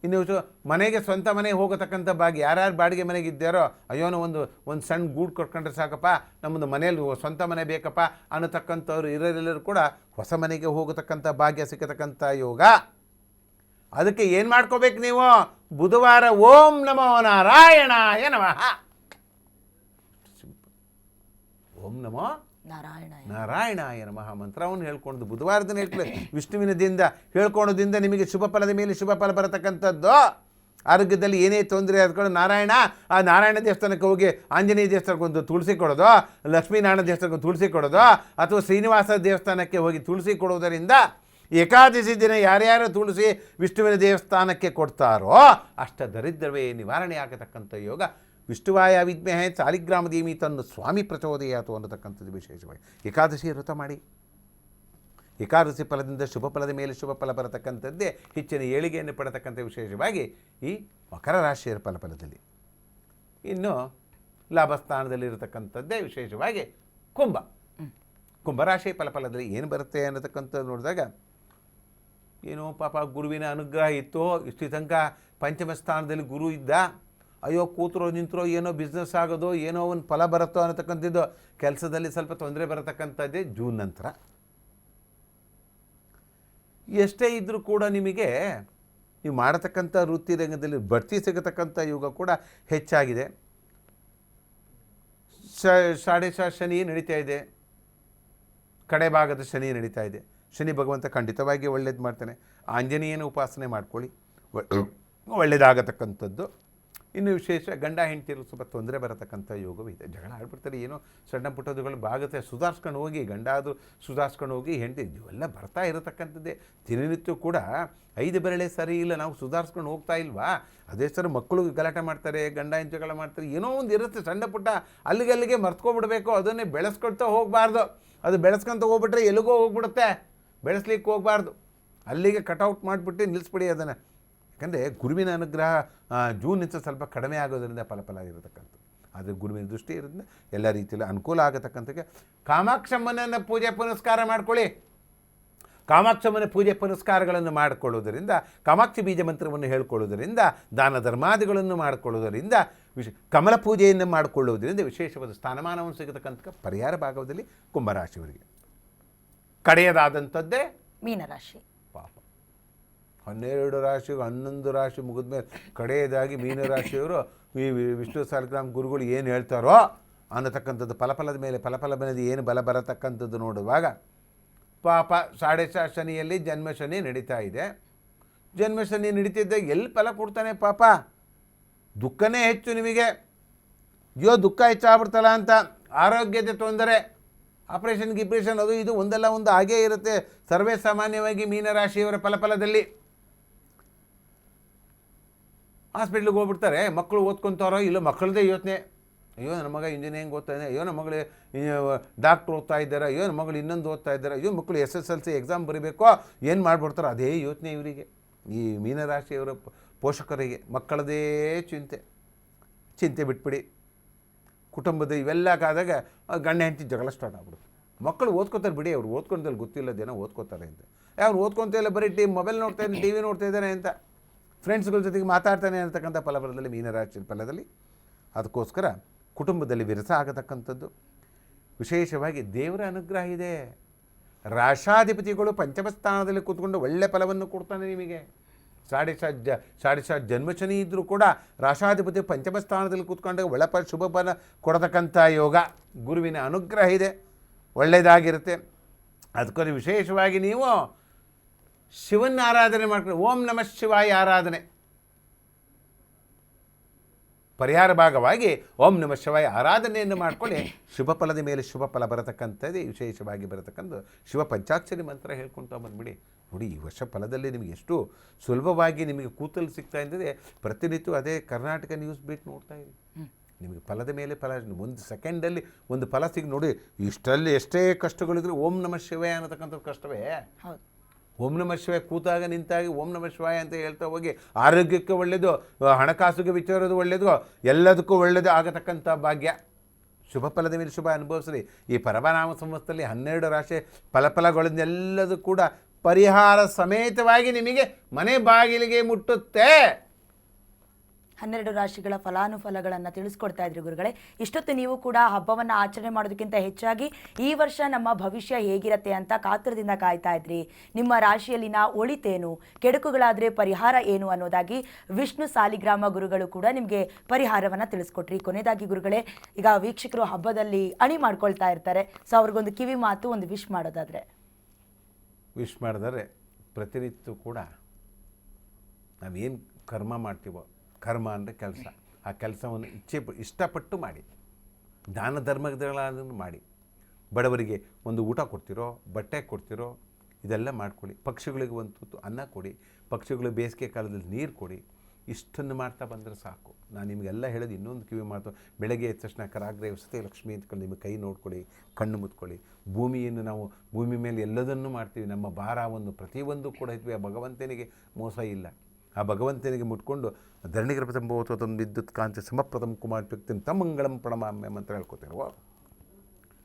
ಇನ್ನು ಮನೆಗೆ ಸ್ವಂತ ಮನೆ ಹೋಗತಕ್ಕಂಥ ಭಾಗ್ಯ. ಯಾರ್ಯಾರು ಬಾಡಿಗೆ ಮನೆಗೆ ಇದ್ದಾರೋ, ಅಯ್ಯೋನೋ ಒಂದು ಸಣ್ಣ ಗೂಡು ಕೊಟ್ಕೊಂಡ್ರೆ ಸಾಕಪ್ಪ, ನಮ್ಮದು ಮನೆಯಲ್ಲಿ ಸ್ವಂತ ಮನೆ ಬೇಕಪ್ಪ ಅನ್ನತಕ್ಕಂಥವ್ರು ಇರೋರೆಲ್ಲರೂ ಕೂಡ ಹೊಸ ಮನೆಗೆ ಹೋಗತಕ್ಕಂಥ ಭಾಗ್ಯ ಸಿಕ್ಕತಕ್ಕಂಥ ಯೋಗ. ಅದಕ್ಕೆ ಏನು ಮಾಡ್ಕೋಬೇಕು ನೀವು? ಬುಧವಾರ ಓಂ ನಮೋ ನಾರಾಯಣಾಯ ನಮಃ, ಓಂ ನಮೋ ನಾರಾಯಣಾಯ ನಮಃ ಮಂತ್ರವನ್ನು ಹೇಳ್ಕೊಂಡು ಬುಧವಾರದ ಹೇಳ್ಕೊಳ್ಳಿ. ವಿಷ್ಣುವಿನದಿಂದ ಹೇಳ್ಕೊಳೋದ್ರಿಂದ ನಿಮಗೆ ಶುಭ ಫಲದ ಮೇಲೆ ಶುಭ ಫಲ ಬರತಕ್ಕಂಥದ್ದು. ಆರೋಗ್ಯದಲ್ಲಿ ಏನೇ ತೊಂದರೆ ಅದಕೊಂಡು ಆ ನಾರಾಯಣ ದೇವಸ್ಥಾನಕ್ಕೆ ಹೋಗಿ ಆಂಜನೇಯ ದೇವಸ್ಥಾನಕ್ಕೆ ಒಂದು ತುಳಸಿ ಕೊಡೋದು, ಲಕ್ಷ್ಮೀನಾರಾಯಣ ದೇವಸ್ಥಾನಕ್ಕೆ ಒಂದು ತುಳಸಿ ಕೊಡೋದು, ಅಥವಾ ಶ್ರೀನಿವಾಸ ದೇವಸ್ಥಾನಕ್ಕೆ ಹೋಗಿ ತುಳಸಿ ಕೊಡೋದರಿಂದ ಏಕಾದಶಿ ದಿನ ಯಾರ್ಯಾರು ತುಳಸಿ ವಿಷ್ಣುವಿನ ದೇವಸ್ಥಾನಕ್ಕೆ ಕೊಡ್ತಾರೋ ಅಷ್ಟ ದರಿದ್ರವೇ ನಿವಾರಣೆ ಆಗತಕ್ಕಂಥ ಯೋಗ. ವಿಷ್ಣುವಾಯ ವಿದ್ಮಹೇ ಸಾಲಿಗ್ರಾಮ ಧೀಮಿ ತನ್ನ ಸ್ವಾಮಿ ಪ್ರಚೋದಯಾತು ಅನ್ನತಕ್ಕಂಥದ್ದು ವಿಶೇಷವಾಗಿ. ಏಕಾದಶಿ ವ್ರತ ಮಾಡಿ. ಏಕಾದಶಿ ಫಲದಿಂದ ಶುಭ ಫಲದ ಮೇಲೆ ಶುಭ ಫಲ ಬರತಕ್ಕಂಥದ್ದೇ ಹೆಚ್ಚಿನ ಏಳಿಗೆಯನ್ನು ಪಡತಕ್ಕಂಥ ವಿಶೇಷವಾಗಿ ಈ ಮಕರ ರಾಶಿಯ ಫಲದಲ್ಲಿ. ಇನ್ನು ಲಾಭಸ್ಥಾನದಲ್ಲಿರತಕ್ಕಂಥದ್ದೇ ವಿಶೇಷವಾಗಿ ಕುಂಭರಾಶಿ ಫಲದಲ್ಲಿ ಏನು ಬರುತ್ತೆ ಅನ್ನತಕ್ಕಂಥದ್ದು ನೋಡಿದಾಗ ಏನೋ ಪಾಪ ಗುರುವಿನ ಅನುಗ್ರಹ ಇತ್ತು, ಇಷ್ಟು ತನಕ ಪಂಚಮ ಸ್ಥಾನದಲ್ಲಿ ಗುರು ಇದ್ದ, ಅಯ್ಯೋ ಕೂತರೋ ನಿಂತರೋ ಏನೋ ಬಿಸ್ನೆಸ್ ಆಗೋದು, ಏನೋ ಒಂದು ಫಲ ಬರುತ್ತೋ ಅನ್ನತಕ್ಕಂಥದ್ದು, ಕೆಲಸದಲ್ಲಿ ಸ್ವಲ್ಪ ತೊಂದರೆ ಬರತಕ್ಕಂಥದ್ದೇ ಜೂನ್ ನಂತರ. ಎಷ್ಟೇ ಇದ್ದರೂ ಕೂಡ ನಿಮಗೆ ನೀವು ಮಾಡತಕ್ಕಂಥ ವೃತ್ತಿ ರಂಗದಲ್ಲಿ ಬಡ್ತಿ ಸಿಗತಕ್ಕಂಥ ಯುಗ ಕೂಡ ಹೆಚ್ಚಾಗಿದೆ. ಸಾಡೆ ಶನಿ ನಡೀತಾ ಇದೆ, ಕಡೆ ಭಾಗದ ಶನಿ ನಡೀತಾ ಇದೆ. ಶನಿ ಭಗವಂತ ಖಂಡಿತವಾಗಿ ಒಳ್ಳೇದು ಮಾಡ್ತಾನೆ. ಆಂಜನೇಯನ ಉಪಾಸನೆ ಮಾಡ್ಕೊಳ್ಳಿ, ಒಳ್ಳೆಯದಾಗತಕ್ಕಂಥದ್ದು. ಇನ್ನು ವಿಶೇಷ ಗಂಡ ಹೆಂಡತಿರು ಸ್ವಲ್ಪ ತೊಂದರೆ ಬರತಕ್ಕಂಥ ಯೋಗವಿದೆ. ಜಗಳ ಆಡ್ಬಿಡ್ತಾರೆ, ಏನೋ ಸಣ್ಣ ಪುಟ್ಟದುಗಳು ಬಾಗುತ್ತೆ, ಸುಧಾರಿಸ್ಕೊಂಡು ಹೋಗಿ, ಗಂಡ ಅದು ಸುಧಾರಿಸ್ಕೊಂಡು ಹೋಗಿ, ಹೆಂಡತಿ ಇವೆಲ್ಲ ಬರ್ತಾ ಇರತಕ್ಕಂಥದ್ದೇ. ದಿನನಿತ್ಯ ಕೂಡ 5 ಬೆರಳೆ ಸರಿ ಇಲ್ಲ, ನಾವು ಸುಧಾರಿಸ್ಕೊಂಡು ಹೋಗ್ತಾ ಇಲ್ವಾ? ಅದೇ ಸರ್ ಮಕ್ಕಳು ಗಲಾಟೆ ಮಾಡ್ತಾರೆ, ಗಂಡ ಹೆಂಡತಿ ಜಗಳ ಮಾಡ್ತಾರೆ, ಏನೋ ಒಂದು ಇರುತ್ತೆ ಸಣ್ಣ ಪುಟ್ಟ, ಅಲ್ಲಿಗೆ ಮರ್ತ್ಕೊಬಿಡ್ಬೇಕು. ಅದನ್ನೇ ಬೆಳೆಸ್ಕೊಳ್ತಾ ಹೋಗಬಾರ್ದು. ಅದು ಬೆಳೆಸ್ಕೊಂತ ಹೋಗ್ಬಿಟ್ರೆ ಎಲ್ಲಿಗೋ ಹೋಗ್ಬಿಡುತ್ತೆ. ಬೆಳೆಸ್ಲಿಕ್ಕೆ ಹೋಗಬಾರ್ದು, ಅಲ್ಲಿಗೆ ಕಟೌಟ್ ಮಾಡಿಬಿಟ್ಟು ನಿಲ್ಲಿಸ್ಬಿಡಿ ಅದನ್ನು. ಯಾಕಂದರೆ ಗುರುವಿನ ಅನುಗ್ರಹ ಜೂನಿಂದ ಸ್ವಲ್ಪ ಕಡಿಮೆ ಆಗೋದರಿಂದ ಫಲ ಇರತಕ್ಕಂಥದ್ದು. ಆದರೆ ಗುರುವಿನ ದೃಷ್ಟಿ ಇರೋದ್ರಿಂದ ಎಲ್ಲ ರೀತಿಯಲ್ಲಿ ಅನುಕೂಲ ಆಗತಕ್ಕಂಥಕ್ಕೆ ಕಾಮಾಕ್ಷಮ್ಮನನ್ನು ಪೂಜೆ ಪುನಸ್ಕಾರ ಮಾಡ್ಕೊಳ್ಳಿ. ಕಾಮಾಕ್ಷಮ್ಮನ ಪೂಜೆ ಪುನಸ್ಕಾರಗಳನ್ನು ಮಾಡಿಕೊಳ್ಳೋದರಿಂದ, ಕಾಮಾಕ್ಷಿ ಬೀಜ ಮಂತ್ರವನ್ನು ಹೇಳ್ಕೊಳ್ಳೋದರಿಂದ, ದಾನ ಧರ್ಮಾದಿಗಳನ್ನು ಮಾಡಿಕೊಳ್ಳೋದರಿಂದ, ಕಮಲ ಪೂಜೆಯನ್ನು ಮಾಡಿಕೊಳ್ಳೋದರಿಂದ ವಿಶೇಷವಾದ ಸ್ಥಾನಮಾನವನ್ನು ಸಿಗತಕ್ಕಂಥ ಪರಿಹಾರ ಭಾಗದಲ್ಲಿ ಕುಂಭರಾಶಿಯವರಿಗೆ. ಕಡೆಯದಾದಂಥದ್ದೇ ಮೀನರಾಶಿ. ಪಾಪ 12 ರಾಶಿ 11 ರಾಶಿ ಮುಗಿದ ಮೇಲೆ ಕಡೆಯದಾಗಿ ಮೀನರಾಶಿಯವರು ಈ ವಿಷ್ಣು ಸಾಲಿಗ್ರಾಮ ಗುರುಗಳು ಏನು ಹೇಳ್ತಾರೋ ಅನ್ನತಕ್ಕಂಥದ್ದು ಫಲದ ಮೇಲೆ ಫಲ ಮೇಲೆ ಏನು ಬಲ ಬರತಕ್ಕಂಥದ್ದು ನೋಡುವಾಗ ಪಾಪ ಸಾಡೆ ಶನಿಯಲ್ಲಿ ಜನ್ಮ ಶನಿ ನಡೀತಾ ಇದೆ. ಜನ್ಮ ಶನಿ ನಡೀತಿದ್ದಾಗ ಎಲ್ಲಿ ಫಲ ಕೊಡ್ತಾನೆ ಪಾಪ? ದುಃಖನೇ ಹೆಚ್ಚು ನಿಮಗೆ. ಅಯ್ಯೋ ದುಃಖ ಹೆಚ್ಚಾಗ್ಬಿಡ್ತಲ್ಲ ಅಂತ. ಆರೋಗ್ಯದ ತೊಂದರೆ, ಆಪ್ರೇಷನ್ ಗಿಪ್ರೇಷನ್ ಅದು ಇದು ಒಂದಲ್ಲ ಒಂದು ಹಾಗೇ ಇರುತ್ತೆ ಸರ್ವೇ ಸಾಮಾನ್ಯವಾಗಿ ಮೀನರಾಶಿಯವರ ಫಲದಲ್ಲಿ. ಹಾಸ್ಪಿಟ್ಲಿಗೆ ಹೋಗ್ಬಿಡ್ತಾರೆ, ಮಕ್ಕಳು ಓದ್ಕೊತಾರೋ ಇಲ್ಲೋ, ಮಕ್ಕಳದೇ ಯೋಚನೆ, ಅಯ್ಯೋ ನನ್ನ ಮಗ ಇಂಜಿನಿಯರಿಂಗ್ ಓದ್ತಾ ಇದ್ದಾರೆ, ಅಯ್ಯೋ ನಮ್ಮ ಮಗಳು ಡಾಕ್ಟ್ರ್ ಓದ್ತಾ ಇದ್ದಾರೆ, ಅಯ್ಯೋ ನಮ್ಮ ಮಗಳು ಇನ್ನೊಂದು ಓದ್ತಾ ಇದ್ದಾರೆ, ಅಯ್ಯೋ ಮಕ್ಕಳು SSLC ಎಕ್ಸಾಮ್ ಬರೀಬೇಕೋ, ಏನು ಮಾಡಿಬಿಡ್ತಾರೋ ಅದೇ ಯೋಚನೆ ಇವರಿಗೆ. ಈ ಮೀನರಾಶಿಯವರ ಪೋಷಕರಿಗೆ ಮಕ್ಕಳದೇ ಚಿಂತೆ ಬಿಟ್ಬಿಡಿ. ಕುಟುಂಬದ ಇವೆಲ್ಲ ಆದಾಗ ಗಂಡ ಹೆಂಡತಿ ಜಗಳ ಸ್ಟಾರ್ಟ್ ಆಗ್ಬಿಡುತ್ತೆ. ಮಕ್ಕಳು ಓದ್ಕೋತಾರೆ ಬಿಡಿ, ಅವ್ರು ಓದ್ಕೊಂಡಲ್ಲಿ ಗೊತ್ತಿಲ್ಲ ಜನ ಓದ್ಕೋತಾರೆ ಅಂತ. ಅವ್ರು ಓದ್ಕೊತ ಇಲ್ಲ, ಬರೀ ಮೊಬೈಲ್ ನೋಡ್ತಾ ಇದ್ದಾನೆ, TV ನೋಡ್ತಾ ಇದ್ದಾನೆ ಅಂತ, ಫ್ರೆಂಡ್ಸ್ಗಳ ಜೊತೆಗೆ ಮಾತಾಡ್ತಾನೆ ಅಂತಕ್ಕಂಥ ಫಲದಲ್ಲಿ ಮೀನರಾಶಿ ಫಲದಲ್ಲಿ. ಅದಕ್ಕೋಸ್ಕರ ಕುಟುಂಬದಲ್ಲಿ ವಿರಸ ಆಗತಕ್ಕಂಥದ್ದು. ವಿಶೇಷವಾಗಿ ದೇವರ ಅನುಗ್ರಹ ಇದೆ. ರಾಶಾಧಿಪತಿಗಳು ಪಂಚಮ ಸ್ಥಾನದಲ್ಲಿ ಕೂತ್ಕೊಂಡು ಒಳ್ಳೆ ಫಲವನ್ನು ಕೊಡ್ತಾನೆ ನಿಮಗೆ. ಸಾಡೆ ಜನ್ಮ ಶನಿ ಇದ್ದರೂ ಕೂಡ ರಾಶಾಧಿಪತಿ ಪಂಚಮ ಸ್ಥಾನದಲ್ಲಿ ಕೂತ್ಕೊಂಡಾಗ ಒಳ್ಳೆ ಶುಭ ಫಲ ಕೊಡತಕ್ಕಂಥ ಯೋಗ. ಗುರುವಿನ ಅನುಗ್ರಹ ಇದೆ, ಒಳ್ಳೆಯದಾಗಿರುತ್ತೆ. ಅದಕ್ಕೋಸ್ಕರ ವಿಶೇಷವಾಗಿ ನೀವು ಶಿವನ ಆರಾಧನೆ ಮಾಡ್ಕೊಂಡು ಓಂ ನಮಃ ಶಿವಾಯ ಆರಾಧನೆ ಪರಿಹಾರ ಭಾಗವಾಗಿ ಓಂ ನಮಃ ಶಿವಾಯ ಆರಾಧನೆಯನ್ನು ಮಾಡಿಕೊಳ್ಳಿ. ಶುಭ ಫಲದ ಮೇಲೆ ಶುಭ ಫಲ ಬರತಕ್ಕಂಥದ್ದೇ ವಿಶೇಷವಾಗಿ ಬರತಕ್ಕಂಥ ಶಿವ ಪಂಚಾಕ್ಷರಿ ಮಂತ್ರ ಹೇಳ್ಕೊತ ಬಂದುಬಿಡಿ. ನೋಡಿ, ಈ ವರ್ಷ ಫಲದಲ್ಲಿ ನಿಮಗೆ ಎಷ್ಟು ಸುಲಭವಾಗಿ ನಿಮಗೆ ಕೂತಲು ಸಿಗ್ತಾ ಇದ್ದರೆ ಪ್ರತಿನಿತ್ಯ ಅದೇ ಕರ್ನಾಟಕ ನ್ಯೂಸ್ ಬೀಟ್ ನೋಡ್ತಾ ಇರಿ. ನಿಮಗೆ ಫಲದ ಮೇಲೆ ಫಲ, ಒಂದು ಸೆಕೆಂಡಲ್ಲಿ ಒಂದು ಫಲ ನೋಡಿ. ಇಷ್ಟರಲ್ಲಿ ಎಷ್ಟೇ ಕಷ್ಟಗಳಿದ್ರು ಓಂ ನಮಃ ಶಿವಾಯ ಅನ್ನತಕ್ಕಂಥದ್ದು ಕಷ್ಟವೇ. ಓಂ ನಮಃ ಶಿವಾಯ ಕೂತಾಗ ನಿಂತಾಗಿ ಓಂ ನಮಃ ಶಿವಾಯ ಅಂತ ಹೇಳ್ತಾ ಹೋಗಿ ಆರೋಗ್ಯಕ್ಕೆ ಒಳ್ಳೆಯದು, ಹಣಕಾಸಿಗೆ ವಿಚಾರದು ಒಳ್ಳೆಯದು, ಎಲ್ಲದಕ್ಕೂ ಒಳ್ಳೆಯದು ಆಗತಕ್ಕಂಥ ಭಾಗ್ಯ. ಶುಭ ಫಲದ ಮೇಲೆ ಶುಭ ಅನುಭವಿಸ್ರಿ. ಈ ಪರಮನಾಮ ಸಂವತ್ಸರದಲ್ಲಿ 12 ರಾಶಿ ಫಲಗಳನ್ನೆಲ್ಲದೂ ಕೂಡ ಪರಿಹಾರ ಸಮೇತವಾಗಿ ನಿಮಗೆ ಮನೆ ಬಾಗಿಲಿಗೆ ಮುಟ್ಟುತ್ತೆ. 12 ರಾಶಿಗಳ ಫಲಾನುಫಲಗಳನ್ನು ತಿಳಿಸ್ಕೊಡ್ತಾ ಇದ್ರಿ ಗುರುಗಳೇ. ಇಷ್ಟೊತ್ತು ನೀವು ಕೂಡ ಹಬ್ಬವನ್ನು ಆಚರಣೆ ಮಾಡೋದಕ್ಕಿಂತ ಹೆಚ್ಚಾಗಿ ಈ ವರ್ಷ ನಮ್ಮ ಭವಿಷ್ಯ ಹೇಗಿರುತ್ತೆ ಅಂತ ಕಾತುರದಿಂದ ಕಾಯ್ತಾ ಇದ್ರಿ. ನಿಮ್ಮ ರಾಶಿಯಲ್ಲಿನ ಒಳಿತೇನು, ಕೆಡುಕುಗಳಾದರೆ ಪರಿಹಾರ ಏನು ಅನ್ನೋದಾಗಿ ವಿಷ್ಣು ಸಾಲಿಗ್ರಾಮ ಗುರುಗಳು ಕೂಡ ನಿಮಗೆ ಪರಿಹಾರವನ್ನು ತಿಳಿಸ್ಕೊಟ್ರಿ. ಕೊನೆಯದಾಗಿ ಗುರುಗಳೇ, ಈಗ ವೀಕ್ಷಕರು ಹಬ್ಬದಲ್ಲಿ ಅಣಿ ಮಾಡ್ಕೊಳ್ತಾ ಇರ್ತಾರೆ, ಸೊ ಅವ್ರಿಗೊಂದು ಕಿವಿ ಮಾತು, ಒಂದು ವಿಶ್ ಮಾಡೋದಾದರೆ? ವಿಶ್ ಮಾಡಿದರೆ ಪ್ರತಿನಿತ್ಯ ಕೂಡ ನಾವೇನು ಕರ್ಮ ಮಾಡ್ತೀವೋ, ಕರ್ಮ ಅಂದರೆ ಕೆಲಸ, ಆ ಕೆಲಸವನ್ನು ಇಷ್ಟಪಟ್ಟು ಮಾಡಿ, ದಾನ ಧರ್ಮಗಳನ್ನು ಮಾಡಿ. ಬಡವರಿಗೆ ಒಂದು ಊಟ ಕೊಡ್ತಿರೋ, ಬಟ್ಟೆ ಕೊಡ್ತಿರೋ, ಇದೆಲ್ಲ ಮಾಡ್ಕೊಳ್ಳಿ. ಪಕ್ಷಿಗಳಿಗೆ ಒಂದು ತುತ್ತು ಅನ್ನ ಕೊಡಿ, ಪಕ್ಷಿಗಳು ಬೇಸಿಗೆ ಕಾಲದಲ್ಲಿ ನೀರು ಕೊಡಿ. ಇಷ್ಟನ್ನು ಮಾಡ್ತಾ ಬಂದರೆ ಸಾಕು. ನಾನು ನಿಮಗೆಲ್ಲ ಹೇಳೋದು ಇನ್ನೊಂದು ಕಿವಿ ಮಾತು, ಬೆಳಗ್ಗೆ ಎದ್ದ ತಕ್ಷಣ ಕರಾಗ್ರೆ ವಸತಿ ಲಕ್ಷ್ಮಿ ಅಂತ್ಕೊಂಡು ನಿಮ್ಮ ಕೈ ನೋಡ್ಕೊಳ್ಳಿ, ಕಣ್ಣು ಮುತ್ಕೊಳ್ಳಿ. ಭೂಮಿಯನ್ನು ನಾವು ಭೂಮಿ ಮೇಲೆ ಎಲ್ಲದನ್ನು ಮಾಡ್ತೀವಿ, ನಮ್ಮ ಭಾರವನ್ನು ಪ್ರತಿಯೊಂದು ಕೂಡ ಇದ್ವಿ. ಆ ಭಗವಂತನಿಗೆ ಮೋಸ ಇಲ್ಲ. ಆ ಭಗವಂತನಿಗೆ ಮುಟ್ಕೊಂಡು ಧರಣಿಗೃಪತಂಬೋತಂ ವಿದ್ಯುತ್ ಕಾಂತಿ ಸಮಪ್ರದಂ ಕುಮಾರ್ ವ್ಯಕ್ತಿ ತಮಂಗಳಂ ಪ್ರಣಮಾಮ್ಯ ಮಂತ್ರ ಹೇಳ್ಕೊತಿರುವ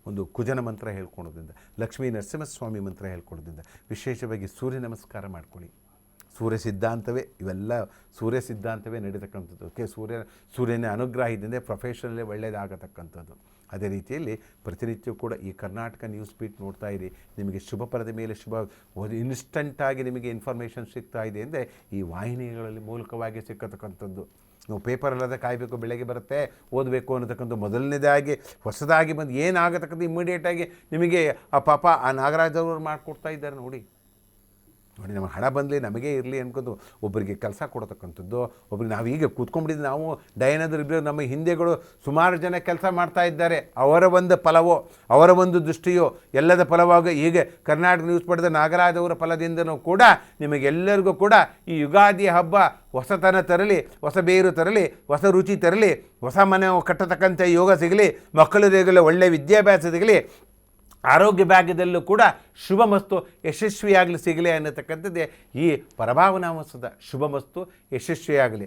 ಒಂದು ಕುಜನ ಮಂತ್ರ ಹೇಳ್ಕೊಳೋದ್ರಿಂದ, ಲಕ್ಷ್ಮೀ ನರಸಿಂಹಸ್ವಾಮಿ ಮಂತ್ರ ಹೇಳ್ಕೊಳೋದ್ರಿಂದ, ವಿಶೇಷವಾಗಿ ಸೂರ್ಯ ನಮಸ್ಕಾರ ಮಾಡ್ಕೊಳ್ಳಿ. ಸೂರ್ಯ ಸಿದ್ಧಾಂತವೇ ಇವೆಲ್ಲ, ಸೂರ್ಯ ಸಿದ್ಧಾಂತವೇ ನಡೀತಕ್ಕಂಥದ್ದು. ಸೂರ್ಯನ ಅನುಗ್ರಹ ಇದ್ದಂತೆ ಪ್ರೊಫೆಷನಲ್ಲೇ ಒಳ್ಳೆಯದಾಗತಕ್ಕಂಥದ್ದು. ಅದೇ ರೀತಿಯಲ್ಲಿ ಪ್ರತಿನಿತ್ಯ ಕೂಡ ಈ ಕರ್ನಾಟಕ ನ್ಯೂಸ್ ಬೀಟ್ ನೋಡ್ತಾ ಇರಿ. ನಿಮಗೆ ಶುಭ ಪರದ ಮೇಲೆ ಇನ್ಸ್ಟಂಟಾಗಿ ನಿಮಗೆ ಇನ್ಫಾರ್ಮೇಷನ್ ಸಿಗ್ತಾ ಇದೆ ಅಂದರೆ ಈ ವಾಹಿನಿಗಳಲ್ಲಿ ಮೂಲಕವಾಗಿ ಸಿಕ್ಕತಕ್ಕಂಥದ್ದು. ನಾವು ಪೇಪರಲ್ಲದ ಕಾಯಬೇಕು, ಬೆಳಗ್ಗೆ ಬರುತ್ತೆ ಓದಬೇಕು ಅನ್ನತಕ್ಕಂಥ ಮೊದಲನೇದಾಗಿ ಹೊಸದಾಗಿ ಬಂದು ಏನಾಗತಕ್ಕಂಥ ಇಮ್ಮಿಡಿಯೇಟಾಗಿ ನಿಮಗೆ ಆ ಪಾಪ ಆ ನಾಗರಾಜ್ ಅವರು ಮಾಡಿಕೊಡ್ತಾ ಇದ್ದಾರೆ ನೋಡಿ. ನಮ್ಮ ಹಣ ಬಂದಲಿ ನಮಗೇ ಇರಲಿ ಅನ್ಕೊಂಡು ಒಬ್ಬರಿಗೆ ಕೆಲಸ ಕೊಡತಕ್ಕಂಥದ್ದು. ಒಬ್ಬರಿಗೆ ನಾವು ಈಗ ಕೂತ್ಕೊಂಡ್ಬಿಟ್ಟಿದ್ದು, ನಾವು ಡಯನಾದ್ರು ಇಬ್ಬರು ನಮ್ಮ ಹಿಂದೆಗಳು ಸುಮಾರು ಜನ ಕೆಲಸ ಮಾಡ್ತಾ ಇದ್ದಾರೆ. ಅವರ ಒಂದು ಫಲವೋ ಅವರ ಒಂದು ದೃಷ್ಟಿಯೋ ಎಲ್ಲದ ಫಲವಾಗಿ ಹೀಗೆ ಕರ್ನಾಟಕ ನ್ಯೂಸ್ ಪಡೆದ ನಾಗರಾಜ್ ಅವರ ಫಲದಿಂದನೂ ಕೂಡ ನಿಮಗೆಲ್ಲರಿಗೂ ಕೂಡ ಈ ಯುಗಾದಿ ಹಬ್ಬ ಹೊಸತನ ತರಲಿ, ಹೊಸ ಬೇರು ತರಲಿ, ಹೊಸ ರುಚಿ ತರಲಿ, ಹೊಸ ಮನೆ ಕಟ್ಟತಕ್ಕಂಥ ಯೋಗ ಸಿಗಲಿ, ಮಕ್ಕಳಿಗೆ ಒಳ್ಳೆಯ ವಿದ್ಯಾಭ್ಯಾಸ ಸಿಗಲಿ, ಆರೋಗ್ಯ ಭಾಗ್ಯದಲ್ಲೂ ಕೂಡ ಶುಭಮಸ್ತು ಯಶಸ್ವಿಯಾಗಲಿ ಸಿಗಲಿ ಅನ್ನತಕ್ಕಂಥದ್ದೇ ಈ ಪರಭಾವನಾಮಸದ ಶುಭಮಸ್ತು ಯಶಸ್ವಿಯಾಗಲಿ.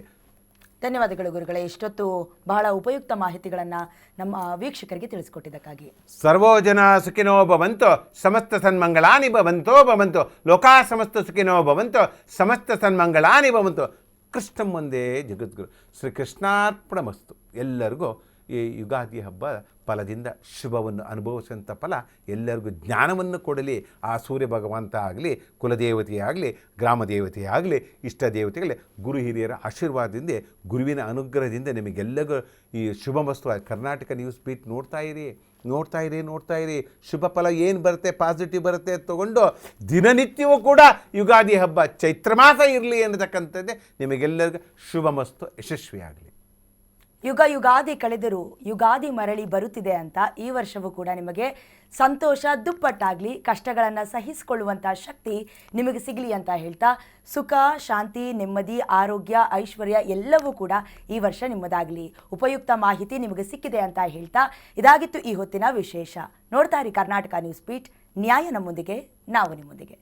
ಧನ್ಯವಾದಗಳು ಗುರುಗಳೇ, ಇಷ್ಟೊತ್ತು ಬಹಳ ಉಪಯುಕ್ತ ಮಾಹಿತಿಗಳನ್ನು ನಮ್ಮ ವೀಕ್ಷಕರಿಗೆ ತಿಳಿಸಿಕೊಟ್ಟಿದ್ದಕ್ಕಾಗಿ. ಸರ್ವೋ ಜನ ಸುಖಿನೋ ಭವಂತು, ಸಮಸ್ತ ಸನ್ಮಂಗಳಾನಿ ಭವಂತೋ ಭವಂತು, ಲೋಕಾ ಸಮಸ್ತ ಸುಖಿನೋ ಭವಂತು, ಸಮಸ್ತ ಸನ್ಮಂಗಳಾನಿ ಭವಂತು. ಕೃಷ್ಣಂ ಒಂದೇ ಜಗದ್ಗುರು. ಶ್ರೀಕೃಷ್ಣಾರ್ಪಣಮಸ್ತು. ಎಲ್ಲರಿಗೂ ಈ ಯುಗಾದಿ ಹಬ್ಬ ಫಲದಿಂದ ಶುಭವನ್ನು ಅನುಭವಿಸುವಂಥ ಫಲ ಎಲ್ಲರಿಗೂ ಜ್ಞಾನವನ್ನು ಕೊಡಲಿ. ಆ ಸೂರ್ಯ ಭಗವಂತ ಆಗಲಿ, ಕುಲದೇವತೆಯಾಗಲಿ, ಗ್ರಾಮ ದೇವತೆಯಾಗಲಿ, ಇಷ್ಟ ದೇವತೆಗಳೇ, ಗುರು ಹಿರಿಯರ ಆಶೀರ್ವಾದದಿಂದ, ಗುರುವಿನ ಅನುಗ್ರಹದಿಂದ ನಿಮಗೆಲ್ಲರಿಗೂ ಈ ಶುಭಮಸ್ತು. ಕರ್ನಾಟಕ ನ್ಯೂಸ್ ಬೀಟ್ ನೋಡ್ತಾ ಇರಿ. ಶುಭ ಫಲ ಏನು ಬರುತ್ತೆ, ಪಾಸಿಟಿವ್ ಬರುತ್ತೆ ತೊಗೊಂಡು ದಿನನಿತ್ಯವೂ ಕೂಡ ಯುಗಾದಿ ಹಬ್ಬ ಚೈತ್ರ ಮಾಸ ಇರಲಿ ಅನ್ನತಕ್ಕಂಥದ್ದೇ ನಿಮಗೆಲ್ಲರಿಗೂ ಶುಭಮಸ್ತು ಯಶಸ್ವಿಯಾಗಲಿ. ಯುಗಾದಿ ಕಳೆದರೂ ಯುಗಾದಿ ಮರಳಿ ಬರುತ್ತಿದೆ ಅಂತ ಈ ವರ್ಷವೂ ಕೂಡ ನಿಮಗೆ ಸಂತೋಷ ದುಪ್ಪಟ್ಟಾಗಲಿ, ಕಷ್ಟಗಳನ್ನು ಸಹಿಸಿಕೊಳ್ಳುವಂಥ ಶಕ್ತಿ ನಿಮಗೆ ಸಿಗಲಿ ಅಂತ ಹೇಳ್ತಾ, ಸುಖ, ಶಾಂತಿ, ನೆಮ್ಮದಿ, ಆರೋಗ್ಯ, ಐಶ್ವರ್ಯ ಎಲ್ಲವೂ ಕೂಡ ಈ ವರ್ಷ ನಿಮ್ಮದಾಗಲಿ. ಉಪಯುಕ್ತ ಮಾಹಿತಿ ನಿಮಗೆ ಸಿಕ್ಕಿದೆ ಅಂತ ಹೇಳ್ತಾ ಇದಾಗಿತ್ತು ಈ ಹೊತ್ತಿನ ವಿಶೇಷ. ನೋಡ್ತಾ ಇರಿ ಕರ್ನಾಟಕ ನ್ಯೂಸ್ ಬೀಟ್. ನ್ಯಾಯ ನಮ್ಮೊಂದಿಗೆ, ನಾವು ನಿಮ್ಮೊಂದಿಗೆ.